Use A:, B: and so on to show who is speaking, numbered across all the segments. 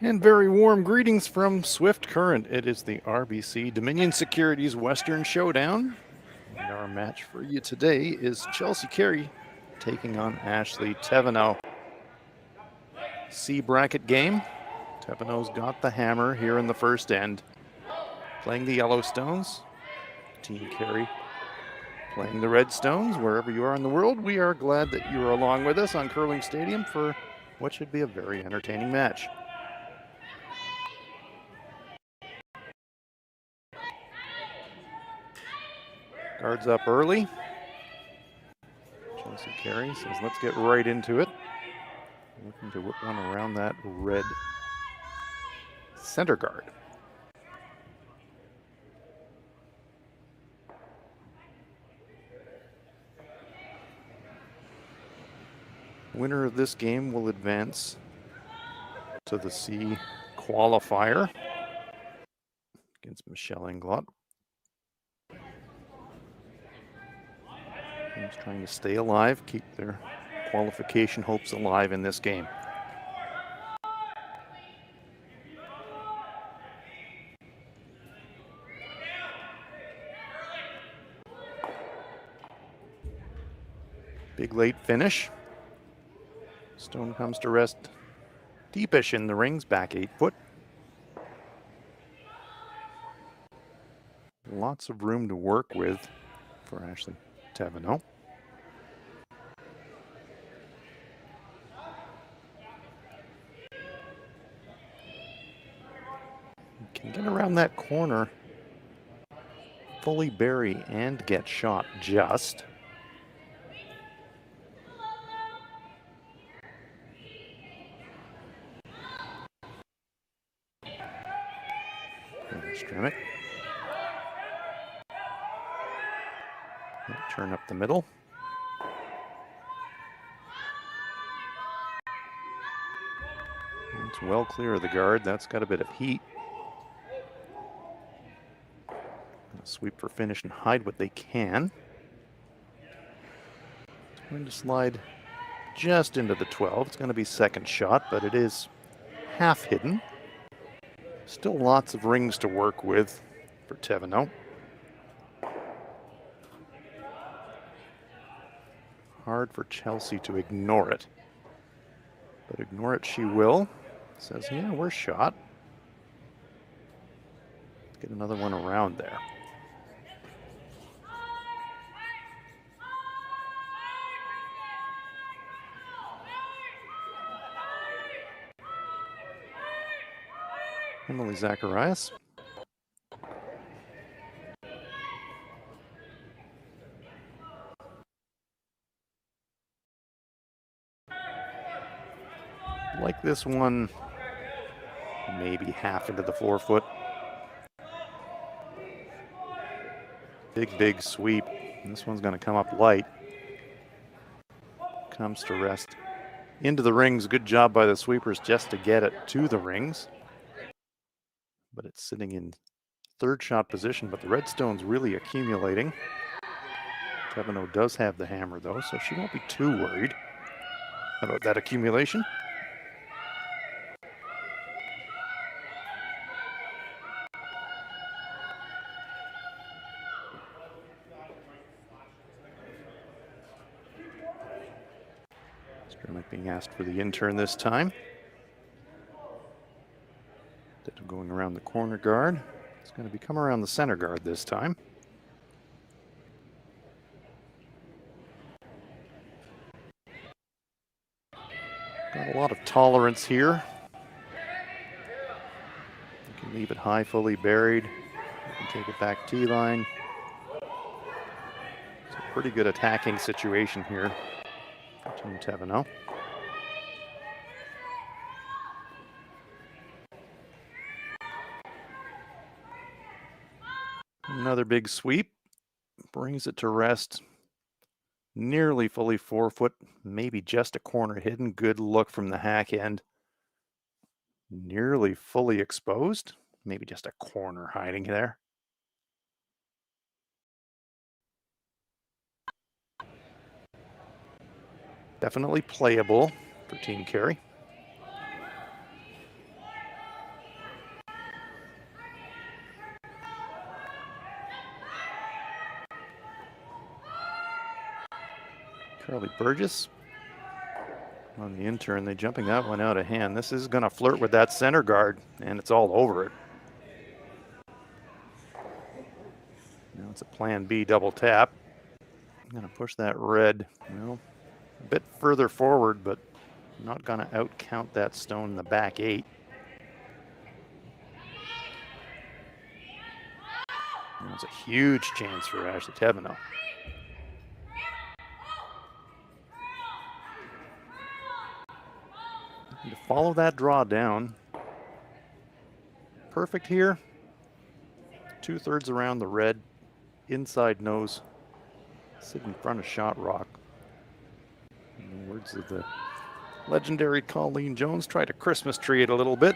A: And very warm greetings from Swift Current. It is the RBC Dominion Securities Western Showdown. And our match for you today is Chelsea Carey taking on Ashley Thevenot. C bracket game. Thevenot's got the hammer here in the first end. Playing the Yellowstones. Team Carey playing the Redstones. Wherever you are in the world, we are glad that you are along with us on Curling Stadium for what should be a very entertaining match. Guards up early. Chelsea Carey says, let's get right into it. Looking to whip one around that red center guard. Winner of this game will advance to the C qualifier against Michelle Englot. Teams trying to stay alive, keep their qualification hopes alive in this game. Big late finish. Stone comes to rest deepish in the rings, back 8 foot. Lots of room to work with for Ashley Thevenot. Can get around that corner, fully bury and get shot just. Stremick. Turn up the middle. It's well clear of the guard. That's got a bit of heat. Sweep for finish and hide what they can. It's going to slide just into the 12. It's going to be second shot, but it is half hidden. Still lots of rings to work with for Thevenot. Hard for Chelsea to ignore it. But ignore it she will. Says, yeah, we're shot. Let's get another one around there. Emily Zacharias. Like this one, maybe half into the 4 foot. Big sweep. And this one's going to come up light. Comes to rest into the rings. Good job by the sweepers just to get it to the rings. But it's sitting in third shot position, but the Redstone's really accumulating. Thevenot does have the hammer though, so she won't be too worried about that accumulation. Stremick being asked for the intern this time. Instead of going around the corner guard, it's going to come around the center guard this time. Got a lot of tolerance here. You can leave it high, fully buried. You can take it back T-line. It's a pretty good attacking situation here for Team Thevenot. Another big sweep. Brings it to rest. Nearly fully 4 foot, maybe just a corner hidden. Good look from the hack end. Nearly fully exposed. Maybe just a corner hiding there. Definitely playable for Team Carey. Carly Burgess on the in-turn. They're jumping that one out of hand. This is going to flirt with that center guard, and it's all over it. Now it's a plan B double tap. I'm going to push that red, well, a bit further forward, but not going to out-count that stone in the back 8. It's a huge chance for Ashley Thevenot. To follow that draw down. Perfect here. 2/3 around the red, inside nose, sit in front of shot rock. In the words of the legendary Colleen Jones, try to Christmas tree it a little bit.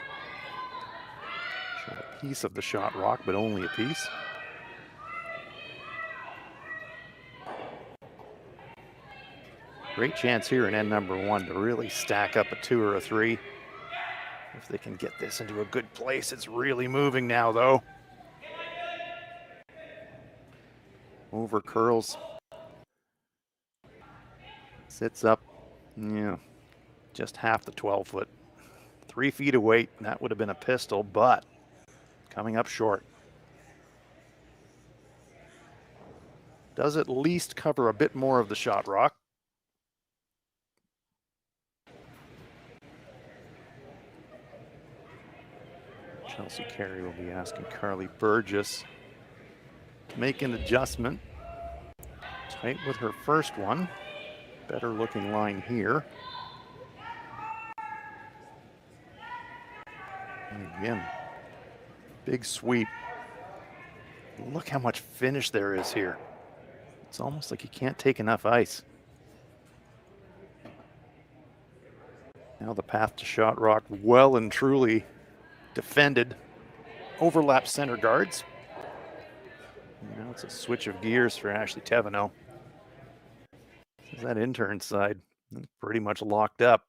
A: Show a piece of the shot rock, but only a piece. Great chance here in end number 1 to really stack up a 2 or a 3. If they can get this into a good place. It's really moving now, though. Over curls. Sits up. Yeah, just half the 12-foot. 3 feet of weight, and that would have been a pistol, but coming up short. Does at least cover a bit more of the shot rock. Chelsea Carey will be asking Carly Burgess to make an adjustment. Tight with her first one. Better looking line here. And again, big sweep. Look how much finish there is here. It's almost like you can't take enough ice. Now the path to shot rock well and truly defended. Overlap center guards. Now it's a switch of gears for Ashley Thevenot. This is that intern side. It's pretty much locked up.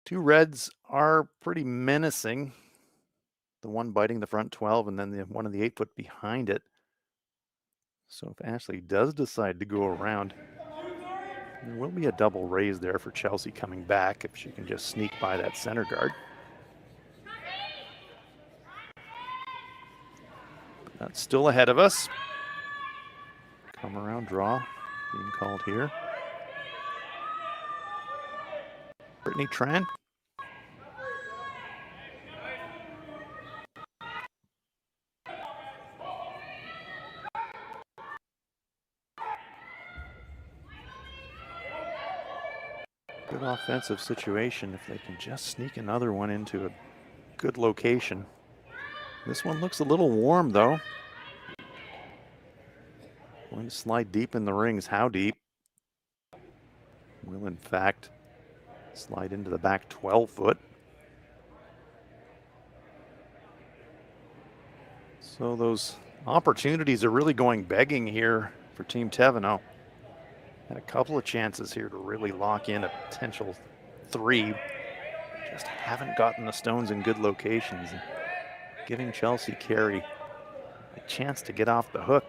A: 2 reds are pretty menacing. The one biting the front 12 and then the one in the 8-foot behind it. So if Ashley does decide to go around, there will be a double raise there for Chelsea coming back if she can just sneak by that center guard. But that's still ahead of us. Come around draw being called here. Brittany Tran. Good offensive situation if they can just sneak another one into a good location. This one looks a little warm though. Going to slide deep in the rings. How deep? Will in fact slide into the back 12-foot. So those opportunities are really going begging here for Team Thevenot. Had a couple of chances here to really lock in a potential 3. Just haven't gotten the stones in good locations. And giving Chelsea Carey a chance to get off the hook.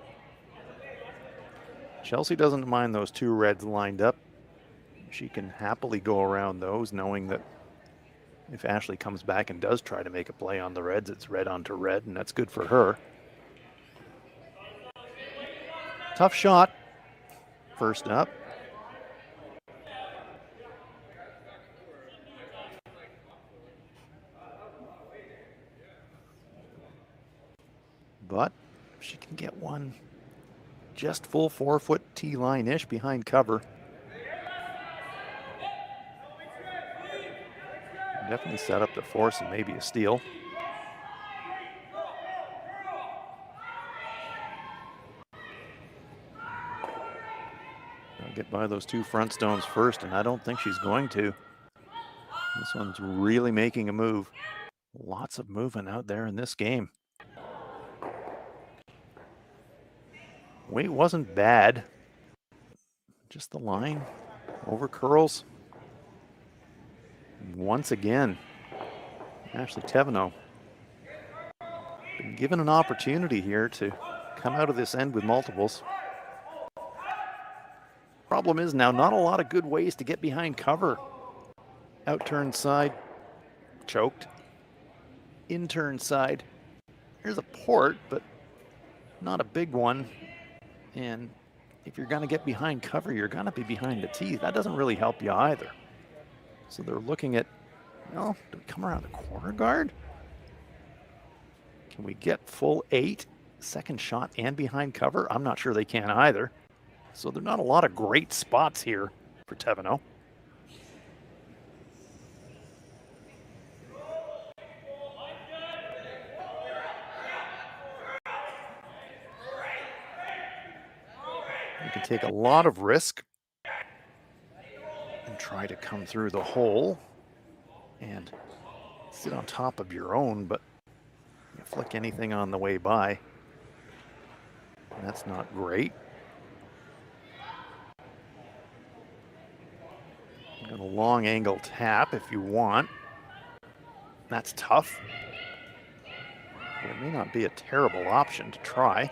A: Chelsea doesn't mind those 2 reds lined up. She can happily go around those, knowing that if Ashley comes back and does try to make a play on the reds, it's red onto red, and that's good for her. Tough shot. First up. But if she can get one just full 4-foot T-line-ish behind cover. Definitely set up to force and maybe a steal. I'll get by those 2 front stones first, and I don't think she's going to. This one's really making a move. Lots of movement out there in this game. Weight wasn't bad. Just the line. Over curls. And once again, Ashley Thevenot been given an opportunity here to come out of this end with multiples. Problem is now not a lot of good ways to get behind cover. Out-turn side, choked. In-turn side, here's a port, but not a big one. And if you're gonna get behind cover, you're gonna be behind the tee. That doesn't really help you either. So they're looking at, well, do we come around the corner guard? Can we get full 8 second shot and behind cover? I'm not sure they can either. So there's not a lot of great spots here for Thevenot. You can take a lot of risk and try to come through the hole and sit on top of your own, but you flick anything on the way by. That's not great. Got a long angle tap if you want. That's tough. But it may not be a terrible option to try.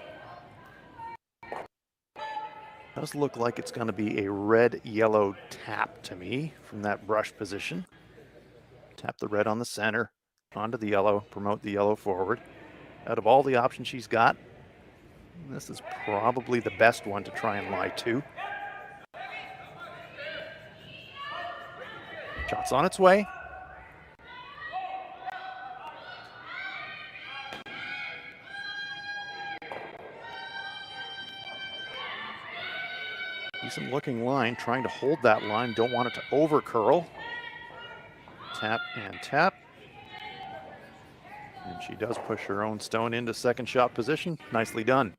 A: Does look like it's going to be a red-yellow tap to me from that brush position. Tap the red on the center, onto the yellow, promote the yellow forward. Out of all the options she's got, this is probably the best one to try and lie to. Shot's on its way. Decent looking line, trying to hold that line, don't want it to over curl. Tap and tap. And she does push her own stone into second shot position. Nicely done.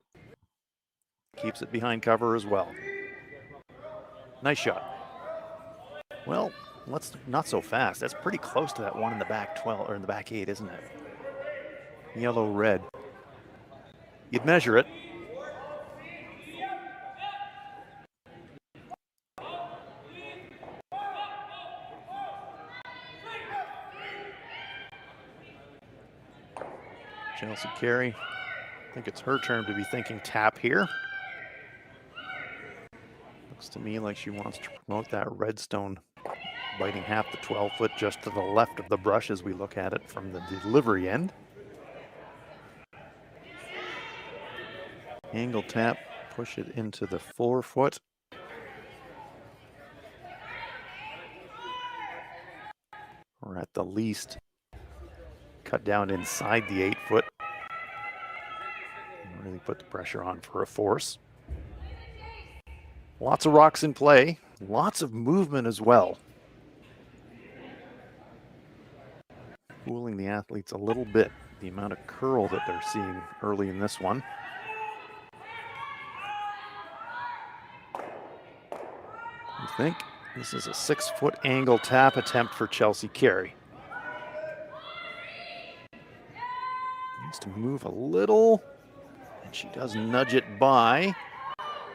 A: Keeps it behind cover as well. Nice shot. Well, not so fast. That's pretty close to that one in the back 12 or in the back 8, isn't it? Yellow, red. You'd measure it. Chelsea Carey, I think it's her turn to be thinking tap here. Looks to me like she wants to promote that redstone, biting half the 12-foot just to the left of the brush as we look at it from the delivery end. Angle tap, push it into the 4-foot. Or at the least, cut down inside the 8-foot. Really put the pressure on for a force. Lots of rocks in play, lots of movement as well. Fooling the athletes a little bit, the amount of curl that they're seeing early in this one. I think this is a 6-foot angle tap attempt for Chelsea Carey. Needs to move a little, and she does nudge it by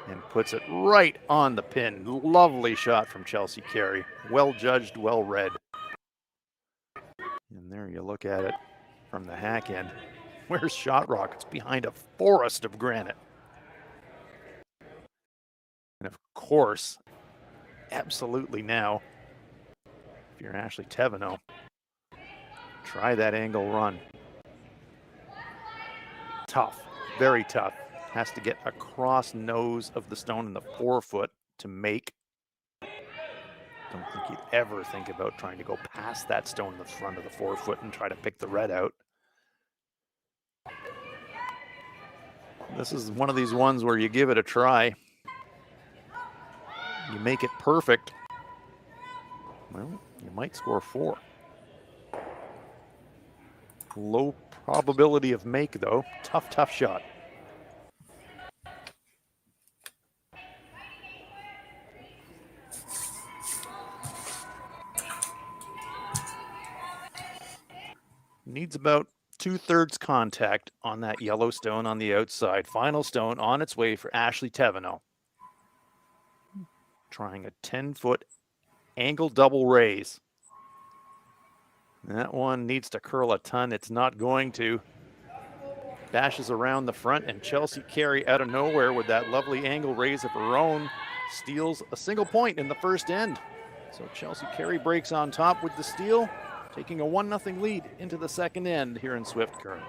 A: and puts it right on the pin. Lovely shot from Chelsea Carey. Well judged, well read. And there you look at it from the hack end. Where's Shot Rock? It's behind a forest of granite. And of course, absolutely now, if you're Ashley Thevenot, try that angle run. Tough, very tough. Has to get across nose of the stone in the 4-foot to make. Don't think you'd ever think about trying to go past that stone in the front of the 4-foot and try to pick the red out. This is one of these ones where you give it a try. You make it perfect. Well, you might score 4. Low probability of make though. Tough, tough shot. Needs about 2/3 contact on that yellow stone on the outside. Final stone on its way for Ashley Thevenot. Trying a 10-foot angle double raise. That one needs to curl a ton. It's not going to. dashes around the front, and Chelsea Carey out of nowhere with that lovely angle raise of her own steals a single point in the first end. So Chelsea Carey breaks on top with the steal, taking a 1-0 lead into the second end here in Swift Current.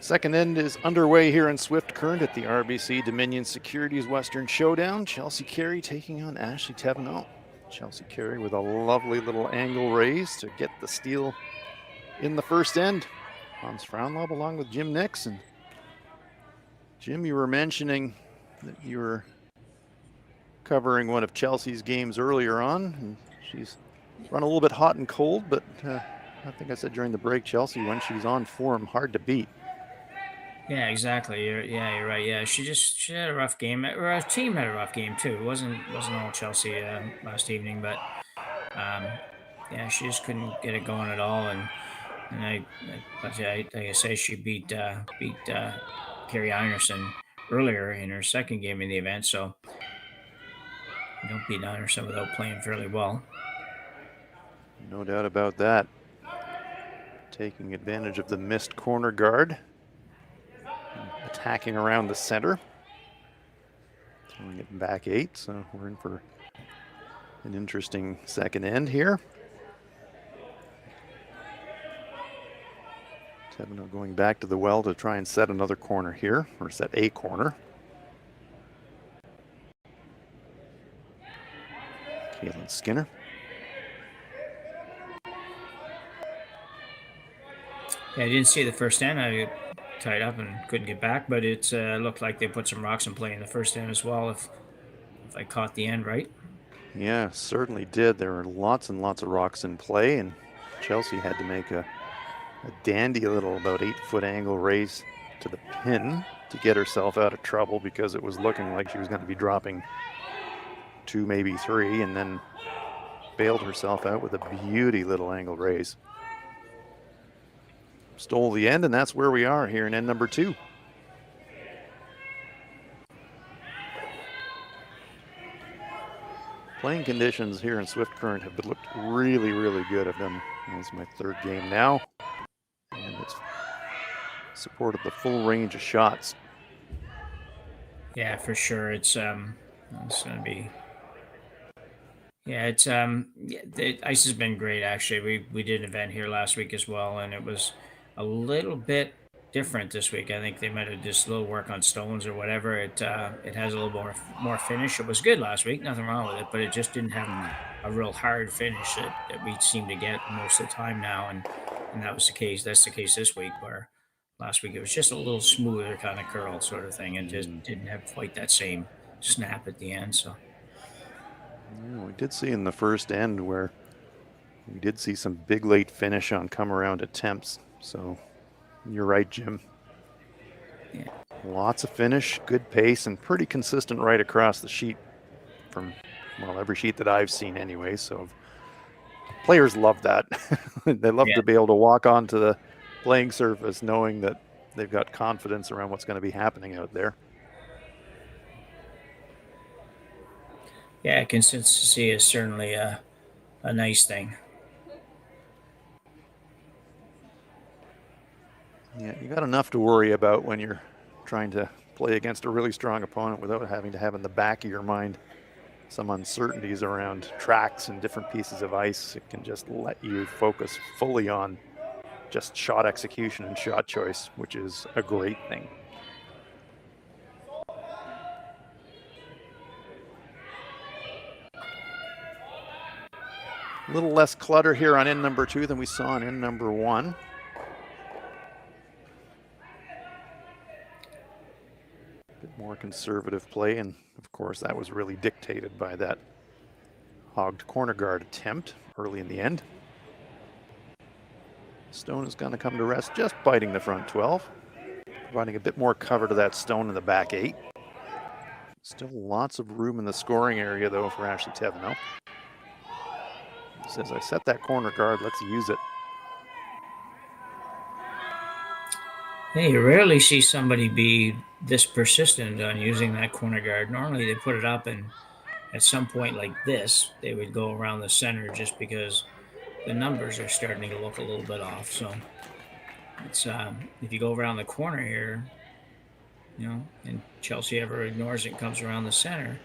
A: Second end is underway here in Swift Current at the RBC Dominion Securities Western Showdown. Chelsea Carey taking on Ashley Thevenot. Chelsea Carey with a lovely little angle raise to get the steal in the first end. Hans Fraunlob along with Jim Nixon. Jim, you were mentioning that you were covering one of Chelsea's games earlier on, and she's run a little bit hot and cold, but I think I said during the break, Chelsea, when she's on form, hard to beat.
B: Yeah, exactly. You're right. Yeah, she had a rough game. Her team had a rough game too. It wasn't all Chelsea last evening, but yeah, she just couldn't get it going at all. But yeah, like I say, she beat Carey Anderson earlier in her second game in the event. So you don't beat Anderson without playing fairly well.
A: No doubt about that. Taking advantage of the missed corner guard. Attacking around the center. Throwing it back 8, so we're in for an interesting second end here. Thevenot going back to the well to try and set another corner here, or set a corner. Caitlin Skinner.
B: Yeah, I didn't see the first end. I got tied up and couldn't get back, but it looked like they put some rocks in play in the first end as well, if I caught the end right.
A: Yeah, certainly did. There were lots and lots of rocks in play, and Chelsea had to make a dandy little about 8-foot angle raise to the pin to get herself out of trouble, because it was looking like she was going to be dropping 2, maybe 3, and then bailed herself out with a beauty little angle raise. Stole the end, and that's where we are here in end number 2. Playing conditions here in Swift Current have looked really, really good of them. It's my third game now, and it's supported the full range of shots.
B: Yeah, for sure. It's going to be. Yeah, it's the ice has been great actually. We did an event here last week as well, and it was a little bit different this week. I think they might have just a little work on stones or whatever. It has a little more finish. It was good last week, nothing wrong with it, but it just didn't have a real hard finish that we seem to get most of the time now, and that was the case. That's the case this week, where last week it was just a little smoother kind of curl sort of thing, and just didn't have quite that same snap at the end. So.
A: Yeah, we did see in the first end where we did see some big late finish on come around attempts. So you're right, Jim.
B: Yeah.
A: Lots of finish, good pace, and pretty consistent right across the sheet from, well, every sheet that I've seen anyway. So players love that. They love to be able to walk onto the playing surface knowing that they've got confidence around what's going to be happening out there.
B: Yeah, consistency is certainly a nice thing.
A: Yeah, you got enough to worry about when you're trying to play against a really strong opponent without having to have in the back of your mind some uncertainties around tracks and different pieces of ice. It can just let you focus fully on just shot execution and shot choice, which is a great thing. A little less clutter here on end number 2 than we saw on end number 1. A bit more conservative play, and of course that was really dictated by that hogged corner guard attempt early in the end. Stone is going to come to rest, just biting the front 12, providing a bit more cover to that stone in the back 8. Still lots of room in the scoring area though for Ashley Thevenot. Says, I set that corner guard, let's use it.
B: Hey, you rarely see somebody be this persistent on using that corner guard. Normally they put it up, and at some point like this, they would go around the center just because the numbers are starting to look a little bit off. So it's if you go around the corner here, and Chelsea ever ignores it and comes around the center,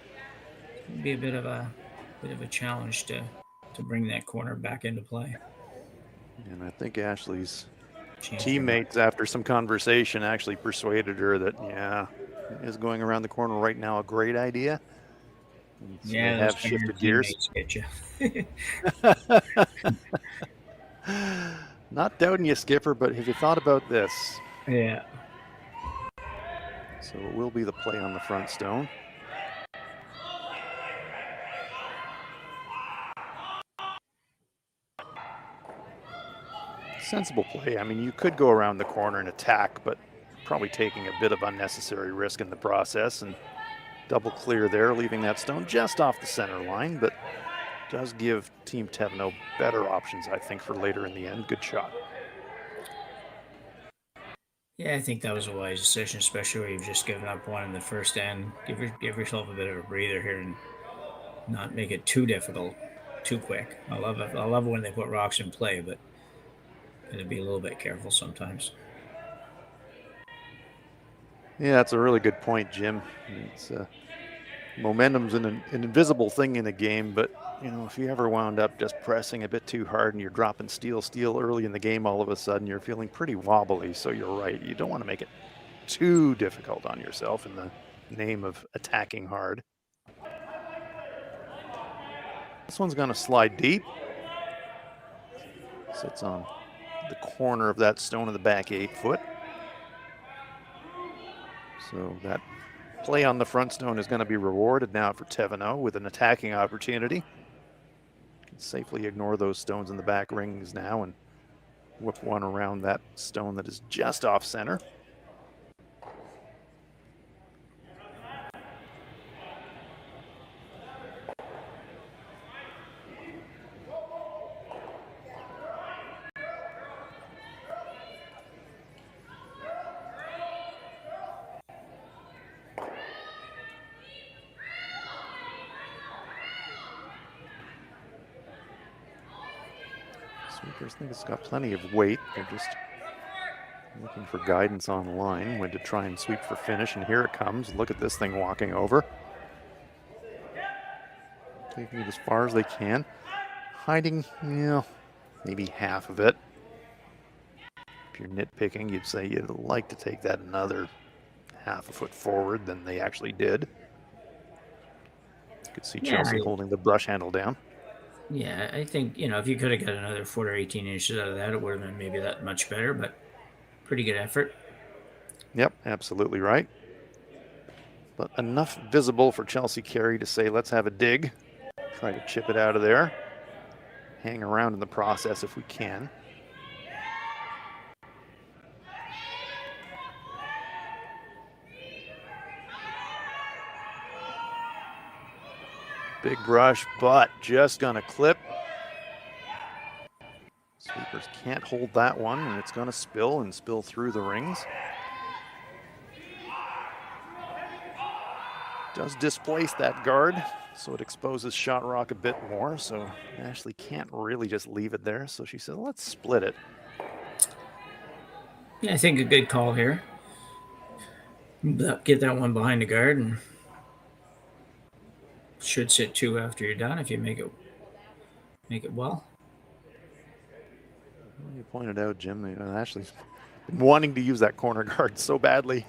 B: it's going to be a bit of a challenge to bring that corner back into play.
A: And I think Ashley's
B: Change
A: teammates, after some conversation, actually persuaded her that, yeah, is going around the corner right now a great idea? And so they have shifted gears.
B: Get you.
A: Not doubting you, Skipper, but have you thought about this?
B: Yeah.
A: So it will be the play on the front stone. Sensible play. I mean, you could go around the corner and attack, but probably taking a bit of unnecessary risk in the process, and double clear there, leaving that stone just off the center line, but does give Team Thevenot better options, I think, for later in the end. Good shot.
B: Yeah, I think that was a wise decision, especially where you've just given up one in the first end. Give yourself a bit of a breather here and not make it too difficult, too quick. I love it. I love when they put rocks in play, but gotta be a little bit careful sometimes.
A: Yeah, that's a really good point, Jim. It's momentum's an invisible thing in a game, but if you ever wound up just pressing a bit too hard and you're dropping steel early in the game, all of a sudden you're feeling pretty wobbly. So you're right. You don't want to make it too difficult on yourself in the name of attacking hard. This one's going to slide deep. Sits on the corner of that stone in the back 8 foot. So that play on the front stone is going to be rewarded now for Thevenot with an attacking opportunity. Can safely ignore those stones in the back rings now and whip one around that stone that is just off center. Sweepers think it's got plenty of weight. They're just looking for guidance on the line when to try and sweep for finish, and here it comes. Look at this thing walking over. Taking it as far as they can. Hiding, maybe half of it. If you're nitpicking, you'd say you'd like to take that another half a foot forward than they actually did. You could see Chelsea holding the brush handle down.
B: Yeah, I think, if you could have got another 4 or 18 inches out of that, it would have been maybe that much better, but pretty good effort.
A: Yep, absolutely right. But enough visible for Chelsea Carey to say, let's have a dig. Try to chip it out of there. Hang around in the process if we can. Big brush, but just gonna clip. Sweepers can't hold that one, and it's gonna spill through the rings. Does displace that guard, so it exposes shot rock a bit more, so Ashley can't really just leave it there, so she said, let's split it.
B: Yeah, I think a good call here. Get that one behind the guard, and should sit 2 after you're done if you make it well.
A: You pointed out, Jim, Ashley's been wanting to use that corner guard so badly,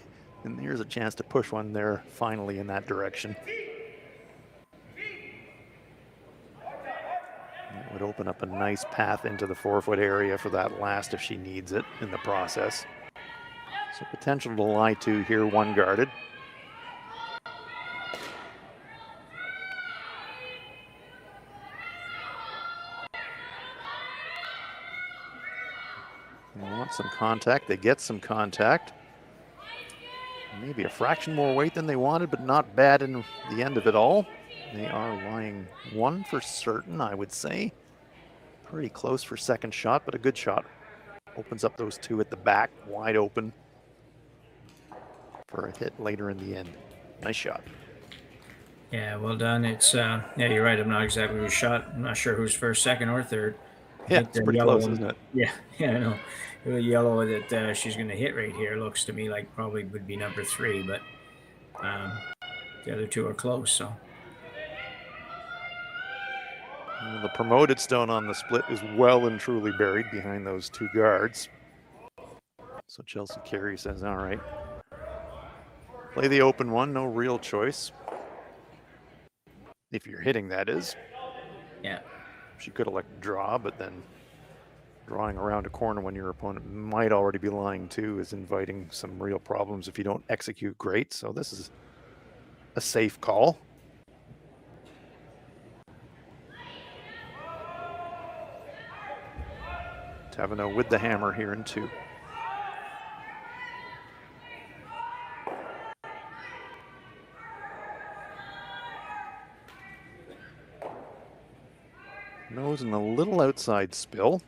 A: and here's a chance to push one there finally in that direction. That would open up a nice path into the 4-foot area for that last if she needs it in the process. So potential to lie to here, one guarded. They want some contact. They get some contact. Maybe a fraction more weight than they wanted, but not bad in the end of it all. They are lying 1 for certain, I would say. Pretty close for second shot, but a good shot. Opens up those 2 at the back, wide open for a hit later in the end. Nice shot.
B: Yeah, well done. It's you're right. I'm not exactly who's shot. I'm not sure who's first, second, or third.
A: Yeah,
B: hit
A: it's
B: the
A: pretty
B: yellow
A: close,
B: one.
A: isn't it?
B: Yeah, yeah, I know. The yellow that she's going to hit right here looks to me like probably would be number 3, but um, the other two are close. So
A: Well, the promoted stone on the split is well and truly buried behind those 2 guards. So Chelsea Carey says, all right, play the open one, no real choice. If you're hitting, that is.
B: yeah,
A: She could elect draw, but then drawing around a corner when your opponent might already be lying too is inviting some real problems if you don't execute great. So this is a safe call. Thevenot with the hammer here in 2. Nose and a little outside spill.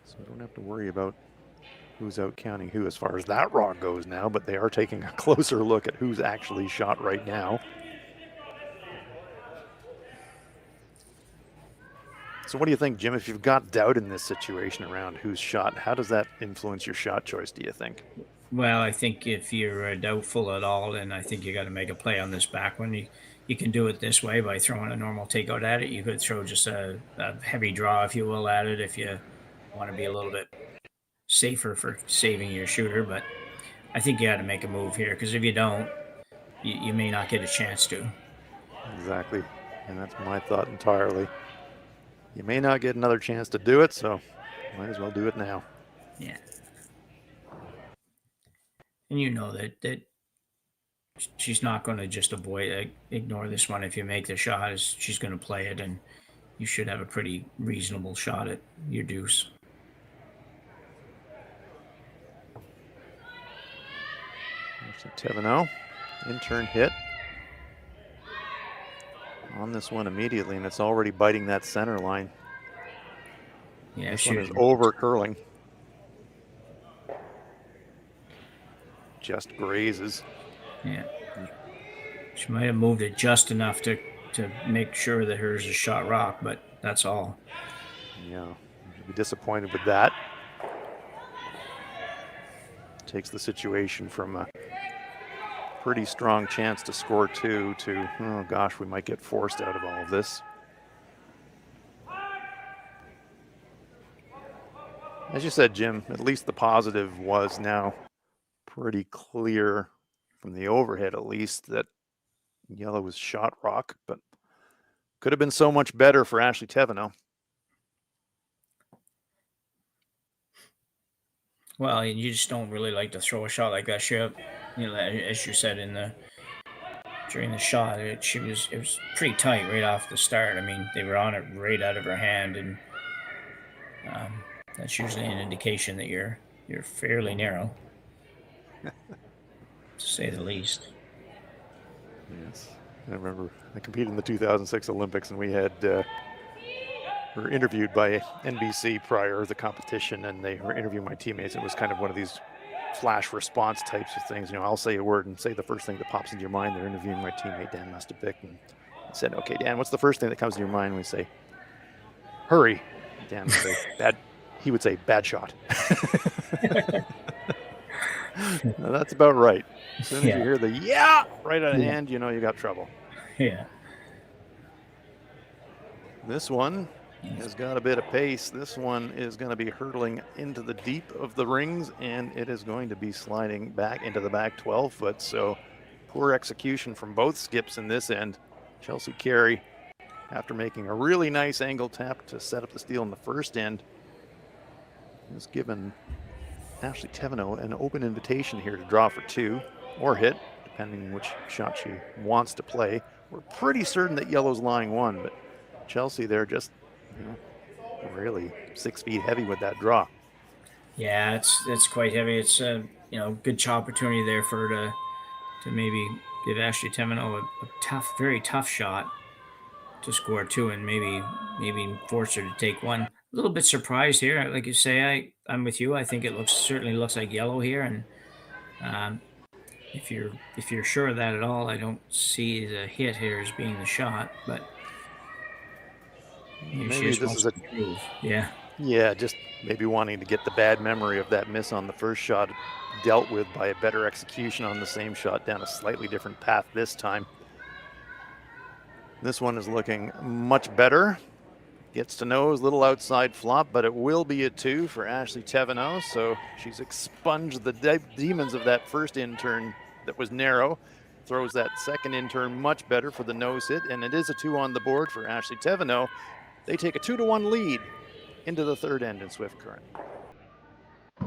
A: So I don't have to worry about who's out counting who as far as that rock goes now, but they are taking a closer look at who's actually shot right now. So what do you think, Jim? If you've got doubt in this situation around who's shot, how does that influence your shot choice, do you think?
B: well, I think if you're doubtful at all, then I think you got to make a play on this back one. You can do it this way by throwing a normal takeout at it. You could throw just a heavy draw, if you will, at it if you want to be a little bit safer for saving your shooter. But I think you got to make a move here because if you don't, you may not get a chance to.
A: Exactly. And that's my thought entirely. You may not get another chance to do it, so might as well do it now.
B: Yeah. And you know that she's not going to just ignore this one. If you make the shot, she's going to play it, and you should have a pretty reasonable shot at your deuce.
A: Thevenot, in-turn hit on this one immediately, and it's already biting that center line.
B: Yeah,
A: this one is over curling. Just grazes.
B: Yeah. She might have moved it just enough to make sure that hers is shot rock, but that's all.
A: Yeah, you'd be disappointed with that. Takes the situation from a pretty strong chance to score 2 to, oh gosh, we might get forced out of all of this. As you said, Jim, at least the positive was now pretty clear from the overhead, at least, that yellow was shot rock, but could have been so much better for Ashley Thevenot.
B: Well, you just don't really like to throw a shot like that. As you said during the shot, it was pretty tight right off the start. I mean, they were on it right out of her hand, and that's usually an indication that you're fairly narrow, to say the least.
A: Yes, I remember I competed in the 2006 Olympics, and we had were interviewed by NBC prior to the competition, and they were interviewing my teammates. It was kind of one of these flash response types of things. You know, I'll say a word and say the first thing that pops into your mind. They're interviewing my teammate Dan Mustopic, and said, "Okay, Dan, what's the first thing that comes to your mind?" We say, "Hurry." Dan would say, "Bad." He would say, "Bad shot." Now, that's about right. As soon as you hear the "yeah" right out of hand, you know you got trouble.
B: Yeah.
A: This one has got a bit of pace. This one is going to be hurtling into the deep of the rings, and it is going to be sliding back into the back 12 foot. So poor execution from both skips in this end. Chelsea Carey, after making a really nice angle tap to set up the steal in the first end, has given Ashley Thevenot an open invitation here to draw for 2 or hit, depending on which shot she wants to play. We're pretty certain that yellow's lying 1, but Chelsea there just, you know, really 6 feet heavy with that draw.
B: Yeah, it's quite heavy. It's a good opportunity there for her to maybe give Ashley Thevenot a tough, very tough shot to score 2 and maybe force her to take 1. A little bit surprised here, like you say. I'm with you. I think it certainly looks like yellow here, and if you're sure of that at all, I don't see the hit here as being the shot, but. Maybe she
A: Maybe
B: just
A: this
B: wants
A: is
B: to
A: a
B: improve. Yeah.
A: Yeah, just maybe wanting to get the bad memory of that miss on the first shot dealt with by a better execution on the same shot down a slightly different path this time. This one is looking much better. Gets to nose, little outside flop, but it will be a 2 for Ashley Thevenot. So she's expunged the demons of that first in turn that was narrow. Throws that second in turn much better for the nose hit, and it is a 2 on the board for Ashley Thevenot. They take a 2-1 lead into the third end in Swift Current.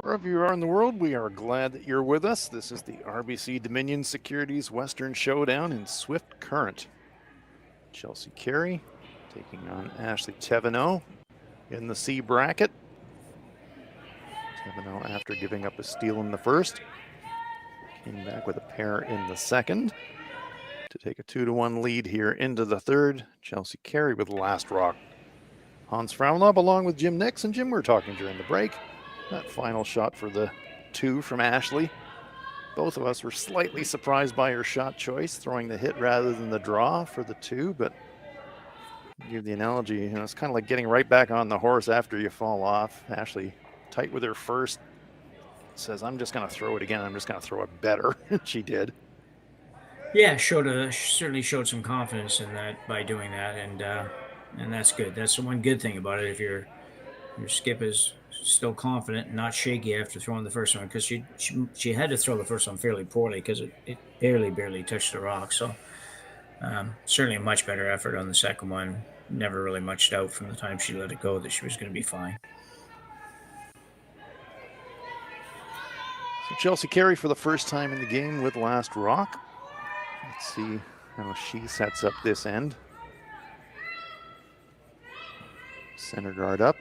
A: Wherever you are in the world, we are glad that you're with us. This is the RBC Dominion Securities Western Showdown in Swift Current. Chelsea Carey taking on Ashley Thevenot in the C bracket. Thevenot, after giving up a steal in the first, came back with a pair in the second to take a 2-1 lead here into the third. Chelsea Carey with the last rock. Hans Fraunlob along with Jim Nix, and Jim, we were talking during the break. That final shot for the 2 from Ashley. Both of us were slightly surprised by her shot choice, throwing the hit rather than the draw for the 2, but give the analogy, it's kind of like getting right back on the horse after you fall off. Ashley, tight with her first, says, I'm just going to throw it again. I'm just going to throw it better. She did.
B: Yeah, certainly showed some confidence in that by doing that, and that's good. That's the one good thing about it. If your skip is still confident and not shaky after throwing the first one, because she had to throw the first one fairly poorly because it barely touched the rock. So certainly a much better effort on the second one. Never really much doubt from the time she let it go that she was going to be fine.
A: So Chelsea Carey for the first time in the game with last rock. Let's see how she sets up this end. Center guard up.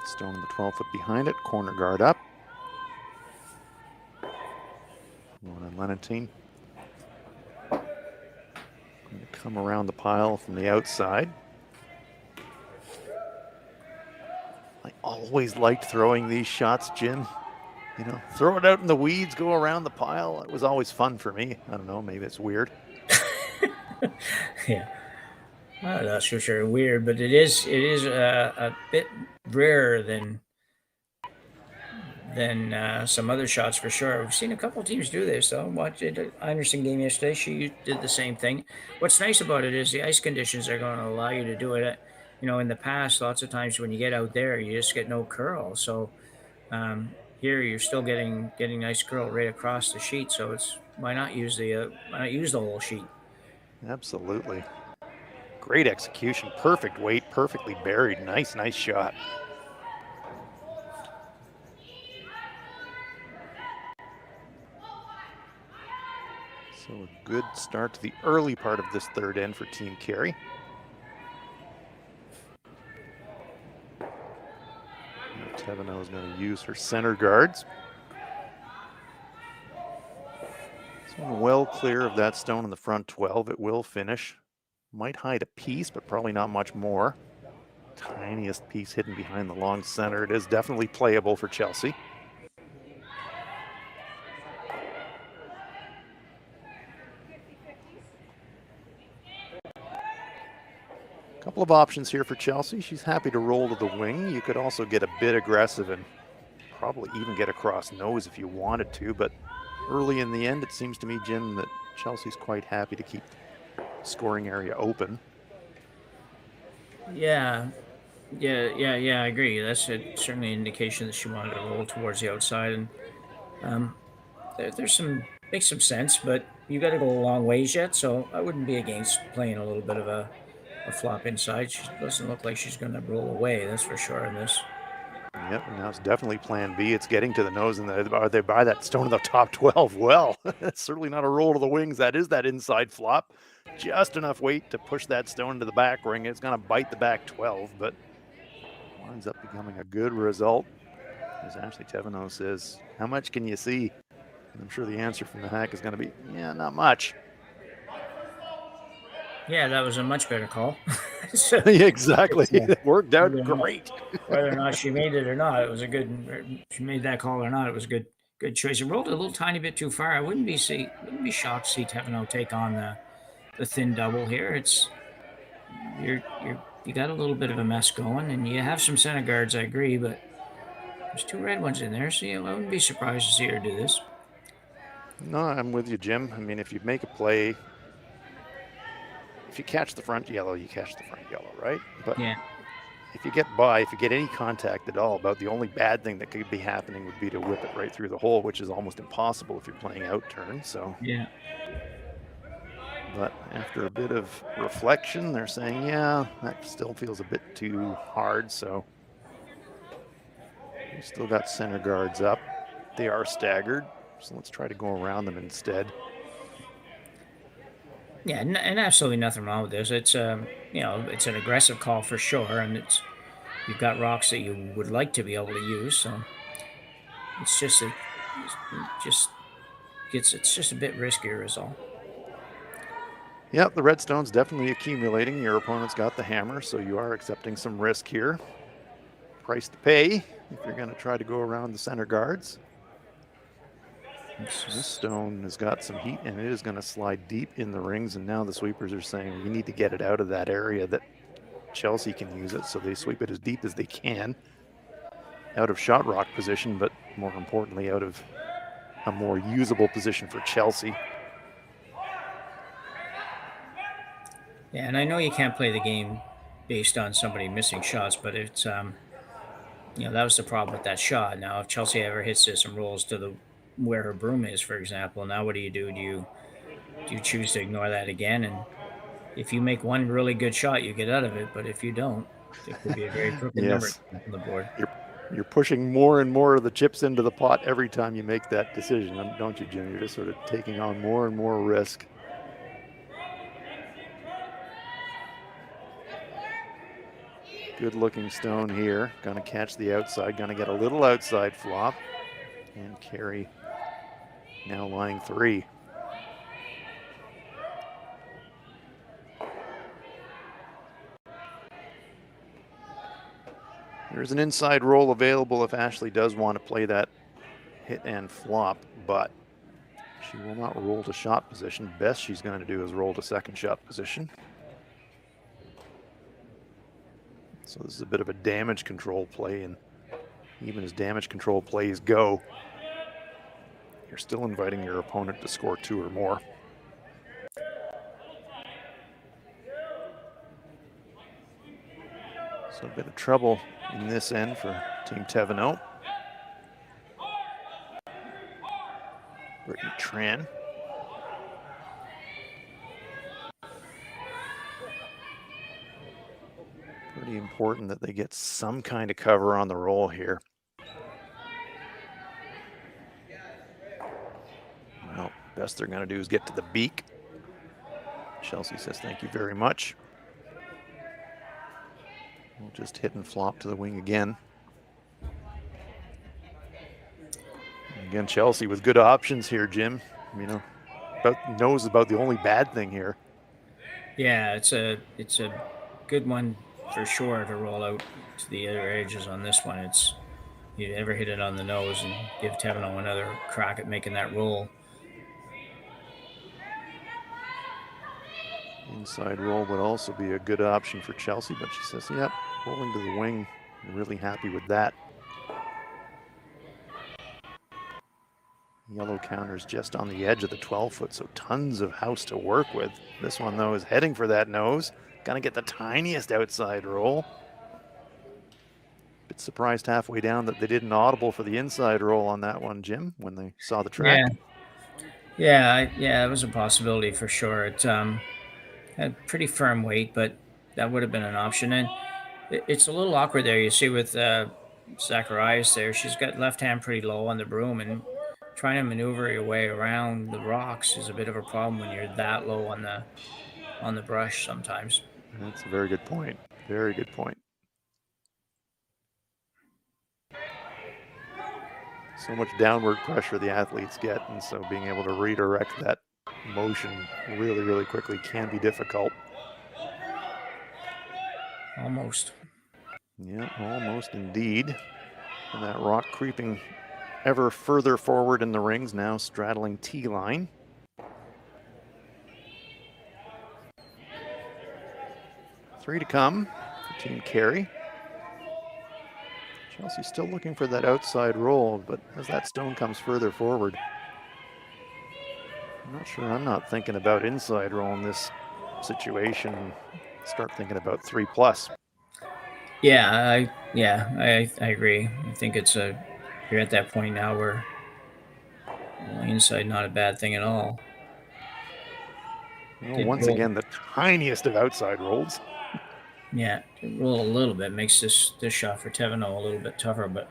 A: Stone in the 12-foot behind it. Corner guard up. One on Lenantine. Going to come around the pile from the outside. I always liked throwing these shots, Jim. Throw it out in the weeds, go around the pile. It was always fun for me. I don't know, maybe it's weird.
B: Yeah. Well, that's for sure weird, but it is a bit rarer than some other shots for sure. We've seen a couple teams do this though. Watched it. Anderson game yesterday. She did the same thing. What's nice about it is the ice conditions are going to allow you to do it. In the past, lots of times when you get out there, you just get no curl. So here you're still getting nice curl right across the sheet. So it's why not use the whole sheet?
A: Absolutely. Great execution, perfect weight, perfectly buried. Nice shot. So a good start to the early part of this third end for Team Carey. Thevenot is going to use her center guards. This one well clear of that stone in the front 12. It will finish. Might hide a piece, but probably not much more. Tiniest piece hidden behind the long center. It is definitely playable for Chelsea. Couple of options here for Chelsea. She's happy to roll to the wing. You could also get a bit aggressive and probably even get across nose if you wanted to, but early in the end, it seems to me, Jim, that Chelsea's quite happy to keep the scoring area open.
B: Yeah, I agree. That's certainly an indication that she wanted to roll towards the outside, and makes some sense. But you got to go a long ways yet, so I wouldn't be against playing a little bit of a flop inside. She doesn't look like she's going to roll away. That's for sure in this.
A: Yep, and now it's definitely plan B. It's getting to the nose, and they buy that stone in the top 12. Well, it's certainly not a roll to the wings. That is that inside flop. Just enough weight to push that stone into the back ring. It's going to bite the back 12, but winds up becoming a good result. As Ashley Thevenot says, how much can you see? And I'm sure the answer from the hack is going to be, yeah, not much.
B: Yeah, that was a much better call.
A: Yeah, exactly. It worked out great.
B: Whether or not she made it or not, it was a good. She made that call or not, it was a good choice. It rolled a little tiny bit too far. I wouldn't be shocked to see Thevenot take on the thin double here. You're you got a little bit of a mess going, and you have some center guards, I agree, but there's 2 red ones in there, so I wouldn't be surprised to see her do this.
A: No, I'm with you, Jim. I mean, if you make a play, if you catch the front yellow, you catch the front yellow, right? But
B: Yeah,
A: if you get by, if you get any contact at all, about the only bad thing that could be happening would be to whip it right through the hole, which is almost impossible if you're playing out turn. So,
B: yeah.
A: but after a bit of reflection, they're saying, yeah, that still feels a bit too hard. So we still got center guards up. They are staggered. So let's try to go around them instead.
B: Yeah, and absolutely nothing wrong with this. It's it's an aggressive call for sure, and you've got rocks that you would like to be able to use. So it's just it's just a bit riskier, is all.
A: Yep, the redstone's definitely accumulating. Your opponent's got the hammer, so you are accepting some risk here. Price to pay if you're going to try to go around the center guards. This stone has got some heat, and it is going to slide deep in the rings, and now the sweepers are saying we need to get it out of that area that Chelsea can use it, so they sweep it as deep as they can out of shot rock position, but more importantly out of a more usable position for Chelsea.
B: Yeah, and I know you can't play the game based on somebody missing shots, but it's that was the problem with that shot. Now, if Chelsea ever hits this and rolls to the where her broom is, for example, now what do? Do you choose to ignore that again? And if you make one really good shot, you get out of it. But if you don't, it could be a very crooked number
A: Yes,
B: on the board.
A: you're pushing more and more of the chips into the pot every time you make that decision, don't you, Jim? You're just sort of taking on more and more risk. Good looking stone here. Gonna catch the outside, gonna get a little outside flop. And Carey now lying 3. There's an inside roll available if Ashley does want to play that hit and flop, but she will not roll to shot position. Best she's going to do is roll to second shot position. So this is a bit of a damage control play, and even as damage control plays go, you're still inviting your opponent to score 2 or more. So a bit of trouble in this end for Team Thevenot. Brittany Tran. Pretty important that they get some kind of cover on the roll here. Well, best they're going to do is get to the beak. Chelsea says thank you very much. We'll just hit and flop to the wing again. And again, Chelsea with good options here, Jim. You know, knows about the only bad thing here.
B: Yeah, it's a good one for sure to roll out to the other edges on this one. It's you ever hit it on the nose and give Thevenot another crack at making that roll.
A: Inside roll would also be a good option for Chelsea, but she says, yep, rolling to the wing. Really happy with that. Yellow counters just on the edge of the 12-foot, so tons of house to work with. This one, though, is heading for that nose. Gonna get the tiniest outside roll. Bit surprised halfway down that they didn't audible for the inside roll on that one, Jim, when they saw the track.
B: Yeah, it was a possibility for sure. It had pretty firm weight, but that would have been an option. And it's a little awkward there. You see with Zacharias there, she's got left hand pretty low on the broom, and trying to maneuver your way around the rocks is a bit of a problem when you're that low on the brush sometimes.
A: That's a very good point. Very good point. So much downward pressure the athletes get, and so being able to redirect that motion really, really quickly can be difficult.
B: Almost.
A: Yeah, almost indeed. And that rock creeping ever further forward in the rings, now straddling T-line. Three to come. for Team Carey. Chelsea's still looking for that outside roll, but as that stone comes further forward, I'm not sure. I'm not thinking about inside roll in this situation. Start thinking about 3+.
B: Yeah, I agree. I think you're at that point now where inside not a bad thing at all.
A: Well, once again, the tiniest of outside rolls.
B: Yeah, to roll a little bit makes this shot for Thevenot a little bit tougher, but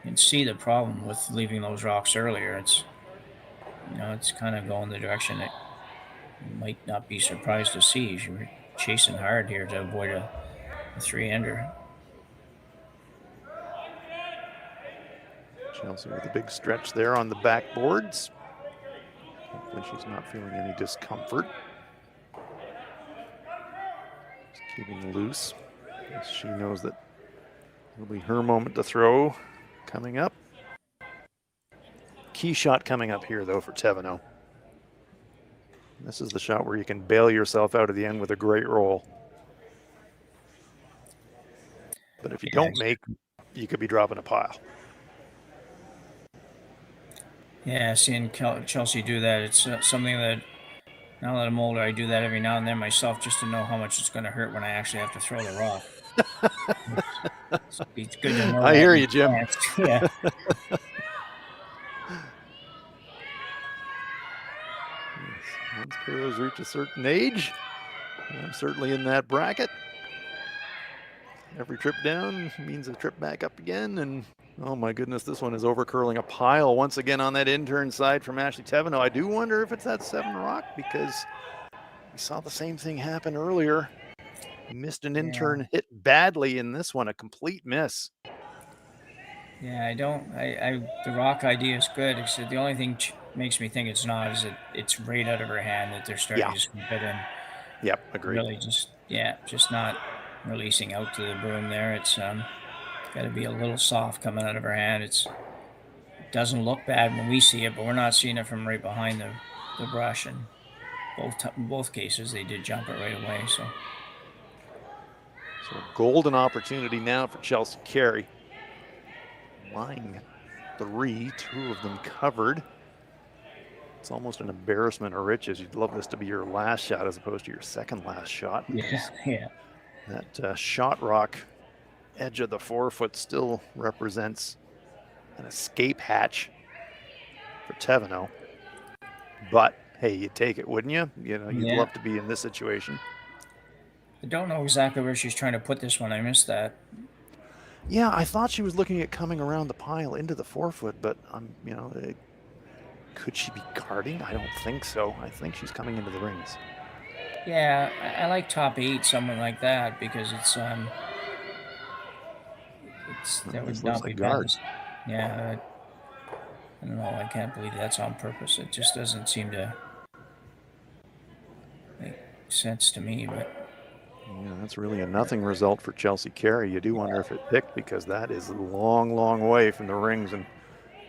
B: you can see the problem with leaving those rocks earlier. It's it's kind of going the direction that you might not be surprised to see. You were chasing hard here to avoid a 3-ender.
A: Chelsea with a big stretch there on the backboards. Hopefully she's not feeling any discomfort. Just keeping loose. As she knows that it'll be her moment to throw coming up. Key shot coming up here, though, for Thevenot. This is the shot where you can bail yourself out of the end with a great roll. But if you don't make, you could be dropping a pile.
B: Yeah, seeing Chelsea do that, it's something that now that I'm older, I do that every now and then myself just to know how much it's going to hurt when I actually have to throw the rock. It's good to know.
A: I hear you, Jim.
B: Yeah.
A: Once kiddos reach a certain age, I'm certainly in that bracket. Every trip down means a trip back up again, and oh my goodness, this one is overcurling a pile once again on that intern side from Ashley Thevenot. I do wonder if it's that 7 rock, because we saw the same thing happen earlier. Missed an intern, hit badly in this one, a complete miss.
B: Yeah, the rock idea is good, except the only thing makes me think it's not is that it's right out of her hand that they're starting to scoop it in.
A: Yep, agreed.
B: Really just not releasing out to the broom there. It's got to be a little soft coming out of her hand. It doesn't look bad when we see it, but we're not seeing it from right behind the brush. And both cases, they did jump it right away. So
A: golden opportunity now for Chelsea Carey. Line 3, 2 of them covered. It's almost an embarrassment of riches. You'd love this to be your last shot as opposed to your second last shot.
B: Yeah.
A: That shot rock edge of the 4-foot still represents an escape hatch for Thevenot. But hey, you'd take it, wouldn't you? You'd love to be in this situation.
B: I don't know exactly where she's trying to put this one. I missed that.
A: Yeah, I thought she was looking at coming around the pile into the 4-foot, but could she be carding? I don't think so. I think she's coming into the rings.
B: Yeah, I like top 8, something like that, because that would not be bad. Yeah, I don't know. I can't believe that's on purpose. It just doesn't seem to make sense to me. But
A: yeah, that's really a nothing result for Chelsea Carey. You do wonder if it picked, because that is a long, long way from the rings, and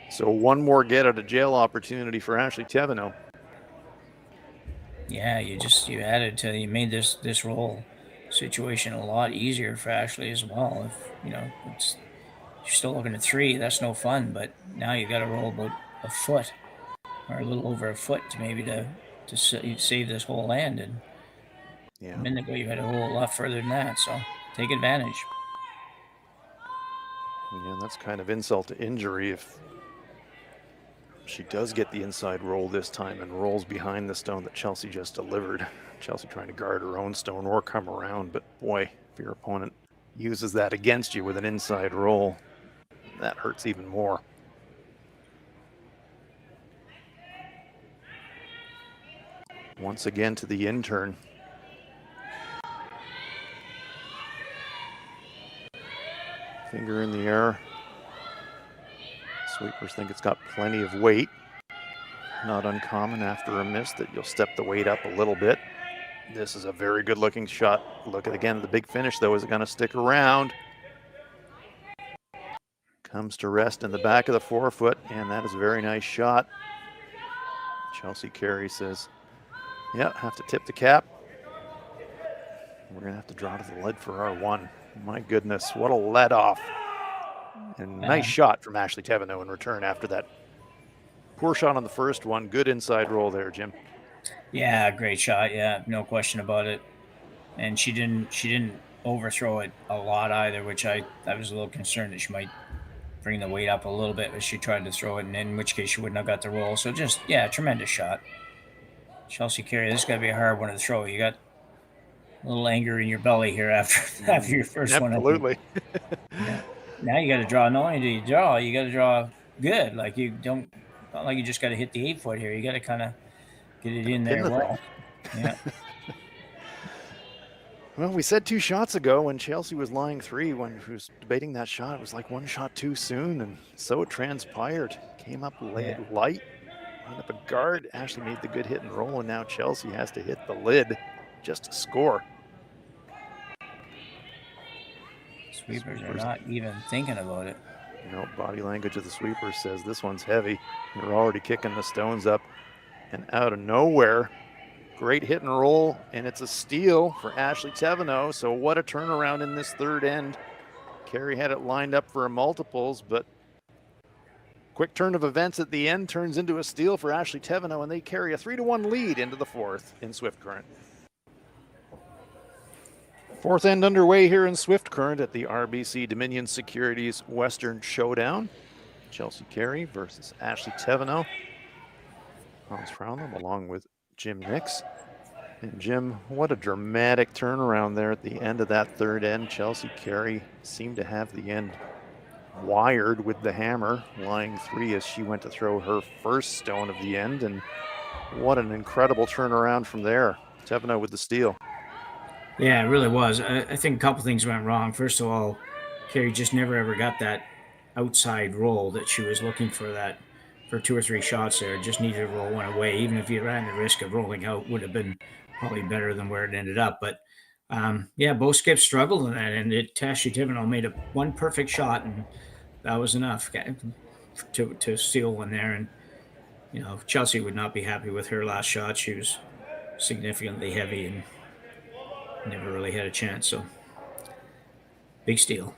A: so one more get out of jail opportunity for Ashley Thevenot.
B: Yeah, you made this roll situation a lot easier for Ashley as well. If you're still looking at 3, that's no fun. But now you got to roll about a foot or a little over a foot to maybe to save this whole land. And a minute ago you had to roll a lot further than that. So take advantage.
A: Yeah, that's kind of insult to injury if she does get the inside roll this time and rolls behind the stone that Chelsea just delivered. Chelsea trying to guard her own stone or come around, but boy, if your opponent uses that against you with an inside roll, that hurts even more. Once again to the intern. Finger in the air. Sweepers think it's got plenty of weight. Not uncommon after a miss that you'll step the weight up a little bit. This is a very good looking shot. Look at again the big finish though. Is it going to stick around? Comes to rest in the back of the 4-foot, and that is a very nice shot. Chelsea Carey says, yeah, have to tip the cap. We're going to have to draw to the lid for our one. My goodness, what a let off. And nice shot from Ashley Thevenot in return after that poor shot on the first one. Good inside roll there, Jim.
B: Yeah, great shot. Yeah, no question about it. And she didn't overthrow it a lot either, which I was a little concerned that she might bring the weight up a little bit as she tried to throw it, and in which case she wouldn't have got the roll. So just, yeah, tremendous shot. Chelsea Carey, this is going to be a hard one to throw. You got a little anger in your belly here after your first one.
A: Absolutely.
B: Yeah. Now you got to draw. Not only do you draw, you got to draw good. Like you don't, not like you just got to hit the 8-foot here. You got to kind of get it in there well. Yeah.
A: Well, we said 2 shots ago when Chelsea was lying 3, when she was debating that shot, it was like 1 shot too soon, and so it transpired. Came up light, lined up a guard. Ashley made the good hit and roll, and now Chelsea has to hit the lid just to score.
B: Sweepers are not even thinking about it.
A: You know, body language of the sweeper says this one's heavy. They're already kicking the stones up, and out of nowhere, great hit and roll, and it's a steal for Ashley Thevenot. So what a turnaround in this third end. Carey had it lined up for a multiples, but quick turn of events at the end turns into a steal for Ashley Thevenot, and they carry a 3-1 lead into the fourth in Swift Current. Fourth end underway here in Swift Current at the RBC Dominion Securities Western Showdown. Chelsea Carey versus Ashley Thevenot. Hans Fraunum along with Jim Nix. And Jim, what a dramatic turnaround there at the end of that third end. Chelsea Carey seemed to have the end wired with the hammer, lying 3 as she went to throw her first stone of the end. And what an incredible turnaround from there. Thevenot with the steal.
B: Yeah, it really was. I think a couple things went wrong. First of all, Carey just never ever got that outside roll that she was looking for, that for 2 or 3 shots there. Just needed to roll one away. Even if you ran the risk of rolling out, would have been probably better than where it ended up. But yeah, both skips struggled in that, and Ashley Thevenot made one perfect shot, and that was enough to steal one there. And you know, Chelsea would not be happy with her last shot. She was significantly heavy and never really had a chance. So big steal.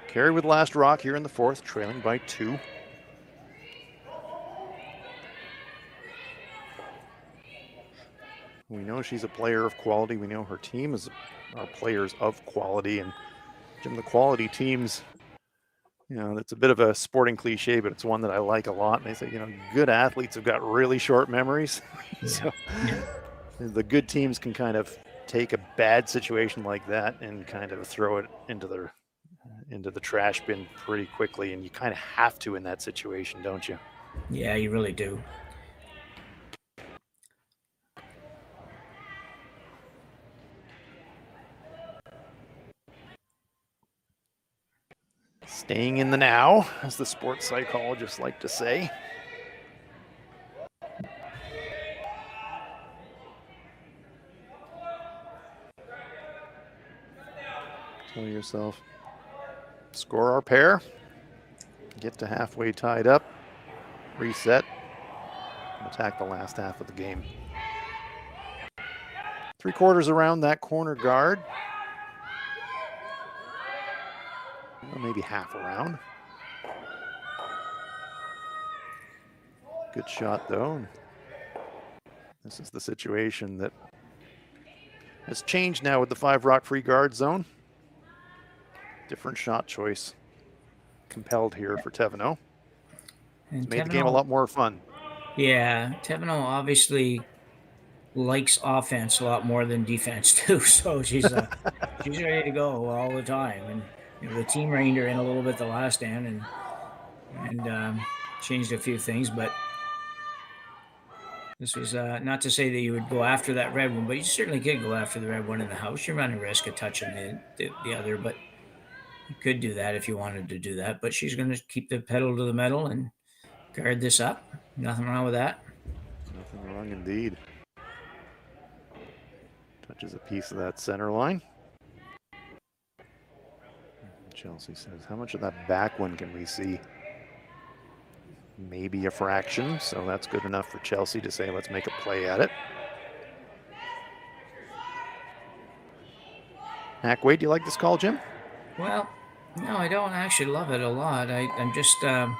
A: Carey with last rock here in the fourth, trailing by 2. We know she's a player of quality. We know her team are players of quality. And Jim, the quality teams, you know, that's a bit of a sporting cliche, but it's one that I like a lot. And they say, you know, good athletes have got really short memories.
B: Yeah.
A: So the good teams can kind of take a bad situation like that and kind of throw it into the trash bin pretty quickly. And you kind of have to in that situation, don't you?
B: Yeah, you really do.
A: Staying in the now, as the sports psychologists like to say. Tell yourself, score our pair, get to halfway tied up, reset, and attack the last half of the game. 3/4 around that corner guard. Well, maybe half around. Good shot though. This is the situation that has changed now with the 5 rock free guard zone. Different shot choice compelled here for Thevenot. It's made the game a lot more fun.
B: Yeah, Thevenot obviously likes offense a lot more than defense too. So she's ready to go all the time. And you know, the team reined her in a little bit the last end and changed a few things, but this was not to say that you would go after that red one, but you certainly could go after the red one in the house. You run a risk of touching the other, but you could do that if you wanted to do that. But she's going to keep the pedal to the metal and guard this up. Nothing wrong with that.
A: Nothing wrong indeed. Touches a piece of that center line. Chelsea says, how much of that back one can we see? Maybe a fraction, so that's good enough for Chelsea to say, let's make a play at it. Hack weight, do you like this call, Jim?
B: Well, no, I don't actually love it a lot. I'm just I'm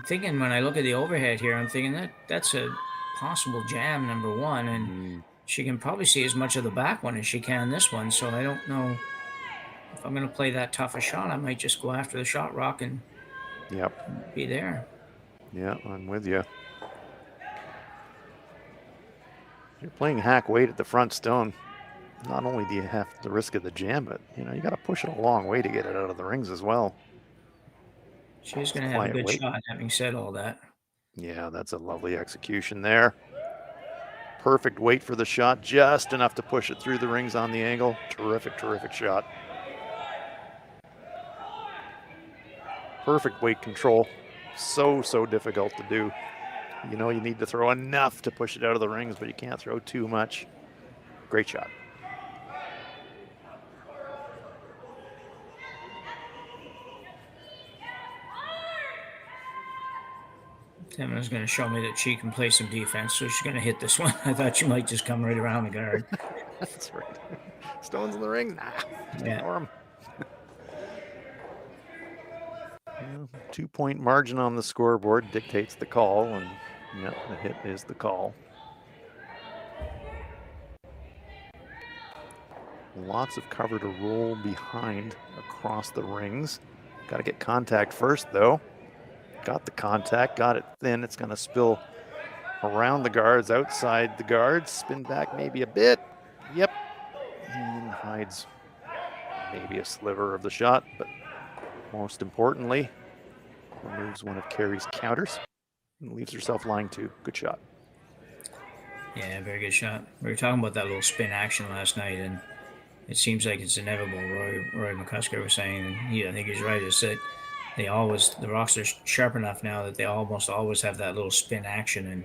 B: thinking when I look at the overhead here, I'm thinking that's a possible jam, number one, and
A: Mm,
B: she can probably see as much of the back one as she can this one. So I don't know if I'm going to play that tough a shot. I might just go after the shot rock and
A: yep.
B: be there.
A: Yeah, I'm with you. You're playing hack weight at the front stone. Not only do you have the risk of the jam, but you got to push it a long way to get it out of the rings as well.
B: She's
A: It's
B: going to have a
A: quiet
B: good
A: weight.
B: shot, having said all that.
A: Yeah, that's a lovely execution there. Perfect weight for the shot, just enough to push it through the rings on the angle. Terrific, terrific shot. Perfect weight control. So difficult to do. You need to throw enough to push it out of the rings, but you can't throw too much. Great shot.
B: Thevenot's going to show me that she can play some defense, so she's going to hit this one. I thought she might just come right around the guard.
A: That's right. Stones in the ring? Nah.
B: Yeah.
A: Ignore 'em. 2-point margin on the scoreboard dictates the call, and the hit is the call. Lots of cover to roll behind across the rings. Got to get contact first, though. Got the contact, got it thin. It's going to spill around the guards, outside the guards, spin back maybe a bit. Yep. And hides maybe a sliver of the shot, but most importantly, removes one of Carey's counters and leaves herself lying two. Good shot.
B: Yeah, very good shot. We were talking about that little spin action last night, and it seems like it's inevitable. Roy McCusker was saying, and I think he's right, is that the rocks are sharp enough now that they almost always have that little spin action. And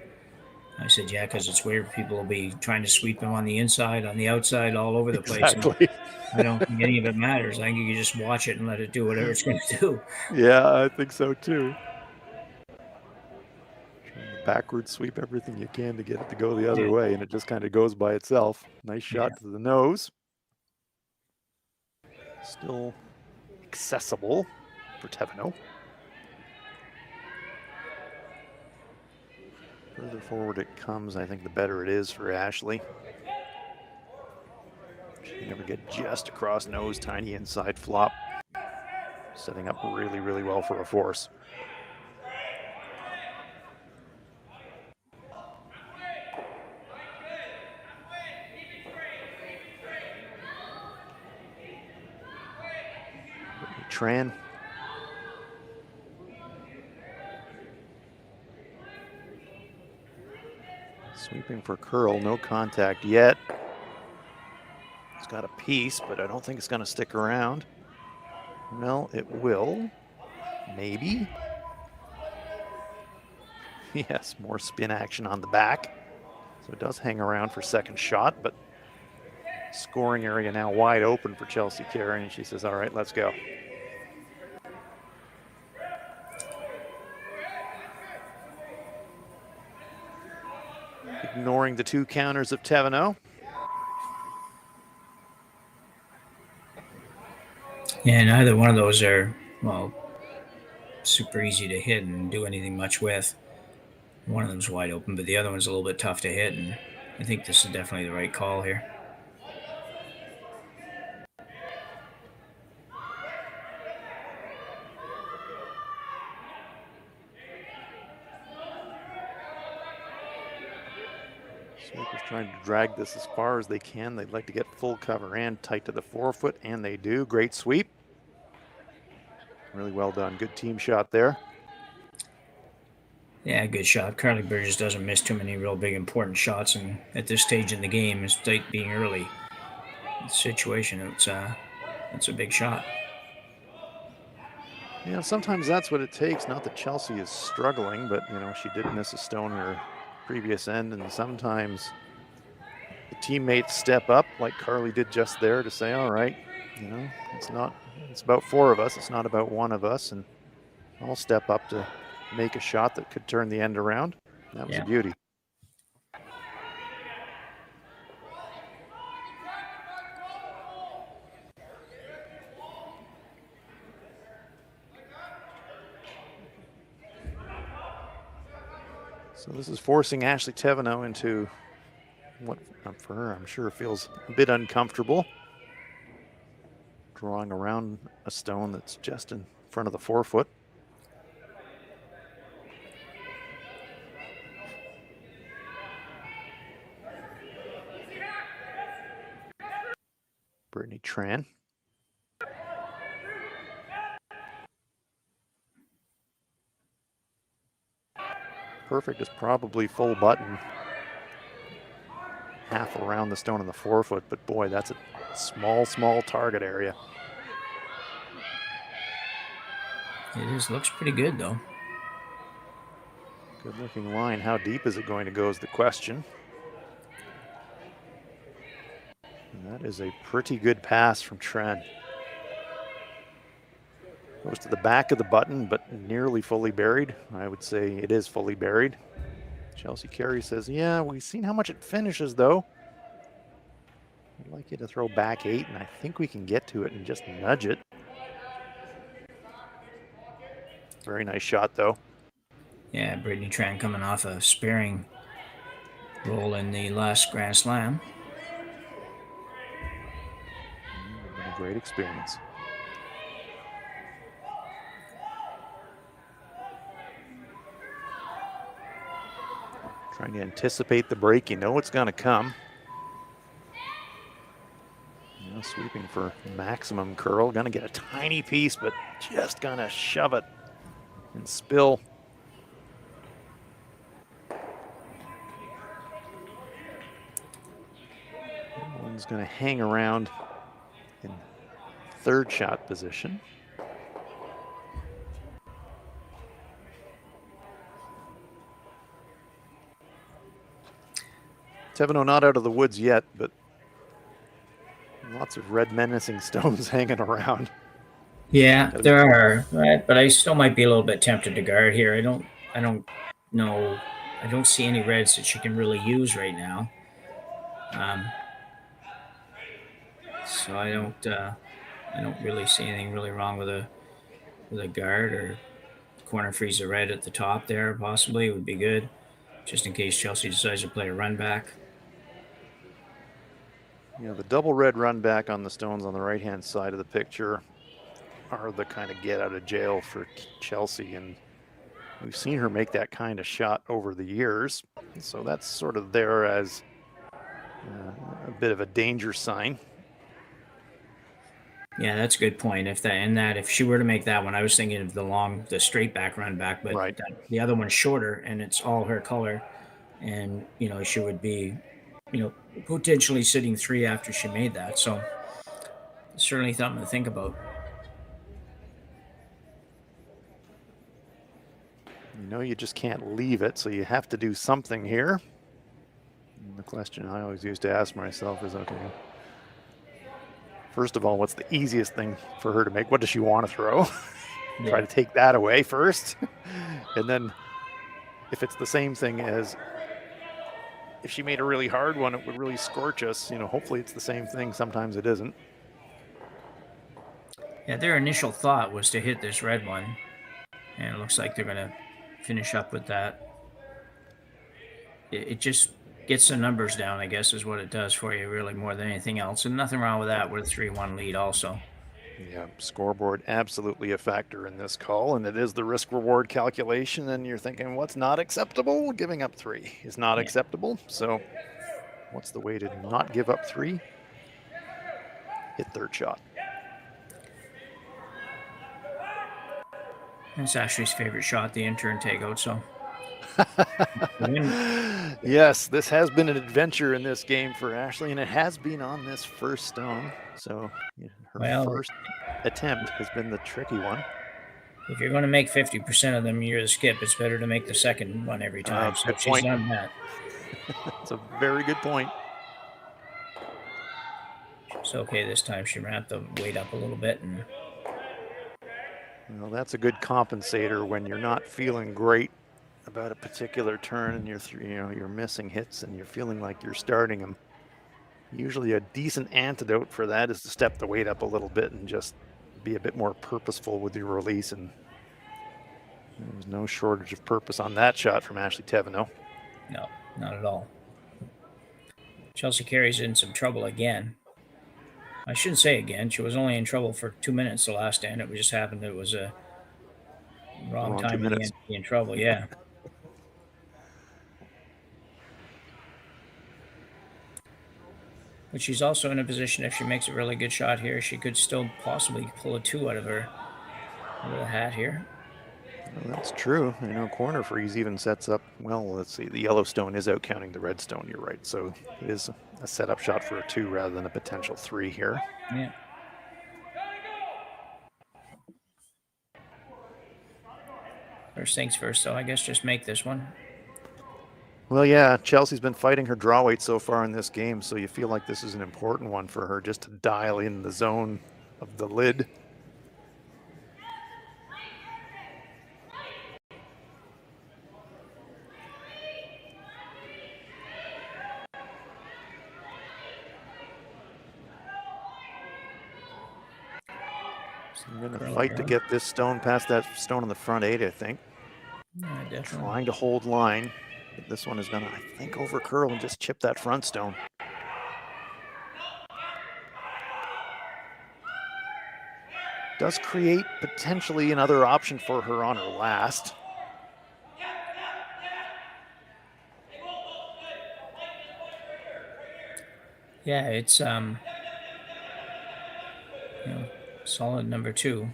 B: I said, yeah, because it's weird. People will be trying to sweep them on the inside, on the outside, all over the place.
A: Exactly.
B: I don't think any of it matters. I think you can just watch it and let it do whatever it's going to do.
A: Yeah, I think so too. Trying to backward sweep everything you can to get it to go the other way, and it just kind of goes by itself. Nice shot to the nose. Still accessible for Thevenot. Further forward it comes, I think the better it is for Ashley. She can never get just across nose, tiny inside flop. Setting up really, really well for a force. Tran. Sweeping for curl, no contact yet. It's got a piece, but I don't think it's going to stick around. Well, it will. Maybe. Yes, more spin action on the back. So it does hang around for second shot, but scoring area now wide open for Chelsea Carey, and she says, all right, let's go. Ignoring the two counters of Thevenot.
B: Yeah, neither one of those are, well, super easy to hit and do anything much with. One of them's wide open, but the other one's a little bit tough to hit, and I think this is definitely the right call here.
A: Sweepers trying to drag this as far as they can. They'd like to get full cover and tight to the forefoot, and they do. Great sweep. Really well done. Good team shot there.
B: Yeah, good shot. Carly Burgess doesn't miss too many real big important shots, and at this stage in the game, despite being early situation, it's a big shot.
A: Yeah, sometimes that's what it takes. Not that Chelsea is struggling, but she did miss a stone in her previous end, and sometimes the teammates step up, like Carly did just there, to say, all right, it's about four of us, it's not about one of us, and I'll step up to make a shot that could turn the end around. That was a beauty. So this is forcing Ashley Thevenot into what for her, I'm sure, feels a bit uncomfortable. Drawing around a stone that's just in front of the forefoot. Brittany Tran. Perfect is probably full button. Half around the stone in the forefoot, but boy, that's a small target area.
B: Looks pretty good though.
A: Good looking line. How deep is it going to go is the question. And that is a pretty good pass from Tran. Goes to the back of the button, but nearly fully buried. I would say it is fully buried. Chelsea Carey says, yeah, we've seen how much it finishes though. I'd like you to throw back 8, and I think we can get to it and just nudge it. Very nice shot though.
B: Yeah, Brittany Tran coming off a sparing role in the last Grand Slam.
A: Been a great experience. Trying to anticipate the break. You know it's going to come. Now sweeping for maximum curl. Going to get a tiny piece, but just going to shove it and spill. One's going to hang around in third shot position. Thevenot not out of the woods yet, but lots of red menacing stones hanging around.
B: Yeah, there are, but I still might be a little bit tempted to guard here. I don't know. I don't see any reds that she can really use right now. So I don't really see anything really wrong with a guard or corner freeze a red at the top there. Possibly would be good, just in case Chelsea decides to play a run back.
A: You know, the double red run back on the stones on the right-hand side of the picture are the kind of get out of jail for Chelsea, and we've seen her make that kind of shot over the years. So that's sort of there as a bit of a danger sign.
B: Yeah, that's a good point. If she were to make that one, I was thinking of the straight back run back, but
A: right.
B: The other one's shorter and it's all her color, and she would be, potentially sitting 3 after she made that. So certainly something to think about.
A: You just can't leave it, so you have to do something here. And the question I always used to ask myself is, okay, first of all, what's the easiest thing for her to make? What does she want to throw?
B: Yeah.
A: Try to take that away first. And then if it's the same thing as if she made a really hard one, it would really scorch us. Hopefully it's the same thing. Sometimes it isn't.
B: Yeah, their initial thought was to hit this red one, and it looks like they're going to finish up with that. It just gets the numbers down, I guess, is what it does for you, really, more than anything else. And nothing wrong with that with a 3-1 lead also.
A: Yeah, scoreboard absolutely a factor in this call, and it is the risk-reward calculation, and you're thinking, what's not acceptable? Giving up 3 is not acceptable. So what's the way to not give up 3? Hit third shot.
B: It's Ashley's favorite shot, the in-turn takeout, so.
A: Yes, this has been an adventure in this game for Ashley, and it has been on this first stone. So her first attempt has been the tricky one.
B: If you're going to make 50% of them, you're the skip. It's better to make the second one every time. So she's done that.
A: It's a very good point.
B: It's okay this time. She ramped the weight up a little bit, and
A: that's a good compensator when you're not feeling great about a particular turn and you're missing hits and you're feeling like you're starting them. Usually a decent antidote for that is to step the weight up a little bit and just be a bit more purposeful with your release and There was no shortage of purpose on that shot from Ashley Thevenot.
B: No, not at all. Chelsea Carey's in some trouble again. I shouldn't say again. She was only in trouble for 2 minutes the last end. It just happened it was a wrong
A: Wrong 2
B: time of the
A: minutes.
B: end to be in trouble. Yeah. But she's also in a position, if she makes a really good shot here, she could still possibly pull a 2 out of the hat here.
A: Well, that's true. I know corner freeze even sets up, well, let's see, the Yellowstone is out counting the Redstone, you're right. So it is a setup shot for a 2 rather than a potential 3 here.
B: Yeah. First things first, though, I guess just make this one.
A: Well, yeah, Chelsea's been fighting her draw weight so far in this game, so you feel like this is an important one for her just to dial in the zone of the lid. So I'm going to fight to get this stone past that stone on the front 8, I think.
B: Yeah, definitely.
A: Trying to hold line. But this one is going to, I think, over curl and just chip that front stone. Does create potentially another option for her on her last.
B: Yeah, it's solid number 2.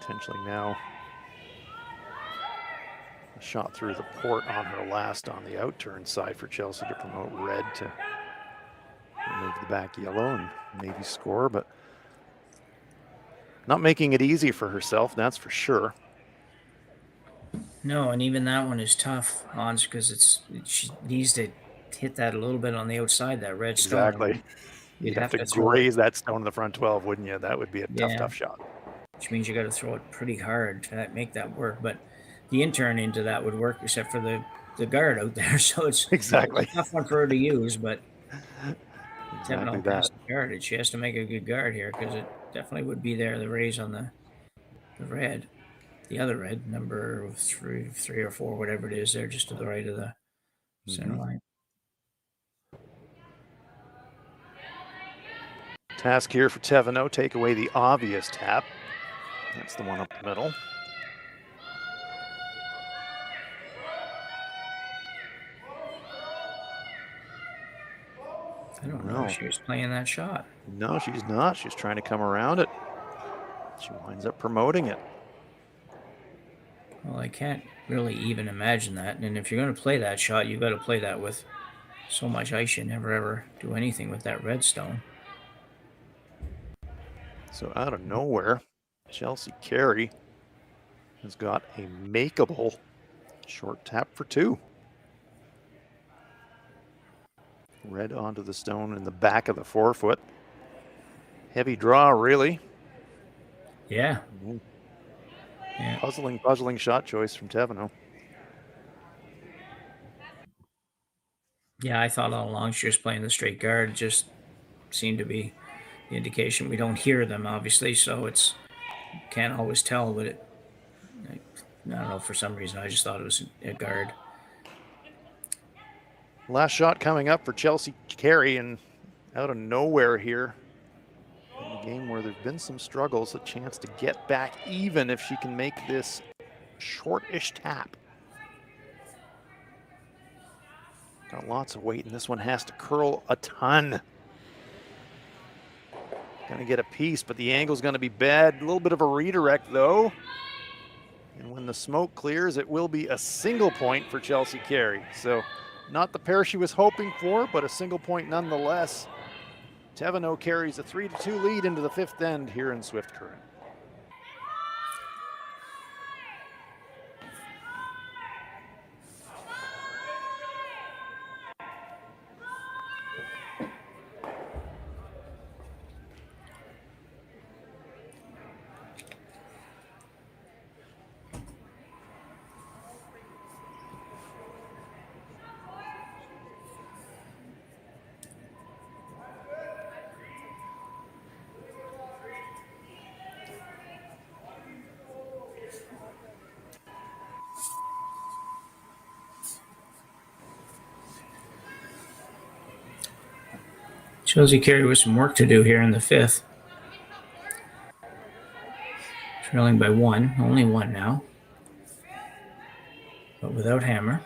A: Potentially now a shot through the port on her last on the out-turn side for Chelsea to promote red to remove the back yellow and maybe score, but not making it easy for herself, that's for sure.
B: No, and even that one is tough, Hans, because she needs to hit that a little bit on the outside, that red stone.
A: Exactly.
B: You'd
A: have to
B: throw
A: graze that stone in the front 12, wouldn't you? That would be a tough shot.
B: Which means you got to throw it pretty hard to make that work. But the in-turn into that would work, except for the guard out there. So it's
A: exactly
B: a tough one for her to use, but
A: exactly
B: past the guard. She has to make a good guard here because it definitely would be there, the raise on the red. The other red, number 3 or 4, whatever it is there, just to the right of the center line.
A: Task here for Thevenot, take away the obvious tap. That's the one up the middle.
B: I don't know if she was playing that shot.
A: No, she's not. She's trying to come around it. She winds up promoting it.
B: Well, I can't really even imagine that. And if you're going to play that shot, you've got to play that with so much ice you never ever do anything with that redstone.
A: So out of nowhere, Chelsea Carey has got a makeable short tap for 2. Red onto the stone in the back of the 4-foot. Heavy draw, really.
B: Yeah.
A: Yeah. Puzzling shot choice from Thevenot.
B: Yeah, I thought all along she was playing the straight guard. Just seemed to be the indication. We don't hear them, obviously, so it's can't always tell. But I don't know, for some reason, I just thought it was a guard.
A: Last shot coming up for Chelsea Carey, and out of nowhere here, in a game where there's been some struggles, a chance to get back even if she can make this short-ish tap. Got lots of weight, and this one has to curl a ton. Gonna get a piece, but the angle's gonna be bad. A little bit of a redirect though. And when the smoke clears, it will be a single point for Chelsea Carey. So not the pair she was hoping for, but a single point nonetheless. Thevenot carries a 3-2 lead into the 5th end here in Swift Current.
B: Chelsea Carey with some work to do here in the fifth. Trailing by one, only one now, but without hammer.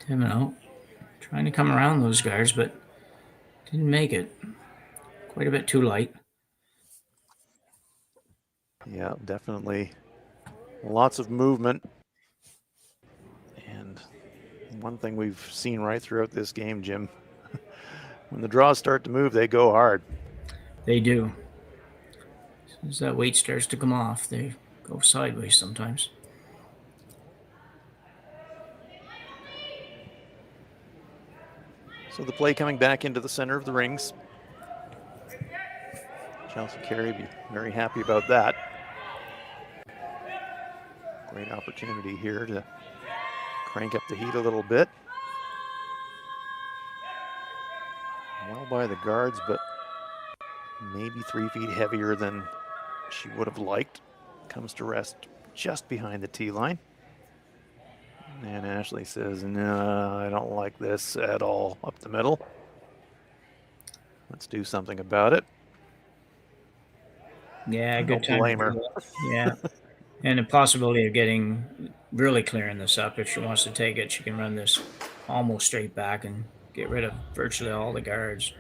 B: Thevenot trying to come around those guards, but didn't make it. Quite a bit too light.
A: Yeah, definitely lots of movement. And one thing we've seen right throughout this game, Jim, when the draws start to move, they go hard.
B: They do. As that weight starts to come off, they go sideways sometimes.
A: So the play coming back into the center of the rings. Chelsea Carey be very happy about that. Great opportunity here to crank up the heat a little bit. Well by the guards, but maybe 3 feet heavier than she would have liked. Comes to rest just behind the tee line. And Ashley says, no, I don't like this at all up the middle. Let's do something about it.
B: Yeah, good
A: Don't blame her.
B: Yeah. And the possibility of getting really clearing this up. If she wants to take it, she can run this almost straight back and get rid of virtually all the guards.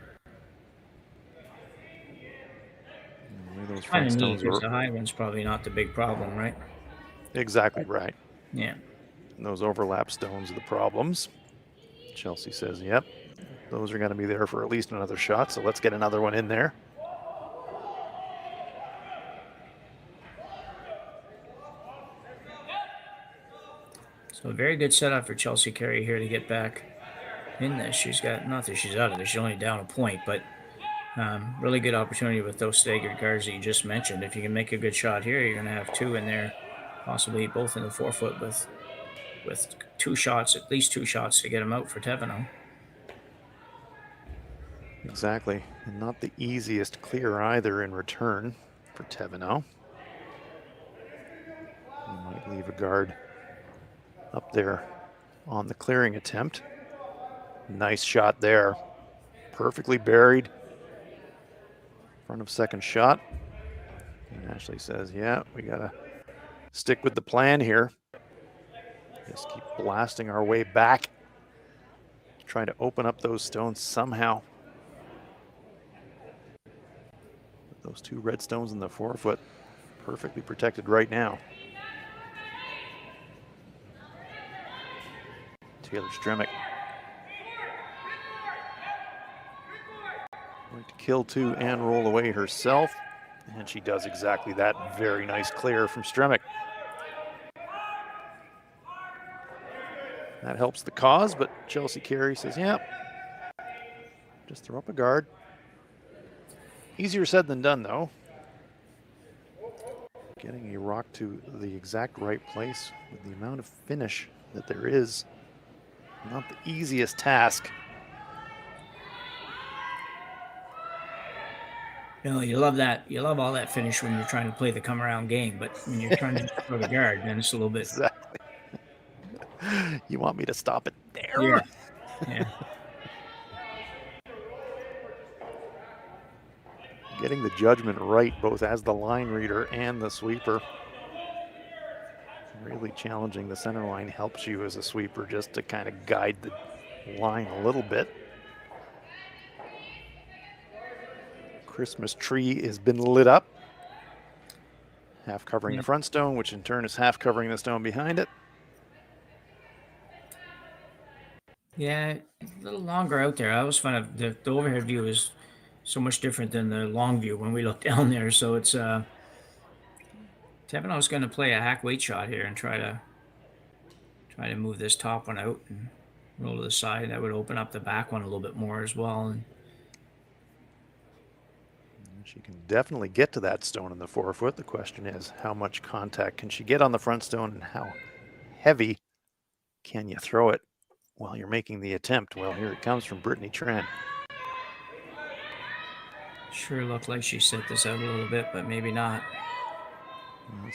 A: Those
B: Kind
A: front
B: of neat
A: stones
B: because
A: are
B: the high one's probably not the big problem, right?
A: exactly right.
B: Yeah.
A: And those overlap stones are the problems. Chelsea says, yep, those are going to be there for at least another shot, so let's get another one in there.
B: So a very good setup for Chelsea Carey here to get back in this. She's got, not that she's out of this, she's only down a point, but really good opportunity with those staggered guards that you just mentioned. If you can make a good shot here, you're going to have two in there, possibly both in the 4-foot with 2 shots, at least 2 shots to get them out for Thevenot.
A: Exactly, and not the easiest clear either in return for Thevenot. He might leave a guard up there on the clearing attempt. Nice shot there, perfectly buried. Front of second shot. And Ashley says, yeah, we gotta stick with the plan here. Just keep blasting our way back. Try to open up those stones somehow. Those 2 red stones in the 4-foot, perfectly protected right now. Taylor Stremick. Going to kill 2 and roll away herself. And she does exactly that. Very nice clear from Stremick. That helps the cause, but Chelsea Carey says, yeah, just throw up a guard. Easier said than done, though. Getting a rock to the exact right place with the amount of finish that there is, not the easiest task.
B: You know, you love that. You love all that finish when you're trying to play the come around game, but when you're trying to just throw the guard, then it's a little bit.
A: Exactly. You want me to stop it there?
B: Yeah. Yeah.
A: Getting the judgment right, both as the line reader and the sweeper. Really challenging the center line helps you as a sweeper just to kind of guide the line a little bit. Christmas tree has been lit up. Half covering the front stone, which in turn is half covering the stone behind it.
B: Yeah, a little longer out there. I always find the overhead view is so much different than the long view when we look down there. So it's Thevenot's going to play a hack weight shot here and try to move this top one out and roll to the side. That would open up the back one a little bit more as well. And
A: she can definitely get to that stone in the forefoot. The question is, how much contact can she get on the front stone, and how heavy can you throw it while you're making the attempt? Well, here it comes from Brittany Tran.
B: Sure looked like she set this out a little bit, but maybe not.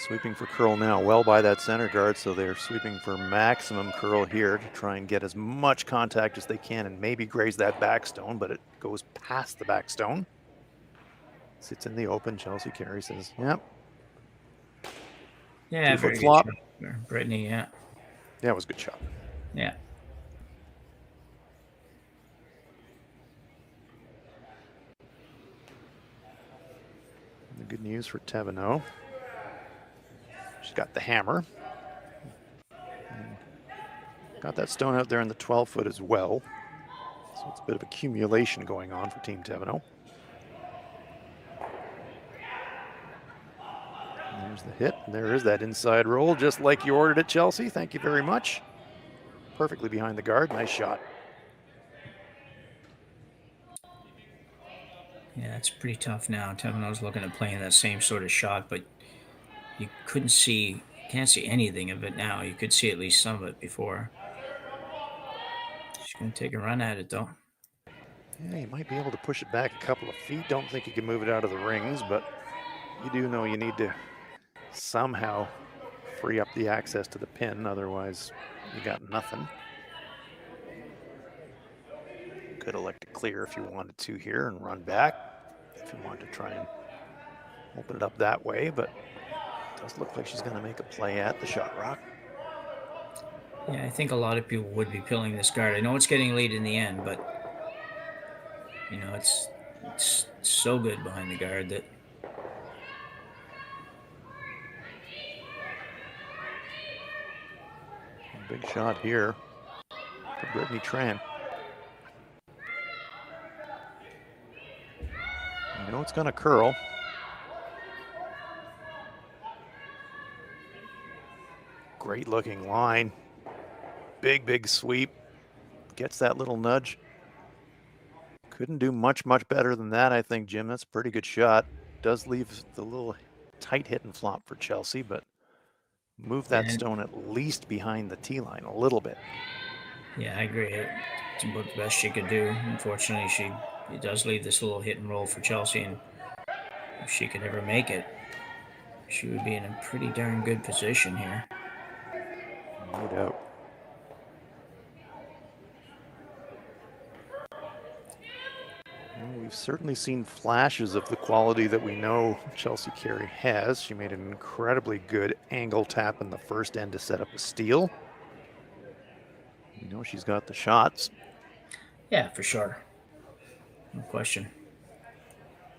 A: Sweeping for curl now, well by that center guard, so they're sweeping for maximum curl here to try and get as much contact as they can and maybe graze that back stone, but it goes past the back stone. Sits in the open. Chelsea Carey says, yep.
B: Yeah,
A: very good flop.
B: Shot. Brittany, yeah.
A: Yeah, it was a good shot.
B: Yeah.
A: The good news for Thevenot. She's got the hammer. Got that stone out there in the 12-foot as well. So it's a bit of accumulation going on for Team Thevenot. There's the hit, and there is that inside roll, just like you ordered it, Chelsea. Thank you very much. Perfectly behind the guard. Nice shot.
B: Yeah, it's pretty tough now. Thevenot's looking at playing that same sort of shot, but you can't see anything of it now. You could see at least some of it before. She's going to take a run at it, though.
A: Yeah, you might be able to push it back a couple of feet. Don't think you can move it out of the rings, but you do know you need to somehow free up the access to the pin. Otherwise, you got nothing. Could elect to clear if you wanted to here and run back if you want to try and open it up that way, but it does look like she's going to make a play at the shot rock.
B: Yeah, I think a lot of people would be pilling this guard. I know it's getting late in the end, but you know, it's so good behind the guard that
A: a big shot here for Brittany Tran. You know it's going to curl. Great looking line. Big sweep. Gets that little nudge. Couldn't do much better than that, I think, Jim. That's a pretty good shot. Does leave the little tight hit and flop for Chelsea, but move that stone at least behind the tee line a little bit.
B: Yeah, I agree. It's about the best she could do. Unfortunately, it does leave this little hit and roll for Chelsea, and if she could ever make it, she would be in a pretty darn good position here.
A: No doubt. Well, we've certainly seen flashes of the quality that we know Chelsea Carey has. She made an incredibly good angle tap in the first end to set up a steal. You know she's got the shots.
B: Yeah, for sure. No question.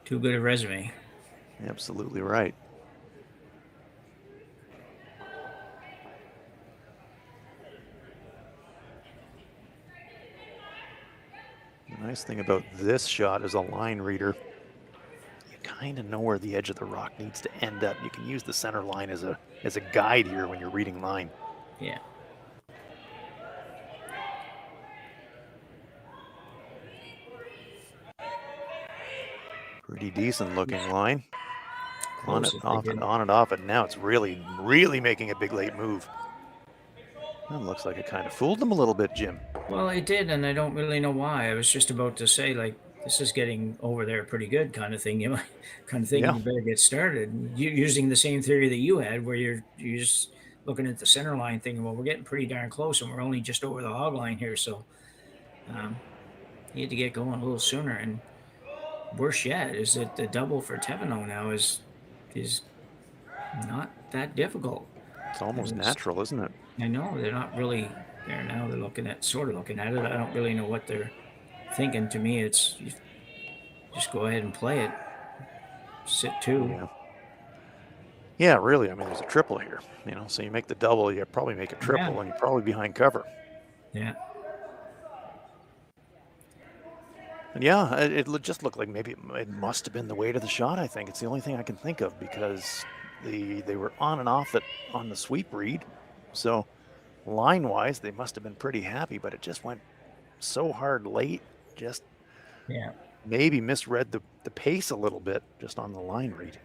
B: Too good a resume.
A: Absolutely right. The nice thing about this shot as a line reader, you kind of know where the edge of the rock needs to end up. You can use the center line as a guide here when you're reading line.
B: Yeah.
A: Pretty decent looking line.
B: Close
A: on and off, and now it's really making a big late move. That looks like it kind of fooled them a little bit, Jim.
B: Well, it did, and I don't really know why. I was just about to say, like, this is getting over there pretty good kind of thing. You might kind of thinking you better get started. Using the same theory that you had, where you're just looking at the center line thinking, well, we're getting pretty darn close, and we're only just over the hog line here, so you had to get going a little sooner. And worse yet is that the double for Thevenot now is not that difficult.
A: It's almost natural, isn't it?
B: I know they're not really there now. They're sort of looking at it. I don't really know what they're thinking. To me, it's just go ahead and play it. Sit two.
A: Yeah, really. I mean, there's a triple here, you know. So you make the double, you probably make a triple, and you're probably behind cover.
B: Yeah.
A: And yeah, it just looked like maybe it must have been the weight of the shot. I think it's the only thing I can think of, because they were on and off it on the sweep read. So line-wise, they must have been pretty happy, but it just went so hard late. Just
B: Yeah.
A: maybe misread the pace a little bit just on the line read.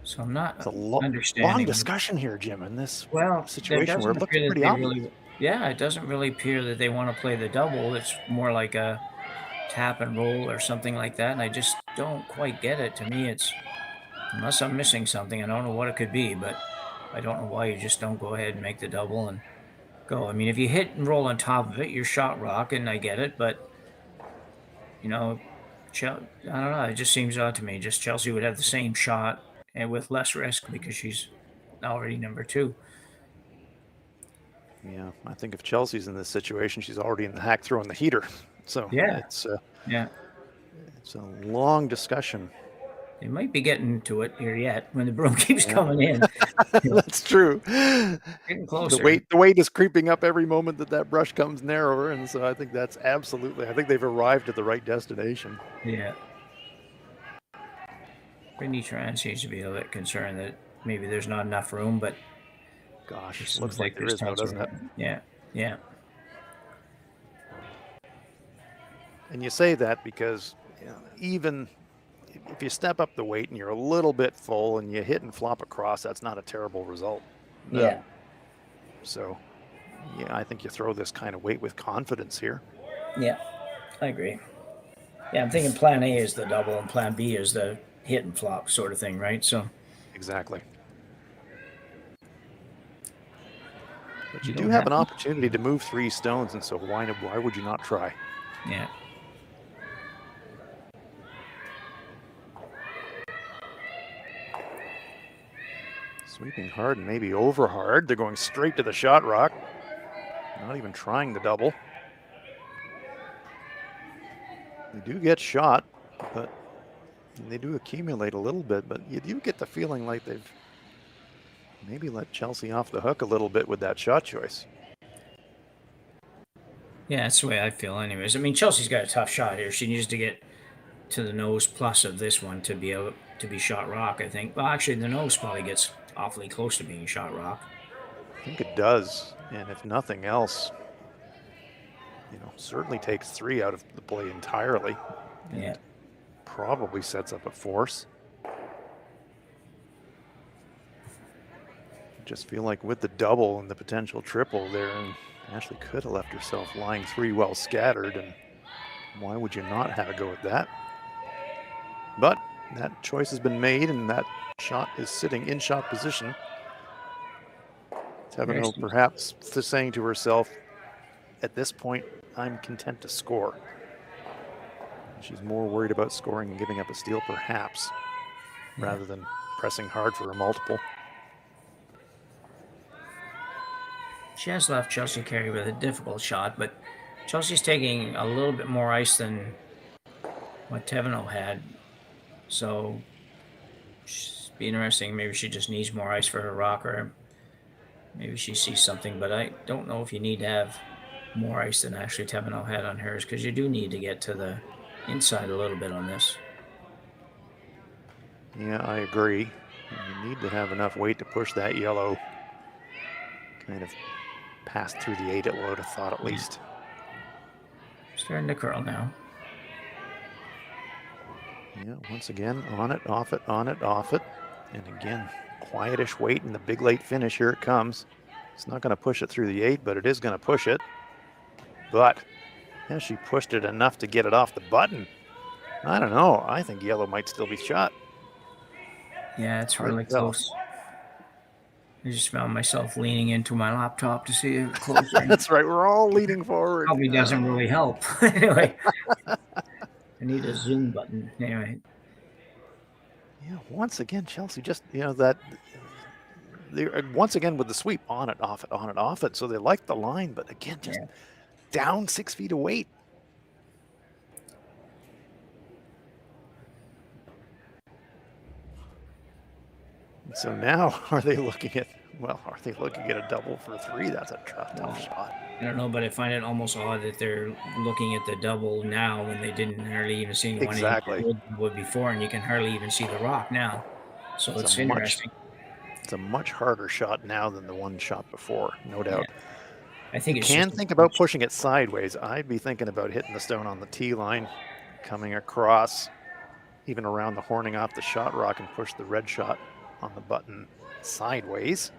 B: So I'm
A: It's a
B: not
A: long
B: understanding.
A: discussion here, Jim, in this
B: Well, it
A: situation where
B: doesn't
A: it looks
B: appear that
A: pretty
B: they
A: obvious.
B: really. Yeah, it doesn't really appear that they want to play the double. It's more like a tap and roll or something like that, and I just don't quite get it. To me, it's unless I'm missing something, I don't know what it could be, but I don't know why you just don't go ahead and make the double and go. I mean, if you hit and roll on top of it, you're shot rock, and I get it, but you know, I don't know. It just seems odd to me. Just Chelsea would have the same shot and with less risk because she's already number two.
A: Yeah, I think if Chelsea's in this situation, she's already in the hack throwing the heater. So
B: Yeah, yeah.
A: it's a long discussion.
B: They might be getting to it here yet when the broom keeps
A: Yeah.
B: coming in.
A: That's true.
B: Getting
A: The
B: closer.
A: weight is creeping up every moment that brush comes narrower, and so I think that's absolutely. I think they've arrived at the right destination.
B: Yeah. Bonin-Ducharme seems to be a bit concerned that maybe there's not enough room, but
A: Gosh,
B: it
A: looks
B: seems
A: like
B: like
A: there
B: there's
A: is though,
B: tons of
A: doesn't it?
B: room. Yeah, yeah,
A: And you say that because even if you step up the weight and you're a little bit full and you hit and flop across, that's not a terrible result.
B: yeah.
A: So, yeah, I think you throw this kind of weight with confidence here.
B: Yeah, I agree. Yeah, I'm thinking plan A is the double and plan B is the hit and flop sort of thing, right? So
A: Exactly. But
B: you
A: you do
B: don't
A: have
B: have
A: an
B: to.
A: opportunity to move 3 stones, and so why would you not try?
B: Yeah.
A: Sweeping hard and maybe over hard. They're going straight to the shot rock. Not even trying the double. They do get shot, but they do accumulate a little bit, but you do get the feeling like they've maybe let Chelsea off the hook a little bit with that shot choice.
B: Yeah, that's the way I feel anyways. I mean, Chelsea's got a tough shot here. She needs to get to the nose plus of this one to be able to be shot rock, I think. Well, actually, the nose probably gets awfully close to being shot rock.
A: I think it does, and if nothing else, certainly takes 3 out of the play entirely.
B: Yeah.
A: Probably sets up a force. Just feel like with the double and the potential triple there, and Ashley could have left herself lying 3 well scattered, and why would you not have a go at that? But that choice has been made, and that shot is sitting in shot position. Thevenot perhaps saying to herself, at this point, I'm content to score. She's more worried about scoring and giving up a steal, perhaps, rather than pressing hard for a multiple.
B: She has left Chelsea Carey with a difficult shot, but Chelsea's taking a little bit more ice than what Thevenot had. So it's be interesting. Maybe she just needs more ice for her rocker. Maybe she sees something, but I don't know if you need to have more ice than actually Thevenot had on hers, because you do need to get to the inside a little bit on this.
A: Yeah, I agree. You need to have enough weight to push that yellow kind of past through the 8, I would have thought at least.
B: Starting to curl now.
A: Yeah, once again, on it, off it, on it, off it. And again, quietish weight in the big late finish. Here it comes. It's not going to push it through the 8, but it is going to push it. But yeah, she pushed it enough to get it off the button. I don't know. I think yellow might still be shot.
B: Yeah, it's really close. I just found myself leaning into my laptop to see it closer.
A: That's right. We're all leaning forward.
B: Probably doesn't really help. Anyway, I need a zoom button. Anyway.
A: Yeah, once again, Chelsea just, that once again with the sweep on it, off it, on it, off it. So they like the line, but again, just down 6 feet of weight. So now are they looking at a double for 3? That's a tough shot.
B: I don't know, but I find it almost odd that they're looking at the double now when they didn't hardly even see anyone
A: exactly
B: before, and you can hardly even see the rock now. So it's interesting.
A: It's a much harder shot now than the one shot before, no doubt.
B: Yeah. I think
A: You
B: it's
A: can
B: just
A: think about pushing it sideways. I'd be thinking about hitting the stone on the tee line, coming across, even around the horning off the shot rock, and push the red shot on the button sideways.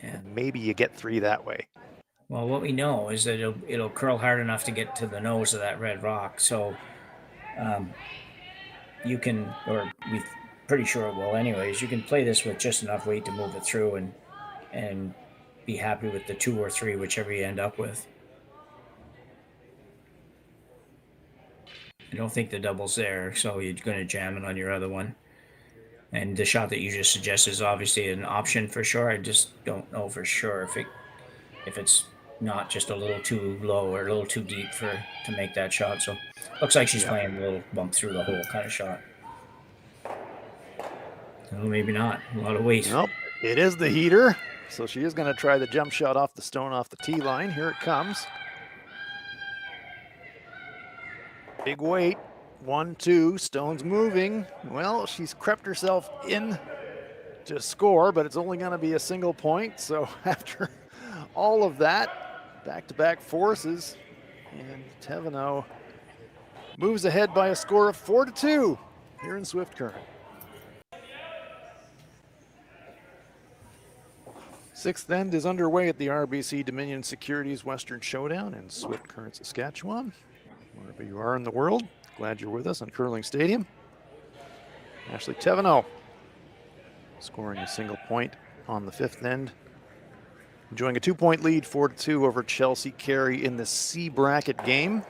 B: Yeah.
A: And maybe you get 3 that way.
B: Well, what we know is that it'll curl hard enough to get to the nose of that red rock. So you can, or we're pretty sure it will anyways, you can play this with just enough weight to move it through and be happy with the 2 or 3, whichever you end up with. I don't think the double's there, so you're going to jam it on your other one. And the shot that you just suggested is obviously an option for sure. I just don't know for sure if it's not just a little too low or a little too deep to make that shot. So looks like she's playing a little bump through the hole kind of shot. Well, maybe not. A lot of weight.
A: Nope, it is the heater. So she is going to try the jump shot off the stone off the tee line. Here it comes. Big weight. 1, 2, stone's moving. Well, she's crept herself in to score, but it's only going to be a single point. So after all of that, back-to-back forces, and Thevenot moves ahead by a score of 4-2 here in Swift Current. 6th end is underway at the RBC Dominion Securities Western Showdown in Swift Current, Saskatchewan. Wherever you are in the world, glad you're with us on Curling Stadium. Ashley Thevenot scoring a single point on the 5th end. Enjoying a 2-point lead, 4-2 over Chelsea Carey in the C bracket game.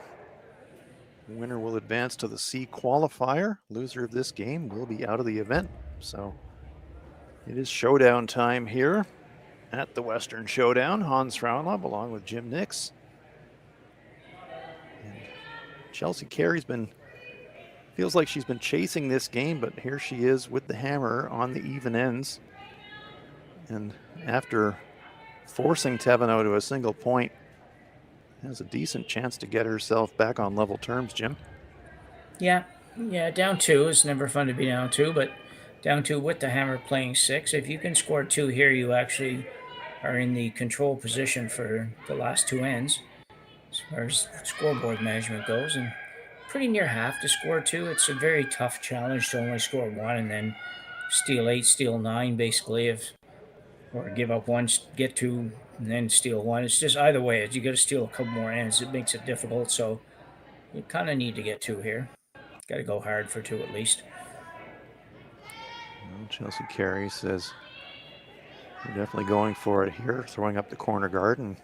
A: The winner will advance to the C qualifier. Loser of this game will be out of the event. So it is showdown time here at the Western Showdown. Hans Frauenlob along with Jim Nix. And Chelsea Carey's feels like she's been chasing this game, but here she is with the hammer on the even ends. And after forcing Thevenot to a single point, has a decent chance to get herself back on level terms, Jim.
B: Yeah, down 2 is never fun to be down 2, but down 2 with the hammer playing 6. If you can score 2 here, you actually are in the control position for the last 2 ends as far as scoreboard management goes, and pretty near half to score 2. It's a very tough challenge to only score 1 and then steal 8, steal 9, basically, or give up 1, get 2, and then steal 1. It's just either way, you got to steal a couple more ends. It makes it difficult, so you kind of need to get 2 here. Got to go hard for 2 at least.
A: Well, Chelsea Carey says we're definitely going for it here, throwing up the corner guard and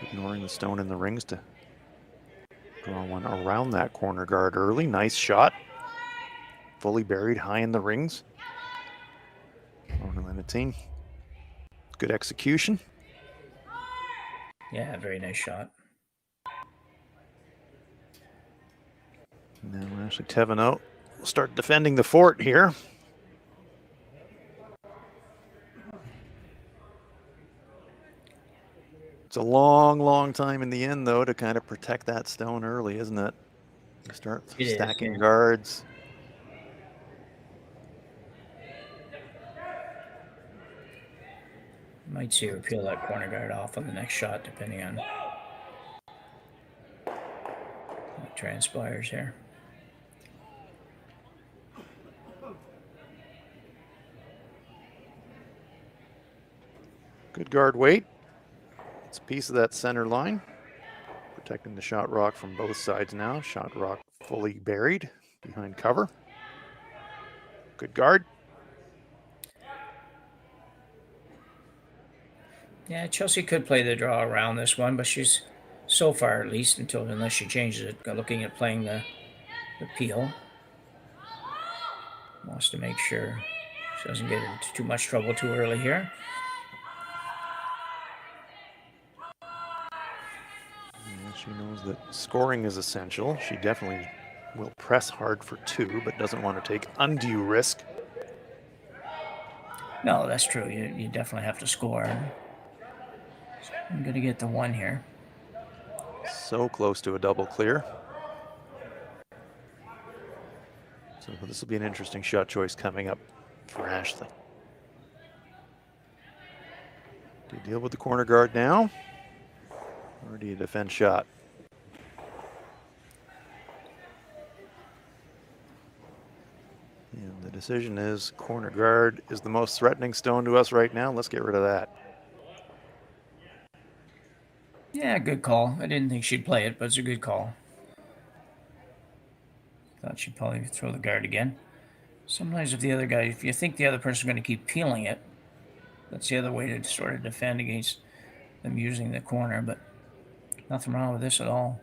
A: ignoring the stone in the rings to draw one around that corner guard early. Nice shot. Fully buried high in the rings. Limiting. Good execution.
B: Yeah, very nice shot.
A: Now Ashley Thevenot will start defending the fort here. It's a long time in the end, though, to kind of protect that stone early, isn't it? You start stacking guards.
B: Might see her peel that corner guard off on the next shot, depending on what transpires here.
A: Good guard weight. It's a piece of that center line. Protecting the shot rock from both sides now. Shot rock fully buried behind cover. Good guard.
B: Yeah, Chelsea could play the draw around this one, but she's so far, at least, unless she changes it, looking at playing the peel. Wants to make sure she doesn't get into too much trouble too early here.
A: Yeah, she knows that scoring is essential. She definitely will press hard for 2, but doesn't want to take undue risk.
B: No, that's true. You definitely have to score. So I'm going to get the 1 here.
A: So close to a double clear. So this will be an interesting shot choice coming up. for Ashley. Do you deal with the corner guard now? Or do you defend shot? And the decision is corner guard is the most threatening stone to us right now. Let's get rid of that.
B: Yeah, good call. I didn't think she'd play it, but it's a good call. Thought she'd probably throw the guard again. Sometimes if you think the other person's going to keep peeling it, that's the other way to sort of defend against them using the corner, but nothing wrong with this at all.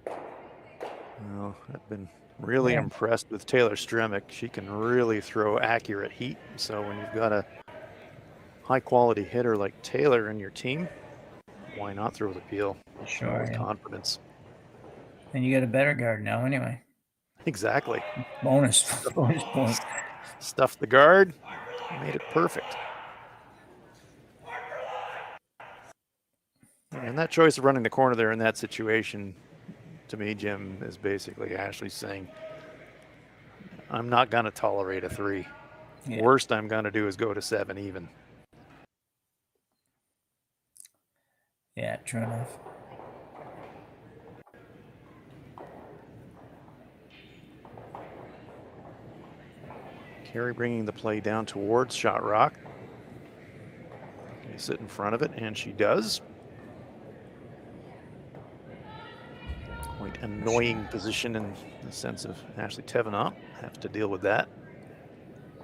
A: Well, I've been really impressed with Taylor Stremick. She can really throw accurate heat. So when you've got a high quality hitter like Taylor in your team, why not throw the peel?
B: Sure,
A: with confidence.
B: And you got a better guard now anyway.
A: Exactly.
B: Bonus point.
A: Stuff the guard, made it perfect. And that choice of running the corner there in that situation, to me, Jim, is basically Ashley saying, I'm not going to tolerate a 3. Yeah. Worst I'm going to do is go to 7 even.
B: Yeah, true enough.
A: Carey bringing the play down towards shot rock. Can you sit in front of it? And she does. Quite annoying position in the sense of Ashley Thevenot. Have to deal with that.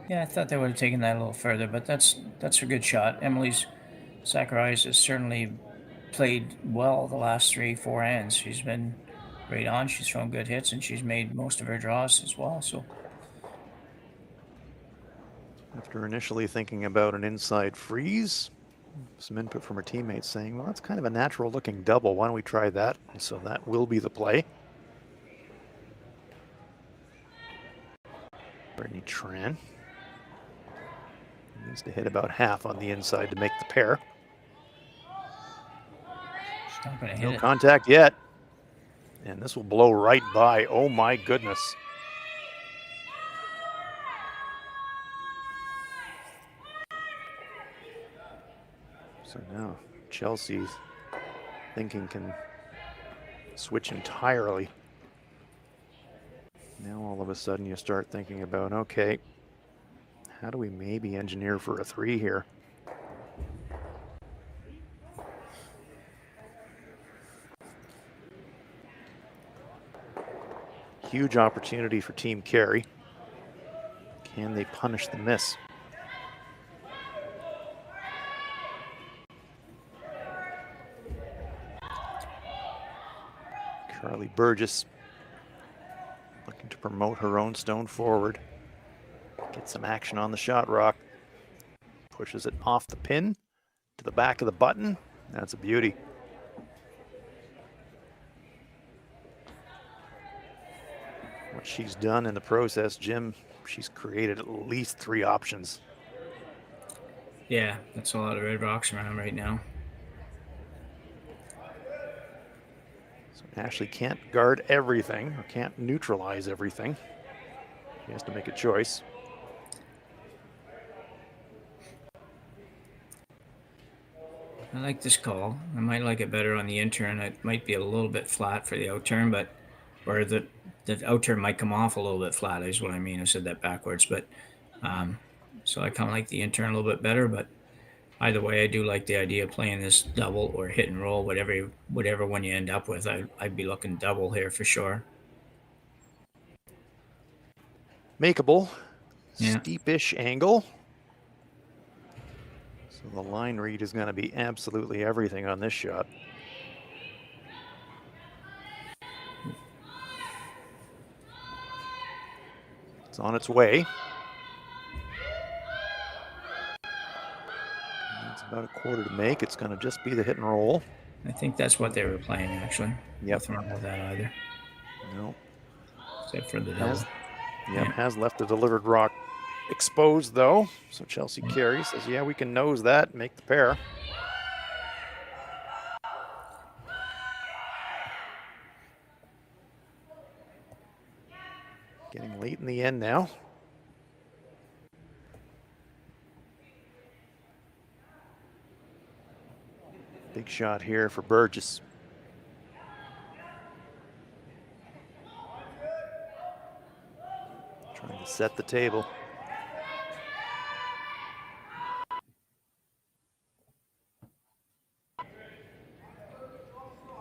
B: Yeah, I thought they would have taken that a little further, but that's a good shot. Emily's Sakurais has certainly played well the last 3-4 ends. She's been great on. She's thrown good hits, and she's made most of her draws as well. So,
A: after initially thinking about an inside freeze, some input from her teammates saying, well, that's kind of a natural looking double. Why don't we try that? And so that will be the play. Brittany Tran needs to hit about half on the inside to make the pair. No contact yet. And this will blow right by. Oh my goodness. So now Chelsea's thinking can switch entirely. Now all of a sudden you start thinking about, okay, how do we maybe engineer for a 3 here? Huge opportunity for Team Carey. Can they punish the miss? Carly Burgess looking to promote her own stone forward. Get some action on the shot rock. Pushes it off the pin to the back of the button. That's a beauty. What she's done in the process, Jim, she's created at least 3 options.
B: Yeah, that's a lot of red rocks around right now.
A: So Ashley can't guard everything or can't neutralize everything. She has to make a choice.
B: I like this call. I might like it better on the in turn. It might be a little bit flat for the out turn, or the out turn might come off a little bit flat is what I mean. I said that backwards, but so I kind of like the in turn a little bit better, but either way, I do like the idea of playing this double or hit and roll, whatever one you end up with. I'd be looking double here for sure.
A: Makeable. Yeah. Steepish angle. So the line read is going to be absolutely everything on this shot. It's on its way. It's about a quarter to make. It's going to just be the hit and roll.
B: I think that's what they were playing, actually.
A: Yep.
B: Nothing wrong with that either.
A: No.
B: Except for the double.
A: Has left the delivered rock exposed, though. So Chelsea Carey says, yeah, we can nose that and make the pair. Getting late in the end now. Big shot here for Burgess. Trying to set the table.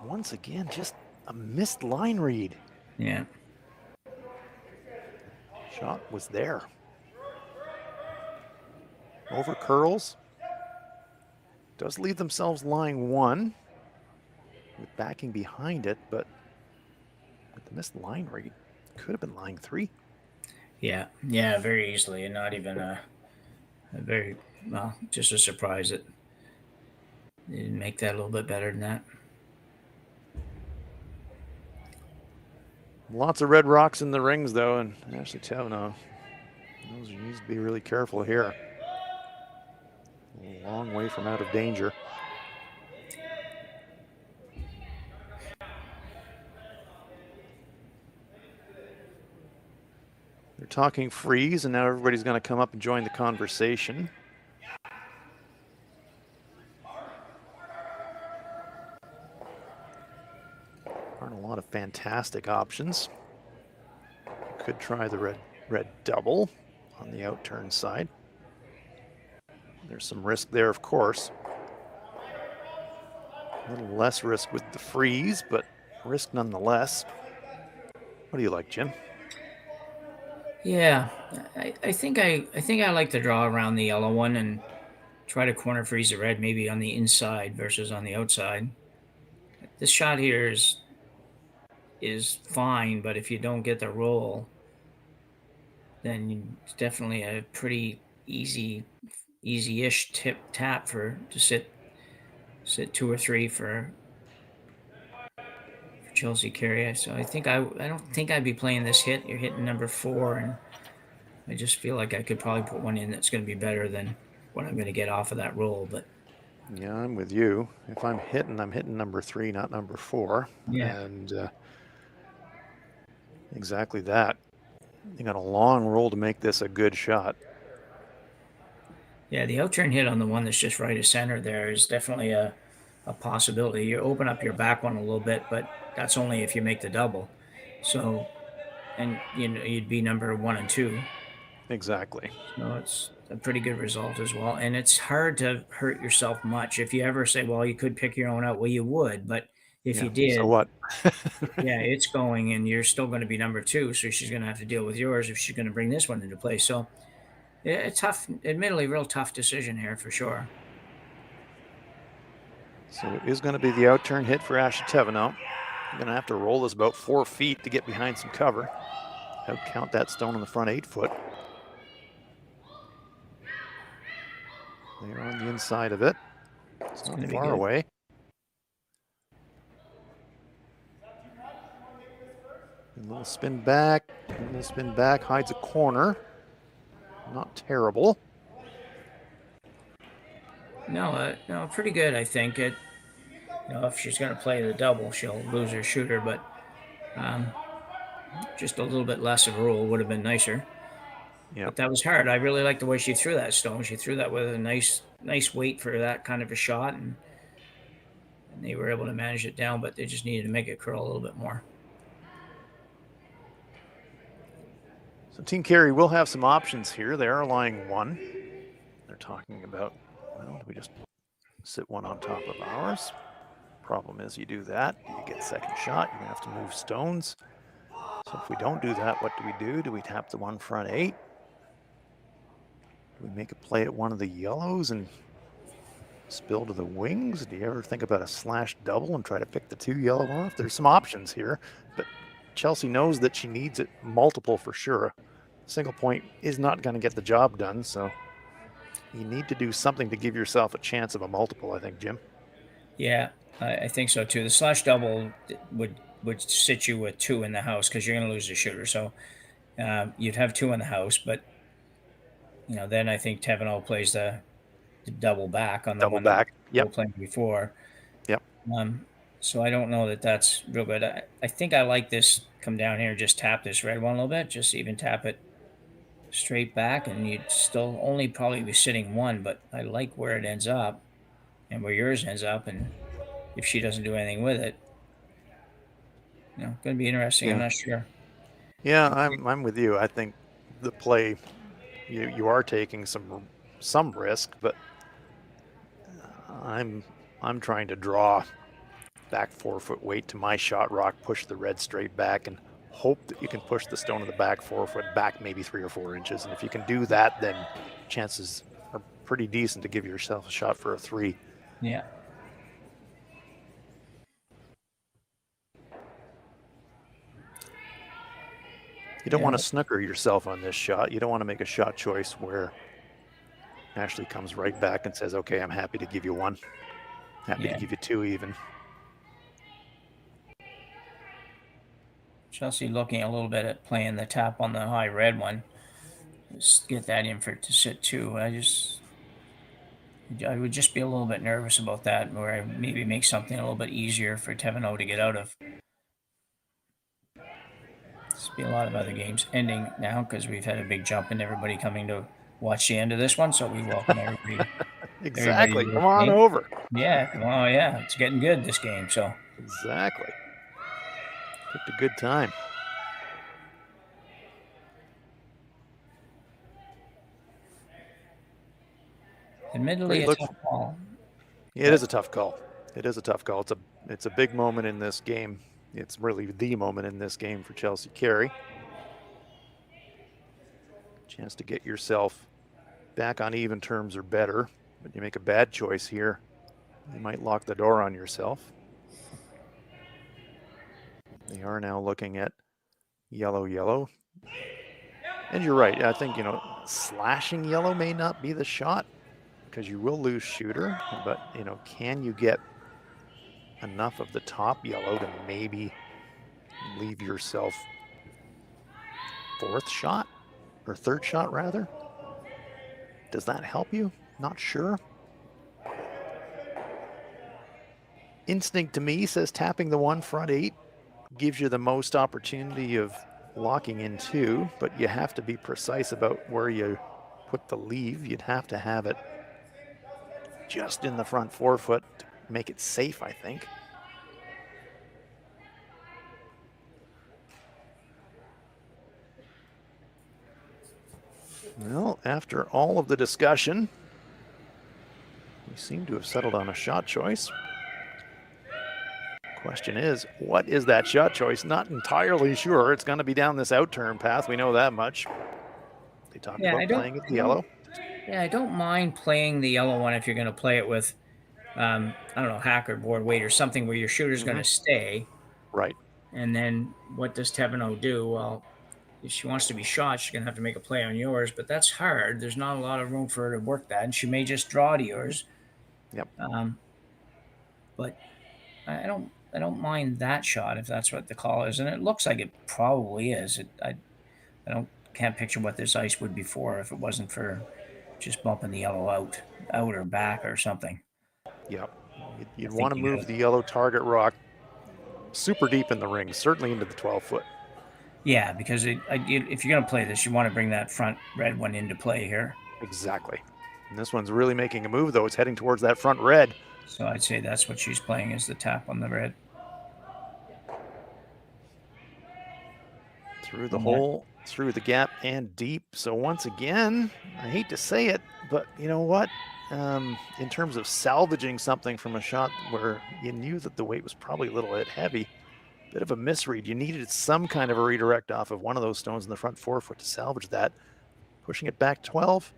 A: Once again, just a missed line read.
B: Yeah.
A: Shot was there. Over curls. Does leave themselves lying 1 with backing behind it, but with the missed line read, could have been lying 3.
B: Yeah, very easily, and not even a very, well, just a surprise that they didn't make that a little bit better than that.
A: Lots of red rocks in the rings, though, and Ashley Thevenot knows he needs to be really careful here. A long way from out of danger. They're talking freeze, and now everybody's going to come up and join the conversation. Aren't a lot of fantastic options. Could try the red double on the outturn side. There's some risk there, of course. A little less risk with the freeze, but risk nonetheless. What do you like, Jim?
B: Yeah, I think I like to draw around the yellow one and try to corner freeze the red, maybe on the inside versus on the outside. This shot here is fine, but if you don't get the roll, then it's definitely a pretty easy-ish tap to sit 2 or 3 for Chelsea Carey. So I don't think I'd be playing this hit. You're hitting number 4, and I just feel like I could probably put one in that's going to be better than what I'm going to get off of that roll. But
A: yeah, I'm with you. If I'm hitting number 3, not number 4.
B: Yeah,
A: and exactly that. You got a long roll to make this a good shot.
B: yeah, the outturn hit on the one that's just right of center there is definitely a possibility. You open up your back one a little bit, but that's only if you make the double. So, and you'd be number 1 and 2.
A: Exactly.
B: So it's a pretty good result as well. And it's hard to hurt yourself much. If you ever say, well, you could pick your own out, well, you would. But if you did,
A: so what?
B: yeah, it's going, and you're still going to be number 2. So she's going to have to deal with yours if she's going to bring this one into play. So yeah, it's tough, admittedly, real tough decision here for sure.
A: So it is going to be the outturn hit for Ashley Thevenot. You're going to have to roll this about 4 feet to get behind some cover. Count that stone on the front 8 foot. They're on the inside of it. It's not far away. A little spin back, hides a corner. Not terrible.
B: No, pretty good, I think. If she's going to play the double, she'll lose her shooter, but just a little bit less of a roll would have been nicer.
A: Yeah.
B: But that was hard. I really liked the way she threw that stone. She threw that with a nice weight for that kind of a shot, and they were able to manage it down, but they just needed to make it curl a little bit more.
A: So Team Carey will have some options here. They are lying 1. They're talking about, well, do we just sit one on top of ours? Problem is, you do that, you get second shot, you're gonna have to move stones. So if we don't do that, what do we do? Do we tap the one front 8? Do we make a play at one of the yellows and spill to the wings? Do you ever think about a slash double and try to pick the 2 yellow off? There's some options here, but Chelsea knows that she needs it multiple for sure. Single point is not going to get the job done, so you need to do something to give yourself a chance of a multiple, I think, Jim.
B: Yeah, I think so too. The slash double would sit you with 2 in the house because you're going to lose the shooter. So you'd have 2 in the house, but then I think Thevenot plays the double back on the
A: double
B: one
A: back.
B: Yep. We played before.
A: Yep.
B: So I don't know that that's real good. I think I like this. Come down here and just tap this red one a little bit. Just even tap it straight back, and you'd still only probably be sitting 1. But I like where it ends up and where yours ends up, and if she doesn't do anything with it. Going to be interesting. I'm
A: Yeah.
B: not sure.
A: Yeah, I'm with you. I think the play you are taking some risk, but I'm trying to draw back 4-foot weight to my shot rock, push the red straight back, and hope that you can push the stone of the back 4-foot back maybe 3 or 4 inches. And if you can do that, then chances are pretty decent to give yourself a shot for a 3.
B: Yeah.
A: You don't
B: Yeah.
A: want to snooker yourself on this shot. You don't want to make a shot choice where Ashley comes right back and says, okay, I'm happy to give you 1. Happy to
B: Yeah.
A: give you 2 even.
B: Chelsea looking a little bit at playing the tap on the high red one. Just get that in for to sit 2. I would just be a little bit nervous about that, where I maybe make something a little bit easier for Thevenot to get out of. There's be a lot of other games ending now because we've had a big jump in everybody coming to watch the end of this one. So we welcome everybody. Everybody
A: Exactly.
B: to
A: Come
B: this
A: on
B: game.
A: over.
B: Yeah, come on, yeah, it's getting good this game. So
A: Exactly. Picked a good time.
B: admittedly, a tough call.
A: Yeah, it is a tough call. It is a tough call. It's a big moment in this game. It's really the moment in this game for Chelsea Carey. Chance to get yourself back on even terms or better, but you make a bad choice here, you might lock the door on yourself. They are now looking at yellow. And you're right. I think, slashing yellow may not be the shot because you will lose shooter, but, can you get enough of the top yellow to maybe leave yourself 4th shot or 3rd shot rather? Does that help you? Not sure. Instinct to me says tapping the 1 front 8 gives you the most opportunity of locking in 2, but you have to be precise about where you put the leave. You'd have to have it just in the front 4-foot to make it safe, I think. Well, after all of the discussion, we seem to have settled on a shot choice. Question is, what is that shot choice? Not entirely sure. It's going to be down this out-turn path. We know that much. They talk about playing it yellow.
B: Yeah, I don't mind playing the yellow one if you're going to play it with, I don't know, hack or board weight or something where your shooter's going to stay.
A: Right.
B: And then what does Thevenot do? Well, if she wants to be shot, she's going to have to make a play on yours, but that's hard. There's not a lot of room for her to work that, and she may just draw to yours.
A: Yep.
B: But I don't mind that shot if that's what the call is, and it looks like it probably is. I can't picture what this ice would be for if it wasn't for just bumping the yellow out or back or something.
A: Yep. You'd want to move the yellow target rock super deep in the ring, certainly into the 12-foot.
B: Yeah, because if you're going to play this, you want to bring that front red one into play here.
A: Exactly. And this one's really making a move, though. It's heading towards that front red.
B: So I'd say that's what she's playing, is the tap on the red.
A: Through the hole, through the gap, and deep. So once again, I hate to say it, but you know what? In terms of salvaging something from a shot where you knew that the weight was probably a little bit heavy, bit of a misread. You needed some kind of a redirect off of one of those stones in the front 4-foot to salvage that. Pushing it back 12.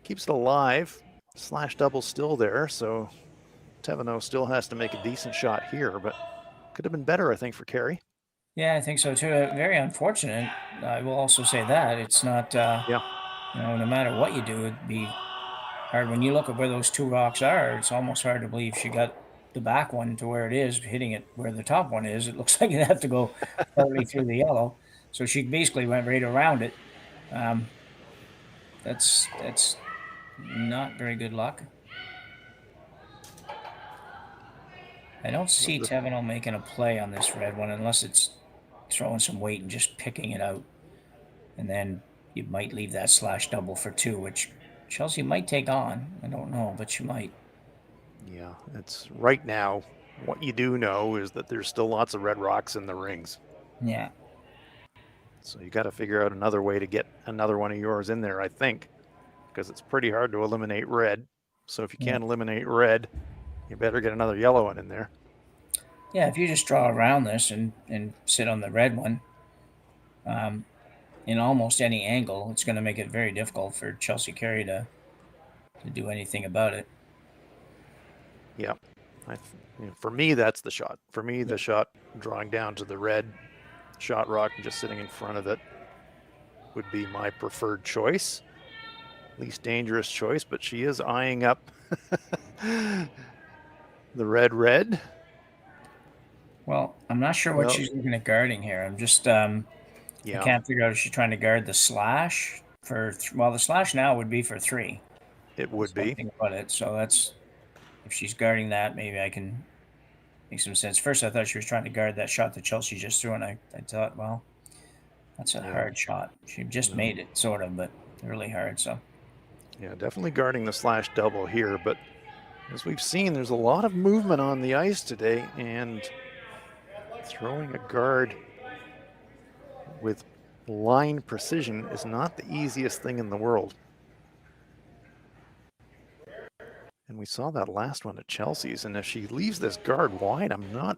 A: Keeps it alive. Slash double still there, so Thevenot still has to make a decent shot here, but could have been better, I think, for Carey.
B: Yeah, I think so too. Very unfortunate. I will also say that it's not. No matter what you do, it'd be hard when you look at where those 2 rocks are. It's almost hard to believe she got the back one to where it is, hitting it where the top one is. It looks like it'd have to go partly through the yellow. So she basically went right around it. That's not very good luck. I don't see Thevenot making a play on this red one unless it's throwing some weight and just picking it out. And then you might leave that slash double for 2, which Chelsea might take on. I don't know, but she might.
A: Yeah, it's right now. What you do know is that there's still lots of red rocks in the rings.
B: Yeah.
A: So you got to figure out another way to get another one of yours in there, I think, because it's pretty hard to eliminate red. So if you
B: Yeah.
A: can't eliminate red, you better get another yellow one in there.
B: Yeah, if you just draw around this and sit on the red one, um, in almost any angle, it's going to make it very difficult for Chelsea Carey to do anything about it.
A: Yeah. For me, that's the shot. For me,
B: Yeah.
A: the shot drawing down to the red shot rock and just sitting in front of it would be my preferred choice. Least dangerous choice, but she is eyeing up the red.
B: Well, I'm not sure what
A: Well,
B: she's looking at guarding here. I'm just I
A: yeah,
B: can't figure out if she's trying to guard the slash for well, the slash now would be for 3.
A: it would
B: That's one
A: be.
B: thing about it. So that's if she's guarding that, maybe I can make some sense. First, I thought she was trying to guard that shot that Chelsea just threw, and I thought, well, that's a
A: Yeah.
B: hard shot. She just
A: No.
B: made it, sort of, but really hard. So
A: Yeah, definitely guarding the slash double here, but as we've seen, there's a lot of movement on the ice today, and throwing a guard with line precision is not the easiest thing in the world. And we saw that last one at Chelsea's, and if she leaves this guard wide, I'm not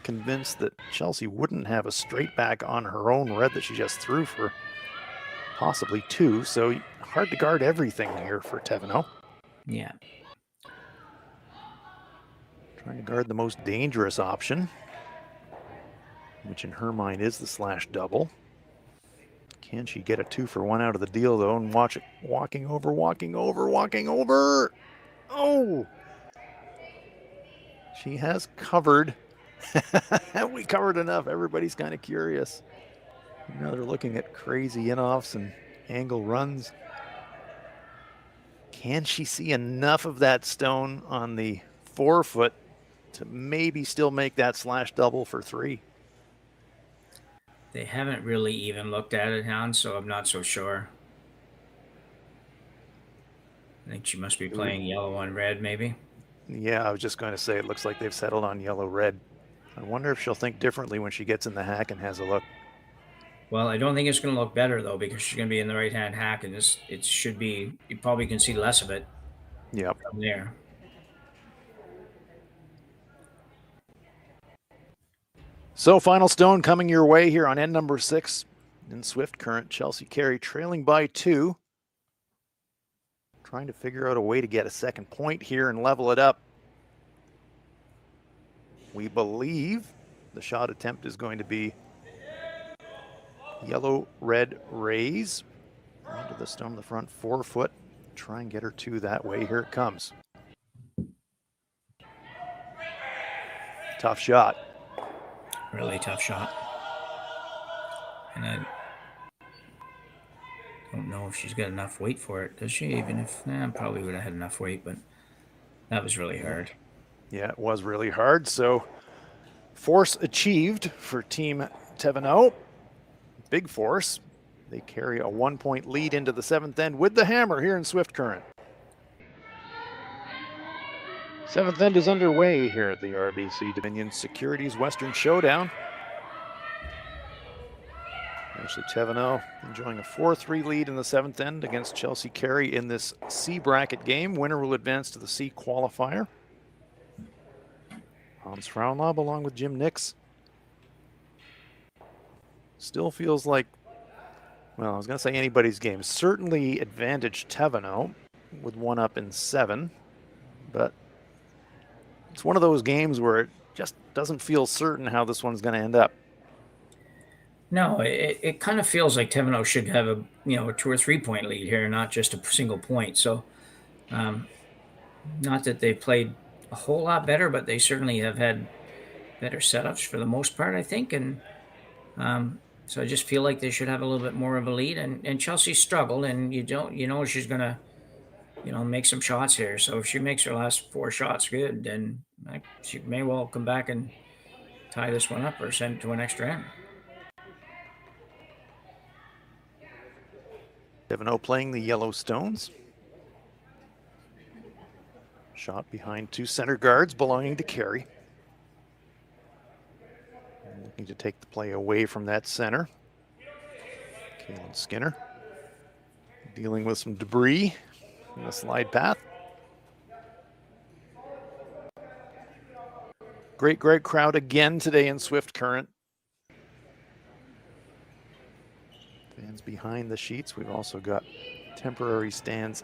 A: convinced that Chelsea wouldn't have a straight back on her own red that she just threw for possibly 2. So hard to guard everything here for Thevenot.
B: yeah,
A: Trying to guard the most dangerous option, which in her mind is the slash double. Can she get a 2-for-1 out of the deal though and watch it walking over? Oh! She has covered. Have we covered enough? Everybody's kind of curious. Now they're looking at crazy in-offs and angle runs. Can she see enough of that stone on the 4-foot to maybe still make that slash double for 3?
B: they haven't really even looked at it, Hound. So I'm not so sure. I think she must be playing yellow on red, maybe.
A: Yeah, I was just going to say it looks like they've settled on yellow-red. I wonder if she'll think differently when she gets in the hack and has a look.
B: Well, I don't think it's going to look better though because she's going to be in the right hand hack, and this it should be. You probably can see less of it
A: Yep.
B: from there.
A: So final stone coming your way here on end number 6 in Swift Current. Chelsea Carey trailing by 2. Trying to figure out a way to get a second point here and level it up. We believe the shot attempt is going to be yellow-red raise. Onto the stone, the front 4-foot. Try and get her 2 that way. Here it comes. Tough shot.
B: Really tough shot. And I don't know if she's got enough weight for it. Does she? Even if probably would have had enough weight, but that was really hard.
A: Yeah, it was really hard. So force achieved for Team Thevenot. Big force. They carry a 1-point lead into the 7th end with the hammer here in Swift Current. 7th end is underway here at the RBC Dominion Securities Western Showdown. Actually, Thevenot enjoying a 4-3 lead in the 7th end against Chelsea Carey in this C bracket game. Winner will advance to the C qualifier. Hans Frauenlob along with Jim Nix. Still feels like, well, I was going to say anybody's game. Certainly advantage Thevenot with 1 up in 7, but it's one of those games where it just doesn't feel certain how this one's going to end up.
B: No, it kind of feels like Thevenot should have a 2 or 3 point lead here, not just a single point. So, not that they played a whole lot better, but they certainly have had better setups for the most part, I think. And so I just feel like they should have a little bit more of a lead. And Chelsea struggled, and she's gonna make some shots here. So if she makes her last 4 shots good, then she may well come back and tie this one up or send it to an extra end.
A: Thevenot playing the Yellowstones. Shot behind 2 center guards belonging to Carey. Looking to take the play away from that center. Kalen Skinner dealing with some debris in the slide path. Great crowd again today in Swift Current. Fans behind the sheets. We've also got temporary stands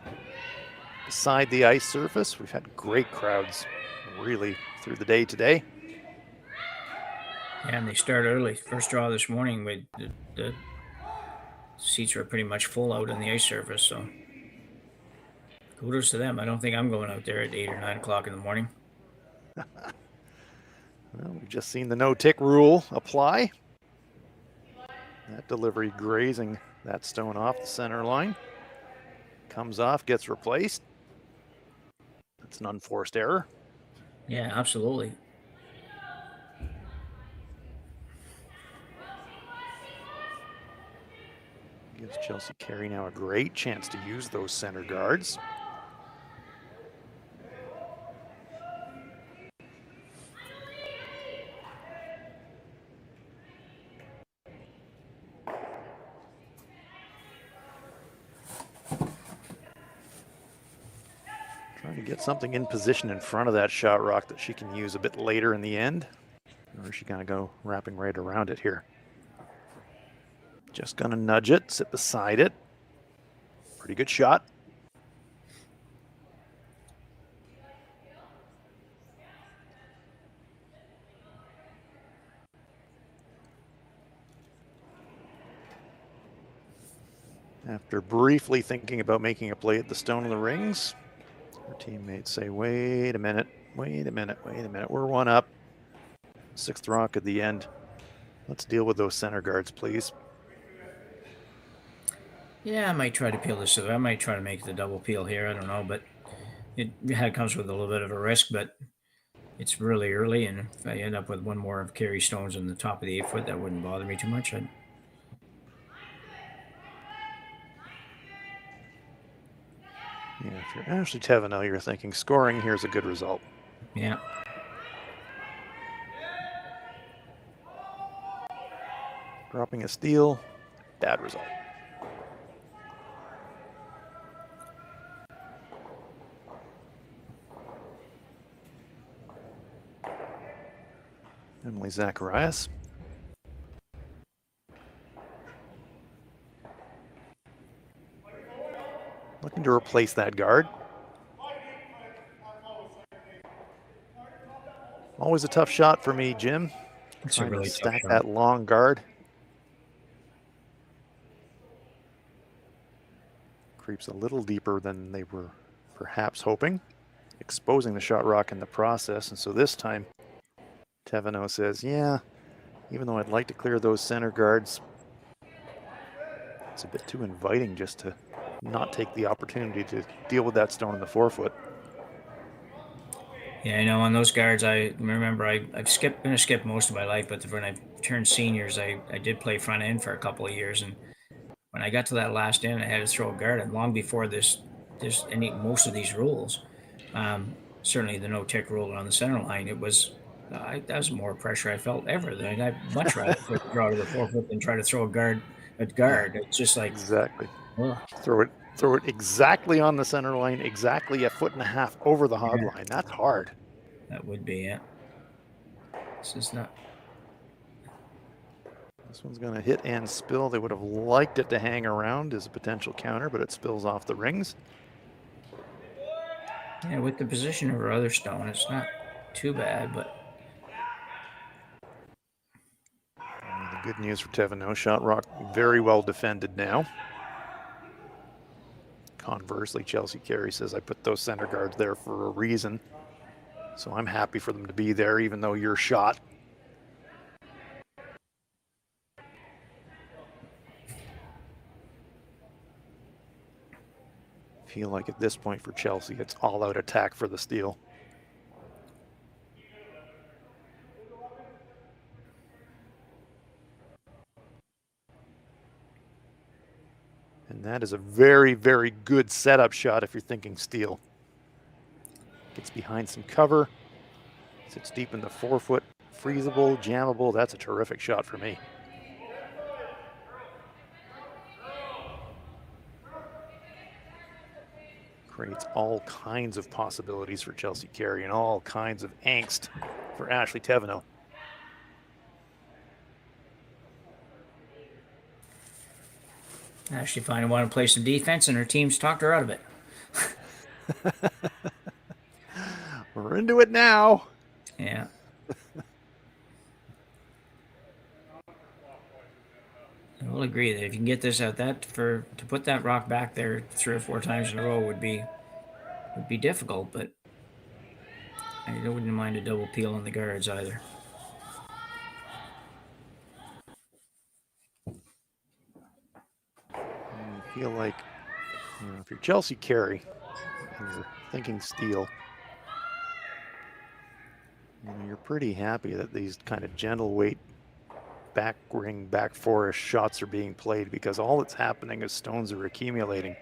A: beside the ice surface. We've had great crowds really through the day today.
B: Yeah, and they start early. First draw this morning, with the seats are pretty much full out on the ice surface, so kudos to them. I don't think I'm going out there at 8 or 9 o'clock in the morning.
A: Well, we've just seen the no-tick rule apply. That delivery grazing that stone off the center line. Comes off, gets replaced. That's an unforced error.
B: Yeah, absolutely.
A: Gives Chelsea Carey now a great chance to use those center guards. Trying to get something in position in front of that shot rock that she can use a bit later in the end. Or is she gonna go wrapping right around it here? Just gonna nudge it, sit beside it. Pretty good shot. After briefly thinking about making a play at the stone in the rings, her teammates say, wait a minute, we're one up. 6th rock at the end. Let's deal with those center guards, please.
B: Yeah, I might try to peel this. I might try to make the double peel here. I don't know, but it comes with a little bit of a risk, but it's really early, and if I end up with one more of Carey stones on the top of the 8-foot, that wouldn't bother me too much.
A: Yeah, if you're Ashley Thevenot, you're thinking scoring here's a good result.
B: Yeah.
A: Dropping a steal, bad result. Emily Zacharias. Looking to replace that guard. Always a tough shot for me, Jim.
B: It's
A: Trying
B: a really
A: to
B: tough
A: stack
B: shot.
A: that long guard. Creeps a little deeper than they were perhaps hoping, exposing the shot rock in the process. And so this time, Thevenot says, yeah, even though I'd like to clear those center guards, it's a bit too inviting just to not take the opportunity to deal with that stone in the 4-foot.
B: Yeah, I know on those guards, I remember I've been a skip most of my life, but when I turned seniors, I did play front end for a couple of years, and when I got to that last end, I had to throw a guard, and long before most of these rules, certainly the no-tick rule on the center line, it was that was more pressure I felt ever. I'd much rather draw to the 4-foot than try to throw a guard at guard.
A: Yeah,
B: it's just like
A: exactly.
B: Ugh.
A: Throw it exactly on the center line, exactly 1.5 feet over the hog line. That's hard.
B: That would be it. This is not.
A: This one's going to hit and spill. They would have liked it to hang around as a potential counter, but it spills off the rings.
B: Yeah, with the position of her other stone, it's not too bad, but.
A: And the good news for Thevenot, shot rock very well defended now. Conversely, Chelsea Carey says, I put those center guards there for a reason. So I'm happy for them to be there, even though you're shot. Feel like at this point for Chelsea, it's all out attack for the steal. And that is a very, very good setup shot if you're thinking steal. Gets behind some cover. Sits deep in the 4-foot. Freezable, jammable. That's a terrific shot for me. Creates all kinds of possibilities for Chelsea Carey and all kinds of angst for Ashley Thevenot.
B: Ashley finally wanted to play some defense, and her team's talked her out of it.
A: We're into it now.
B: Yeah. I will agree that if you can get this out, to put that rock back there 3 or 4 times in a row would be difficult, but I wouldn't mind a double peel on the guards either.
A: I feel like, if you're Chelsea Carey and you're thinking steal, you're pretty happy that these kind of gentle weight back ring, back four-ish shots are being played, because all that's happening is stones are accumulating.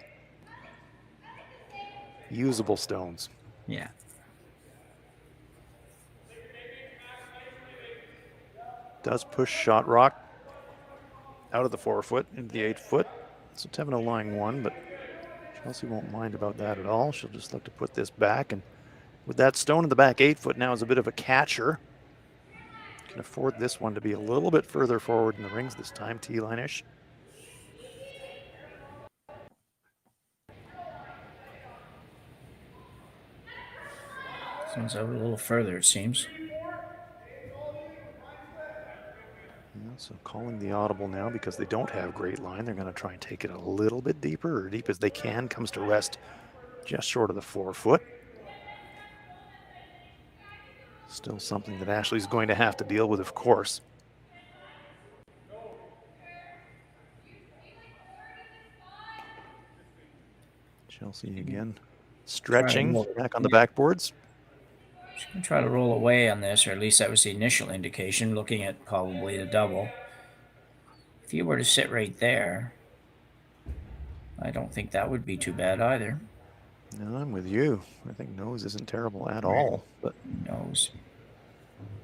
A: Usable stones.
B: Yeah.
A: Does push shot rock out of the 4-foot into the 8-foot. So Thevenot lying 1, but Chelsea won't mind about that at all. She'll just look to put this back, and with that stone in the back 8-foot now is a bit of a catcher. Can afford this one to be a little bit further forward in the rings this time, T-line-ish.
B: This one's out a little further, it seems.
A: Yeah, so calling the audible now because they don't have great line. They're going to try and take it a little bit deeper, or deep as they can. Comes to rest just short of the 4-foot. Still something that Ashley's going to have to deal with, of course. Chelsea again stretching back on the backboards.
B: She's going to try to roll away on this, or at least that was the initial indication, looking at probably the double. If you were to sit right there, I don't think that would be too bad either.
A: No, I'm with you. I think nose isn't terrible at all. But
B: nose.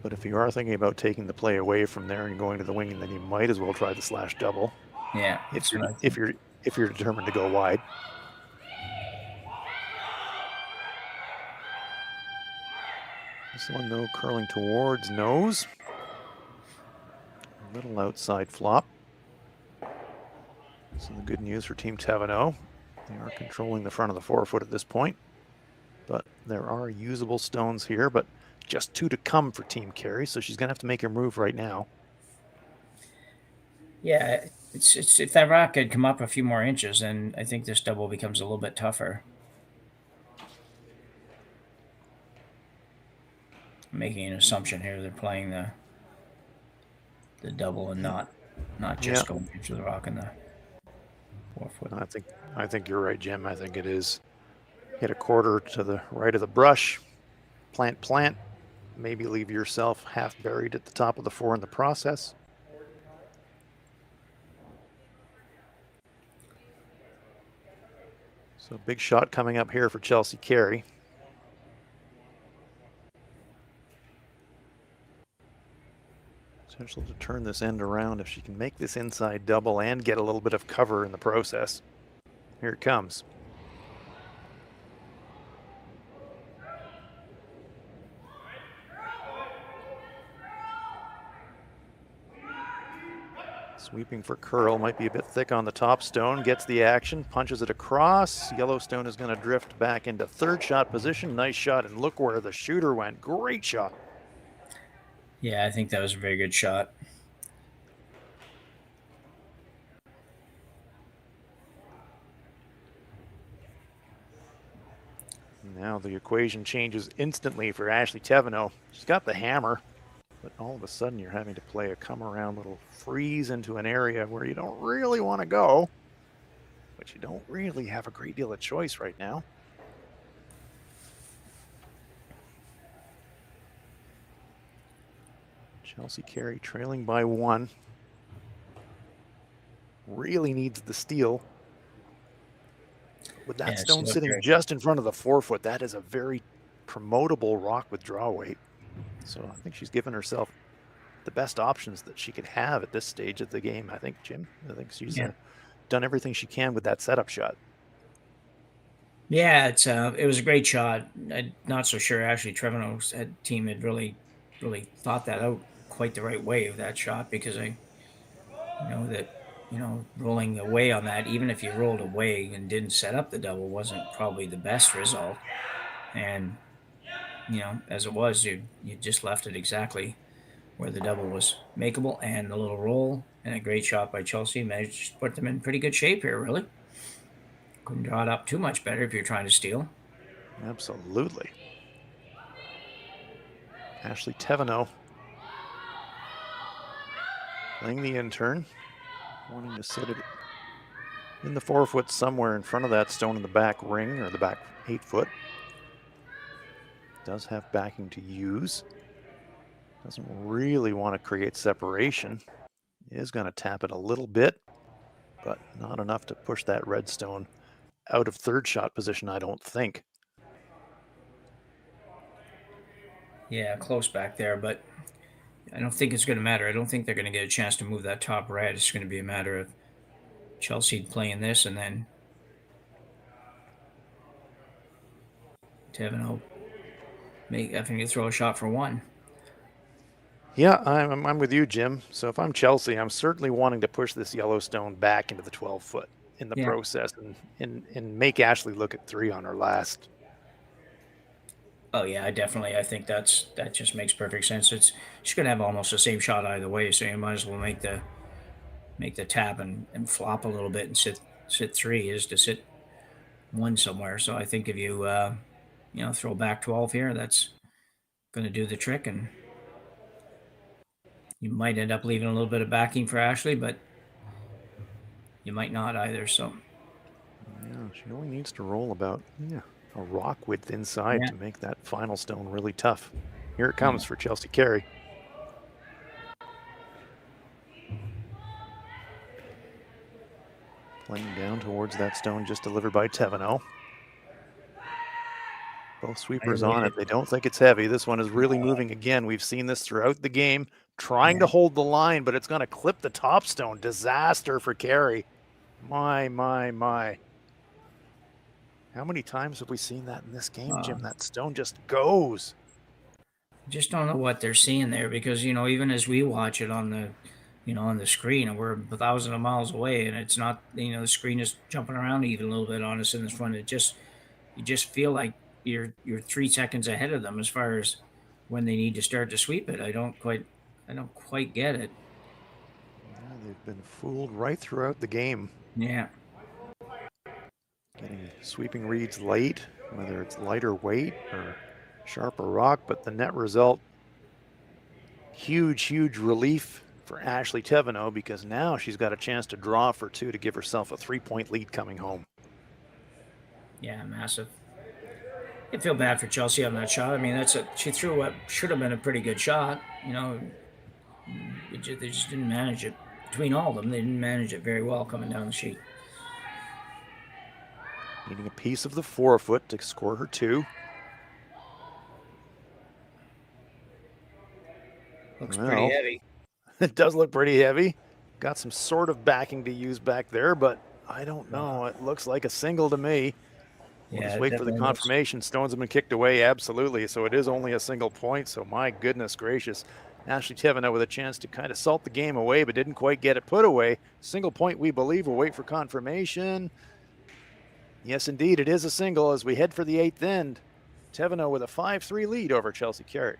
A: But if you are thinking about taking the play away from there and going to the wing, then you might as well try the slash double.
B: Yeah.
A: If you're determined to go wide. This one though curling towards nose. A little outside flop. So the good news for Team Thevenot, they are controlling the front of the 4-foot at this point. But there are usable stones here, but just 2 to come for Team Carey, so she's going to have to make her move right now.
B: Yeah, it's if that rock had come up a few more inches, then I think this double becomes a little bit tougher. I'm making an assumption here they're playing the double and not just going into the rock in the 4-foot.
A: I think you're right, Jim. I think it is. Hit a quarter to the right of the brush. Plant. Maybe leave yourself half buried at the top of the 4 in the process. So big shot coming up here for Chelsea Carey. Potential to turn this end around if she can make this inside double and get a little bit of cover in the process. Here it comes. Sweeping for curl, might be a bit thick on the top stone, gets the action, punches it across. Yellowstone is going to drift back into 3rd shot position. Nice shot, and look where the shooter went. Great shot.
B: Yeah, I think that was a very good shot.
A: Now the equation changes instantly for Ashley Thevenot. She's got the hammer, but all of a sudden you're having to play a come around little freeze into an area where you don't really want to go, but you don't really have a great deal of choice right now. Chelsea Carey trailing by 1. Really needs the steal. With that stone sitting just in front of the 4-foot, that is a very promotable rock with draw weight. So I think she's given herself the best options that she could have at this stage of the game. I think, Jim, I think she's done everything she can with that setup shot.
B: Yeah, it was a great shot. I'm not so sure actually Thevenot's team had really thought that out quite the right way of that shot, because I know that rolling away on that, even if you rolled away and didn't set up the double, wasn't probably the best result. And as it was, you just left it exactly where the double was makeable, and the little roll and a great shot by Chelsea managed to put them in pretty good shape here. Really couldn't draw it up too much better if you're trying to steal.
A: Absolutely. Ashley Thevenot playing the intern, wanting to sit it in the 4-foot somewhere in front of that stone in the back ring, or the back 8-foot. Does have backing to use. Doesn't really want to create separation. Is going to tap it a little bit, but not enough to push that red stone out of third shot position, I don't think.
B: Yeah, close back there, but I don't think it's going to matter. I don't think they're going to get a chance to move that top red. It's going to be a matter of Chelsea playing this, and then Thevenot having to throw a shot for one.
A: Yeah, I'm with you, Jim. So if I'm Chelsea, I'm certainly wanting to push this Yellowstone back into the 12-foot in the process, and make Ashley look at 3 on her last.
B: Oh yeah, I think that just makes perfect sense. She's gonna have almost the same shot either way, so you might as well make the tap and flop a little bit and sit 3 is to sit 1 somewhere. So I think if you throw back 12 here, that's gonna do the trick, and you might end up leaving a little bit of backing for Ashley, but you might not either. So
A: yeah, she only needs to roll about a rock width inside to make that final stone really tough. Here it comes for Chelsea Carey. Playing down towards that stone just delivered by Thevenot. Both sweepers on it. They don't think it's heavy. This one is really moving again. We've seen this throughout the game, trying to hold the line, but it's going to clip the top stone. Disaster for Carey. My. How many times have we seen that in this game, Jim? That stone just goes.
B: Just don't know what they're seeing there, because even as we watch it on the on the screen, and we're 1,000 of miles away, and it's not, the screen is jumping around even a little bit on us in the front. You just feel like you're 3 seconds ahead of them as far as when they need to start to sweep it. I don't quite get it.
A: Yeah, they've been fooled right throughout the game.
B: Yeah.
A: Getting sweeping reads late, whether it's lighter weight or sharper rock, but the net result, huge relief for Ashley Thevenot, because now she's got a chance to draw for 2 to give herself a 3-point lead coming home.
B: Yeah, massive. I feel bad for Chelsea on that shot. I mean, she threw what should have been a pretty good shot. They just didn't manage it. Between all of them, they didn't manage it very well coming down the sheet.
A: Needing a piece of the 4-foot to score her 2.
B: Looks pretty heavy.
A: It does look pretty heavy. Got some sort of backing to use back there, but I don't know. It looks like a single to me. We'll just wait for the confirmation. Stones have been kicked away, absolutely. So it is only a single point. So my goodness gracious. Ashley Thevenot with a chance to kind of salt the game away, but didn't quite get it put away. Single point, we believe. We'll wait for confirmation. Yes, indeed, it is a single as we head for the 8th end. Thevenot with a 5-3 lead over Chelsea Carey.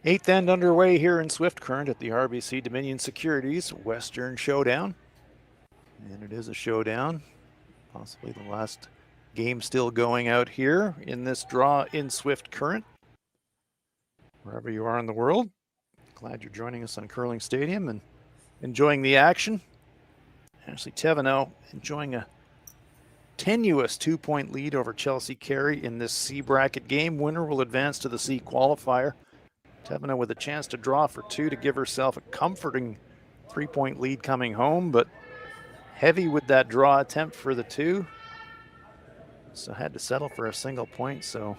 A: 8th end underway here in Swift Current at the RBC Dominion Securities Western Showdown. And it is a showdown. Possibly the last game still going out here in this draw in Swift Current. Wherever you are in the world, glad you're joining us on Curling Stadium and enjoying the action. Ashley Thevenot enjoying a tenuous 2-point lead over Chelsea Carey in this C bracket game. Winner will advance to the C qualifier. Thevenot with a chance to draw for 2 to give herself a comforting 3-point lead coming home, but heavy with that draw attempt for the 2. So had to settle for a single point. So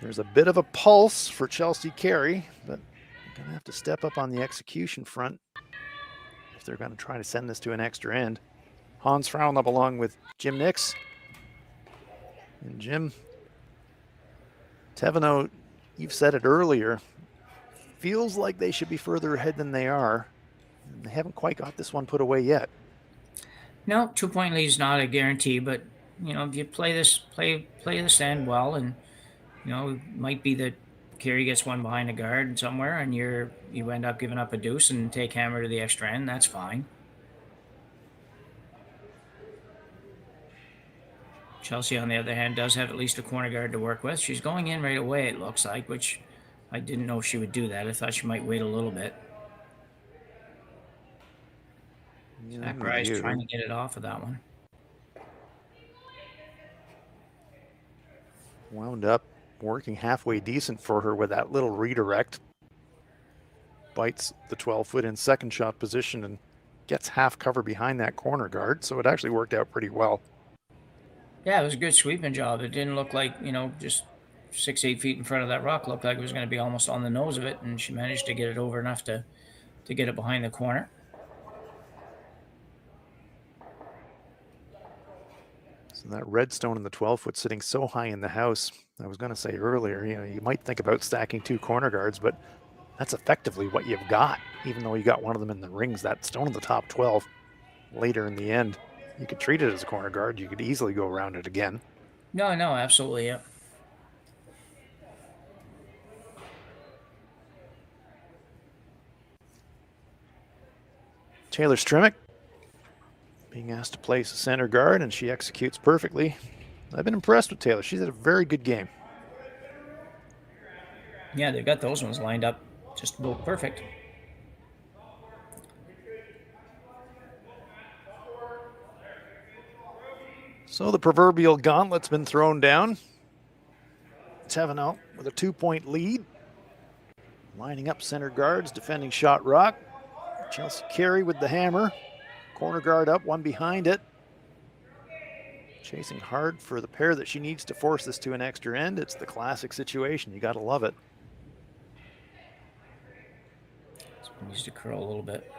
A: there's a bit of a pulse for Chelsea Carey, but they're going to have to step up on the execution front if they're going to try to send this to an extra end. Hans Frauen up along with Jim Nix. And Jim, Thevenot, you've said it earlier, feels like they should be further ahead than they are. And they haven't quite got this one put away yet.
B: No, 2-point lead is not a guarantee, but if you play this end well, and it might be that Carey gets one behind the guard somewhere, and you end up giving up a deuce and take hammer to the extra end. That's fine. Chelsea, on the other hand, does have at least a corner guard to work with. She's going in right away, it looks like, which I didn't know she would do that. I thought she might wait a little bit. Carey's trying to get it off of that one.
A: Wound up working halfway decent for her with that little redirect. Bites the 12-foot in second shot position and gets half cover behind that corner guard. So it actually worked out pretty well.
B: Yeah, it was a good sweeping job. It didn't look like, just 6-8 feet in front of that rock. Looked like it was going to be almost on the nose of it, and she managed to get it over enough to get it behind the corner.
A: So that redstone in the 12-foot sitting so high in the house, I was going to say earlier, you might think about stacking 2 corner guards, but that's effectively what you've got, even though you got one of them in the rings. That stone in the top 12 later in the end, you could treat it as a corner guard. You could easily go around it again.
B: No, absolutely, yeah.
A: Taylor Stremick being asked to place a center guard, and she executes perfectly. I've been impressed with Taylor. She's had a very good game.
B: Yeah, they got those ones lined up just about perfect.
A: So the proverbial gauntlet's been thrown down. Thevenot with a 2-point lead. Lining up center guards, defending shot rock. Chelsea Carey with the hammer. Corner guard up, one behind it. Chasing hard for the pair that she needs to force this to an extra end. It's the classic situation. You got to love it.
B: Needs to curl a little bit.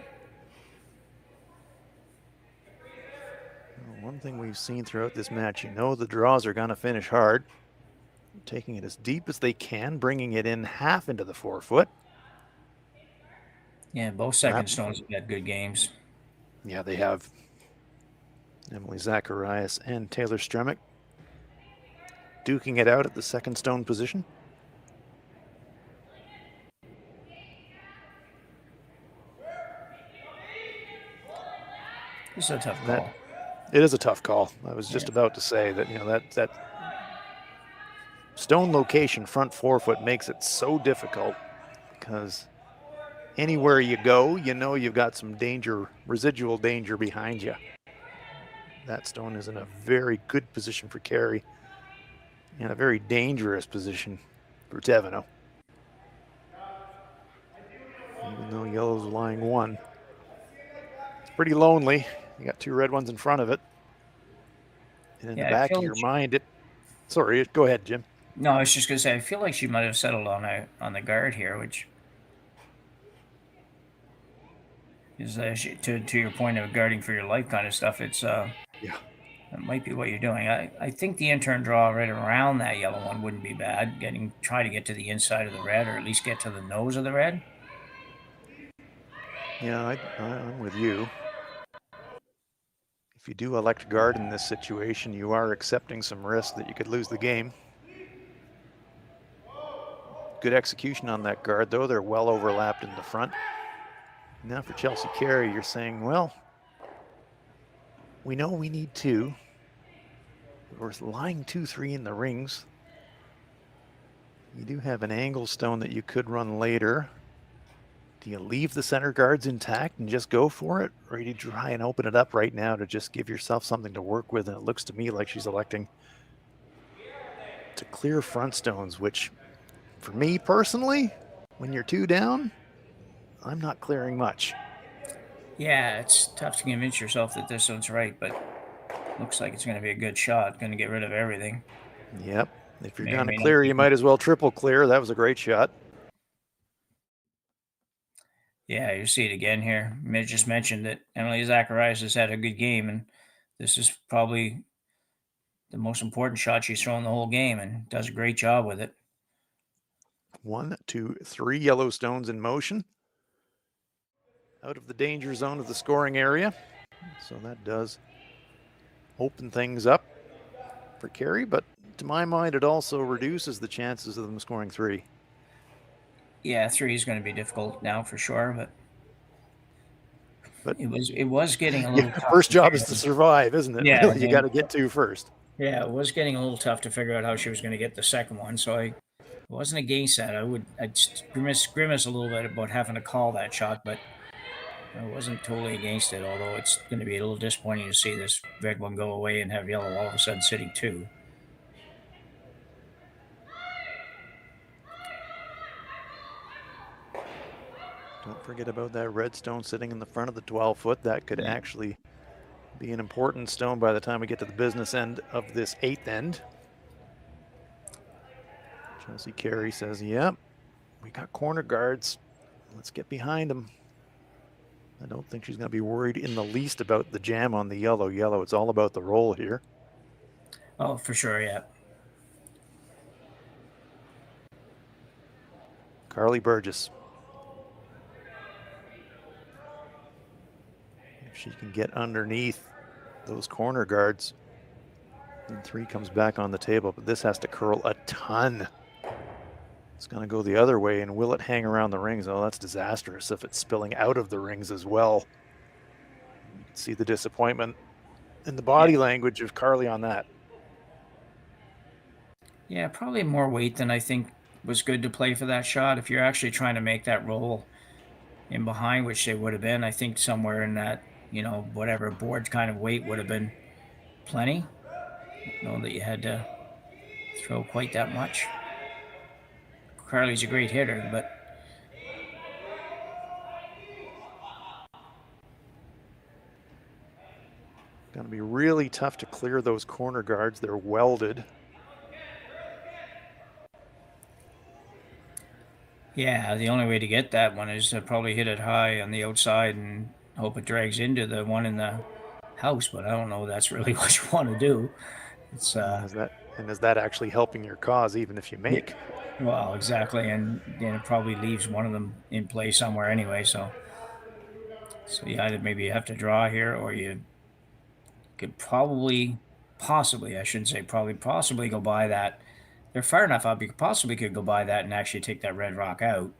A: One thing we've seen throughout this match, the draws are going to finish hard. Taking it as deep as they can, bringing it in half into the 4-foot.
B: Yeah, both second stones have had good games.
A: Yeah, they have. Emily Zacharias and Taylor Stremick duking it out at the second stone position.
B: It's a tough call.
A: It is a tough call. I was just about to say that, that stone location, front 4-foot, makes it so difficult because anywhere you go, you've got some danger, residual danger behind you. That stone is in a very good position for Carey and a very dangerous position for Thevenot. Even though yellow's lying 1. It's pretty lonely. You got 2 red ones in front of it. And in the back of your mind, sorry, go ahead, Jim.
B: No, I was just going to say, I feel like she might have settled on the guard here, which is to your point of guarding for your life kind of stuff. It's
A: yeah,
B: that might be what you're doing. I think the intern draw right around that yellow one wouldn't be bad. Try to get to the inside of the red, or at least get to the nose of the red.
A: Yeah, I'm with you. If you do elect guard in this situation, you are accepting some risk that you could lose the game. Good execution on that guard, though. They're well overlapped in the front. Now for Chelsea Carey, you're saying, well, we know we need 2. We're lying 2-3 in the rings. You do have an angle stone that you could run later. Do you leave the center guards intact and just go for it? Or do you try and open it up right now to just give yourself something to work with? And it looks to me like she's electing to clear front stones, which for me personally, when you're 2 down, I'm not clearing much.
B: Yeah, it's tough to convince yourself that this one's right, but looks like it's going to be a good shot. Going to get rid of everything.
A: Yep. If you're
B: May or
A: going to
B: may not
A: clear,
B: be
A: you
B: good.
A: might as well triple clear. That was a great shot.
B: Yeah, you see it again here. I just mentioned that Emily Zacharias has had a good game, and this is probably the most important shot she's thrown the whole game, and does a great job with it.
A: 1, 2, 3 yellow stones in motion. Out of the danger zone of the scoring area. So that does open things up for Carey, but to my mind, it also reduces the chances of them scoring 3.
B: Yeah, 3 is going to be difficult now for sure, but
A: But
B: it was getting a
A: yeah,
B: little tough
A: first
B: to
A: job
B: figure
A: is to
B: out.
A: survive, isn't it?
B: Yeah,
A: Really, you got to get 2 first.
B: yeah, it was getting a little tough to figure out how she was going to get the second one. So I wasn't against that. I'd grimace a little bit about having to call that shot, but I wasn't totally against it. Although it's going to be a little disappointing to see this red one go away and have yellow all of a sudden sitting 2.
A: Don't forget about that red stone sitting in the front of the 12-foot. That could
B: Yeah.
A: actually be an important stone by the time we get to the business end of this 8th end. Chelsea Carey says, yep, we got corner guards. Let's get behind them. I don't think she's going to be worried in the least about the jam on the yellow. It's all about the roll here.
B: Oh, for sure. Yeah.
A: Carly Burgess. If she can get underneath those corner guards, then 3 comes back on the table, but this has to curl a ton. It's going to go the other way, and will it hang around the rings? Oh, that's disastrous if it's spilling out of the rings as well. You can see the disappointment in the body language of Carly on that.
B: Yeah, probably more weight than I think was good to play for that shot. If you're actually trying to make that roll in behind, which they would have been, I think somewhere in that, whatever board kind of weight would have been plenty. I don't know that you had to throw quite that much. Carly's a great hitter, but
A: going to be really tough to clear those corner guards. They're welded.
B: yeah, the only way to get that one is to probably hit it high on the outside and hope it drags into the one in the house. But I don't know that's really what you want to do. It's
A: is that actually helping your cause, even if you
B: yeah,
A: make?
B: well, exactly, and it probably leaves one of them in play somewhere anyway. So you either maybe have to draw here, or you could possibly, I shouldn't say probably, possibly go by that. They're far enough up. You possibly could go by that and actually take that red rock out.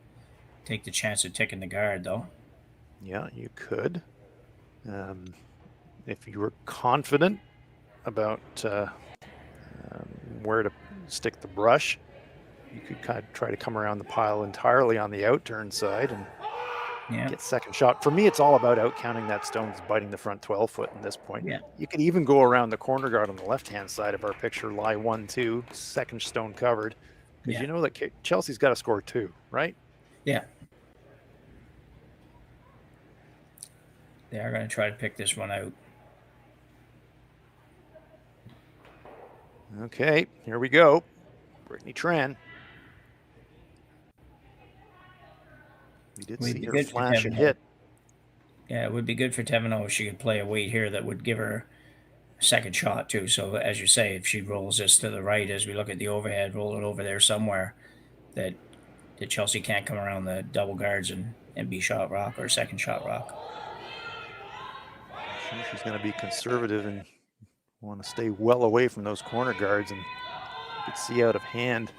B: Take the chance of taking the guard, though.
A: Yeah, you could. If you were confident about where to stick the brush, you could kind of try to come around the pile entirely on the outturn side and get second shot. For me, it's all about out counting that stone that's biting the front 12-foot in this point.
B: Yeah.
A: You could even go around the corner guard on the left-hand side of our picture, lie 1-2, second stone covered, because you know that Chelsea's got to score 2, right?
B: Yeah. They are going to try to pick this one out.
A: Okay, here we go. Brittany Tran. We did see her flash a hit.
B: Yeah, it would be good for Thevenot if she could play a weight here that would give her a second shot too. So as you say, if she rolls this to the right as we look at the overhead, roll it over there somewhere, that Chelsea can't come around the double guards and be shot rock or second shot rock.
A: I'm sure she's going to be conservative and want to stay well away from those corner guards, and you could see out of hand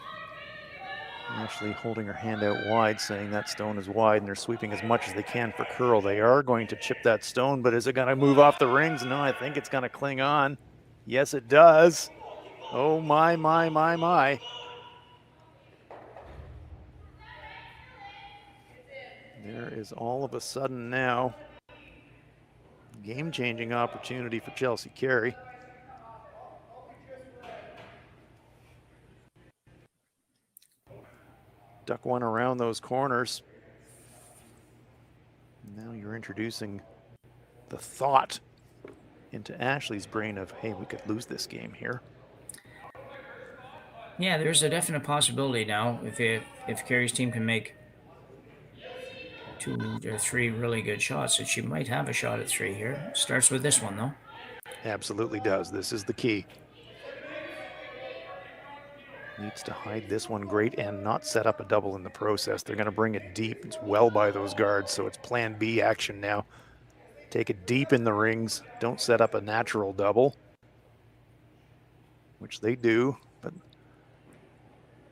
A: actually holding her hand out wide, saying that stone is wide, and they're sweeping as much as they can for curl. They are going to chip that stone, but is it going to move off the rings? No, I think it's going to cling on. Yes, it does. Oh my. There is all of a sudden now game-changing opportunity for Chelsea Carey. Duck one around those corners. Now you're introducing the thought into Ashley's brain of, hey, we could lose this game here.
B: Yeah, there's a definite possibility now if Carey's team can make 2 or 3 really good shots, that she might have a shot at 3 here. Starts with this one though.
A: Absolutely does. This is the key. Needs to hide this one great and not set up a double in the process. They're going to bring it deep. It's well by those guards, so it's plan B action now. Take it deep in the rings. Don't set up a natural double, which they do, but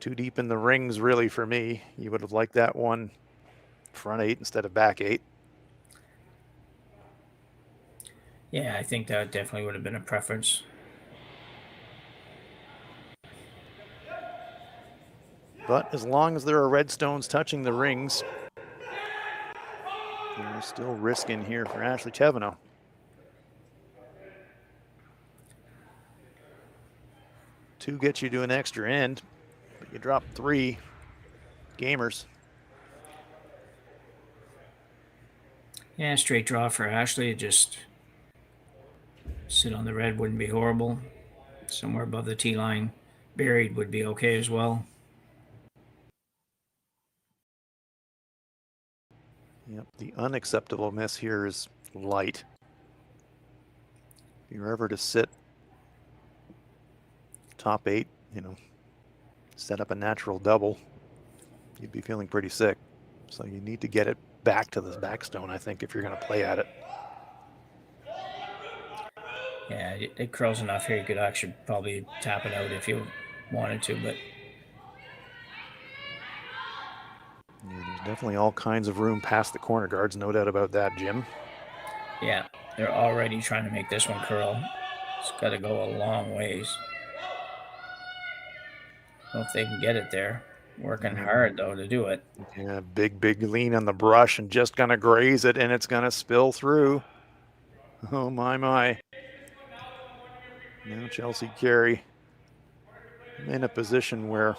A: too deep in the rings really for me. You would have liked that one front 8 instead of back 8.
B: Yeah, I think that definitely would have been a preference.
A: But as long as there are red stones touching the rings, there's still risk in here for Ashley Thevenot. Two gets you to an extra end, but you drop 3 gamers.
B: Yeah, straight draw for Ashley. Just sit on the red wouldn't be horrible. Somewhere above the tee line, buried would be okay as well.
A: Yep, the unacceptable miss here is light. If you're ever to sit top 8, set up a natural double, you'd be feeling pretty sick. So you need to get it back to the backstone, I think, if you're going to play at it.
B: Yeah, it curls enough here. You could actually probably tap it out if you wanted to, but
A: yeah, there's definitely all kinds of room past the corner guards, no doubt about that, Jim.
B: Yeah, they're already trying to make this one curl. It's got to go a long ways. Hope they can get it there. Working hard, though, to do it.
A: Yeah, big lean on the brush and just going to graze it, and it's going to spill through. Oh, my. Now Chelsea Carey in a position where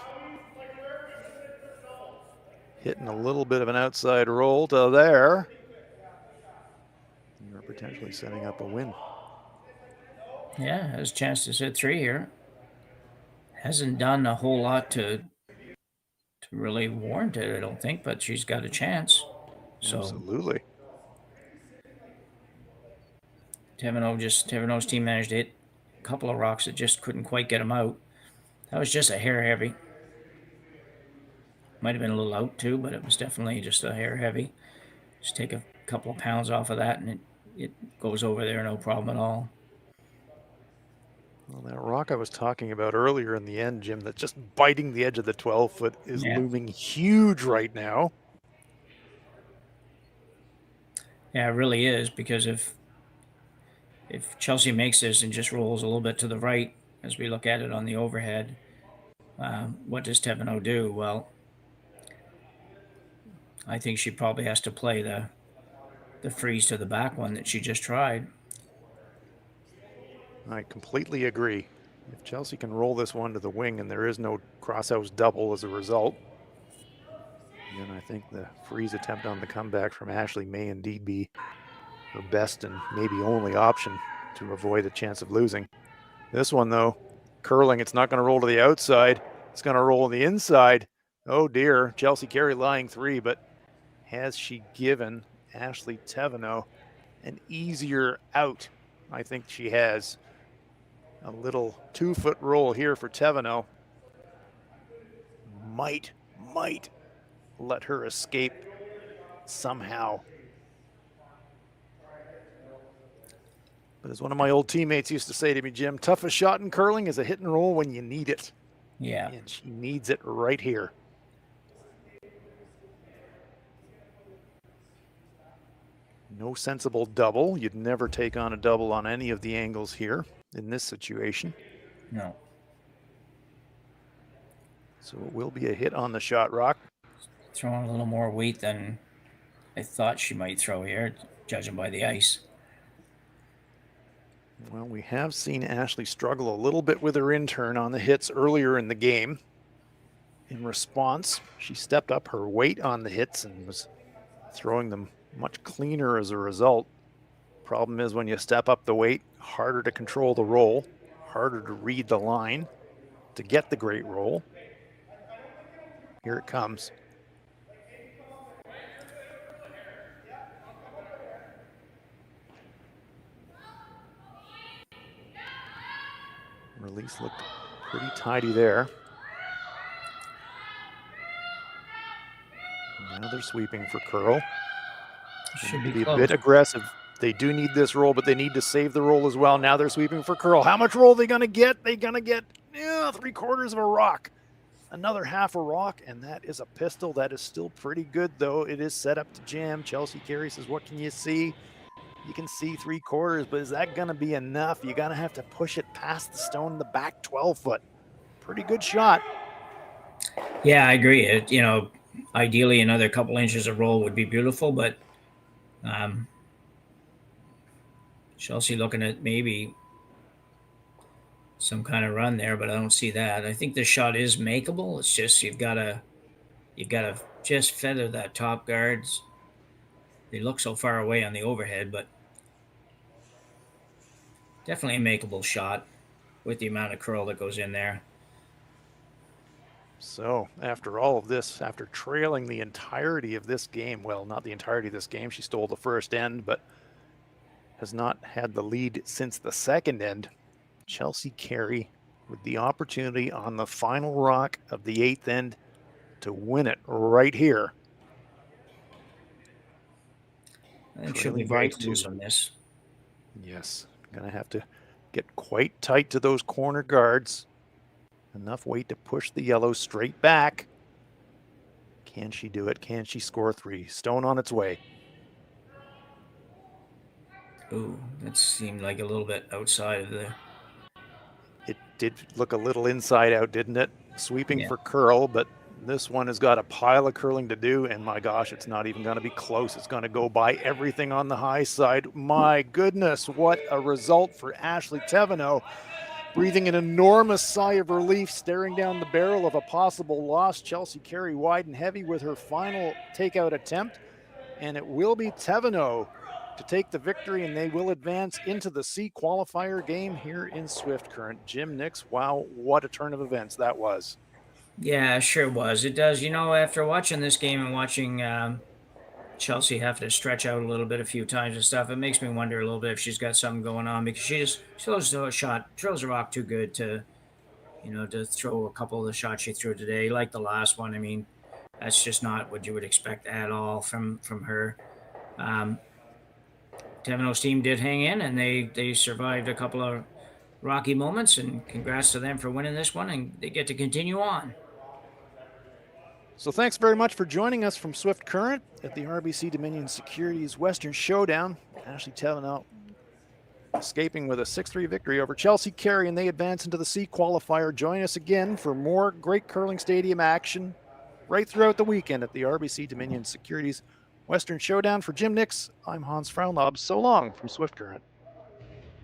A: hitting a little bit of an outside roll to there, you're potentially setting up a win.
B: Yeah, has a chance to hit 3 here. Hasn't done a whole lot to really warrant it, I don't think, but she's got a chance. So
A: Absolutely.
B: Thevenot's team managed to hit a couple of rocks that just couldn't quite get them out. That was just a hair heavy. Might have been a little out too, but it was definitely just a hair heavy. Just take a couple of pounds off of that and it goes over there, no problem at all.
A: Well, that rock I was talking about earlier in the end, Jim, that's just biting the edge of the 12-foot is looming huge right now.
B: Yeah, it really is, because if Chelsea makes this and just rolls a little bit to the right as we look at it on the overhead, what does Thevenot do? Well, I think she probably has to play the freeze to the back one that she just tried.
A: I completely agree. If Chelsea can roll this one to the wing and there is no crosshouse double as a result, then I think the freeze attempt on the comeback from Ashley may indeed be her best and maybe only option to avoid a chance of losing. This one, though, curling, it's not going to roll to the outside. It's going to roll on the inside. Oh, dear. Chelsea Carey lying 3, but has she given Ashley Thevenot an easier out? I think she has. A little 2-foot roll here for Thevenot might let her escape somehow. But as one of my old teammates used to say to me, Jim, toughest shot in curling is a hit and roll when you need it.
B: Yeah.
A: And she needs it right here. No sensible double. You'd never take on a double on any of the angles here in this situation.
B: No.
A: So it will be a hit on the shot rock.
B: Throwing a little more weight than I thought she might throw here, judging by the ice.
A: Well, we have seen Ashley struggle a little bit with her in-turn on the hits earlier in the game. In response, she stepped up her weight on the hits and was throwing them much cleaner as a result. Problem is when you step up the weight, harder to control the roll, harder to read the line to get the great roll. Here it comes. Release looked pretty tidy there. Now they're sweeping for curl.
B: Should be
A: a
B: close.
A: bit aggressive. They do need this roll, but they need to save the roll as well. Now they're sweeping for curl. How much roll are they going to get? They're going to get 3/4 of a rock. Another half a rock, and that is a pistol. That is still pretty good, though. It is set up to jam. Chelsea Carey says, what can you see? You can see 3/4, but is that going to be enough? You're going to have to push it past the stone in the back 12-foot. Pretty good shot.
B: Yeah, I agree. Ideally another couple inches of roll would be beautiful, but Chelsea looking at maybe some kind of run there, but I don't see that. I think the shot is makeable. It's just you've got to just feather that top guards. They look so far away on the overhead, but definitely a makeable shot with the amount of curl that goes in there.
A: So after all of this, after trailing the entirety of this game, well, not the entirety of this game, she stole the first end, but has not had the lead since the second end. Chelsea Carey with the opportunity on the final rock of the 8th end to win it right here.
B: I think she'll be very close on this.
A: Yes, gonna have to get quite tight to those corner guards. Enough weight to push the yellow straight back. Can she do it? Can she score 3? Stone on its way.
B: Ooh, that seemed like a little bit outside of the...
A: It did look a little inside out, didn't it? Sweeping for curl, but this one has got a pile of curling to do, and my gosh, it's not even going to be close. It's going to go by everything on the high side. My goodness, what a result for Ashley Thevenot. Breathing an enormous sigh of relief, staring down the barrel of a possible loss. Chelsea Carey wide and heavy with her final takeout attempt, and it will be Thevenot to take the victory, and they will advance into the C qualifier game here in Swift Current. Jim Nix, wow, what a turn of events that was.
B: Yeah, sure was. It does. After watching this game and watching Chelsea have to stretch out a little bit a few times and stuff, it makes me wonder a little bit if she's got something going on, because she throws a rock too good to throw a couple of the shots she threw today, like the last one. I mean, that's just not what you would expect at all from her. Thevenot's team did hang in, and they survived a couple of rocky moments, and congrats to them for winning this one, and they get to continue on.
A: So thanks very much for joining us from Swift Current at the RBC Dominion Securities Western Showdown. Ashley Thevenot escaping with a 6-3 victory over Chelsea Carey, and they advance into the C qualifier. Join us again for more great curling stadium action right throughout the weekend at the RBC Dominion Securities Western Showdown. For Jim Nix, I'm Hans Fraunlob. So long from Swift Current.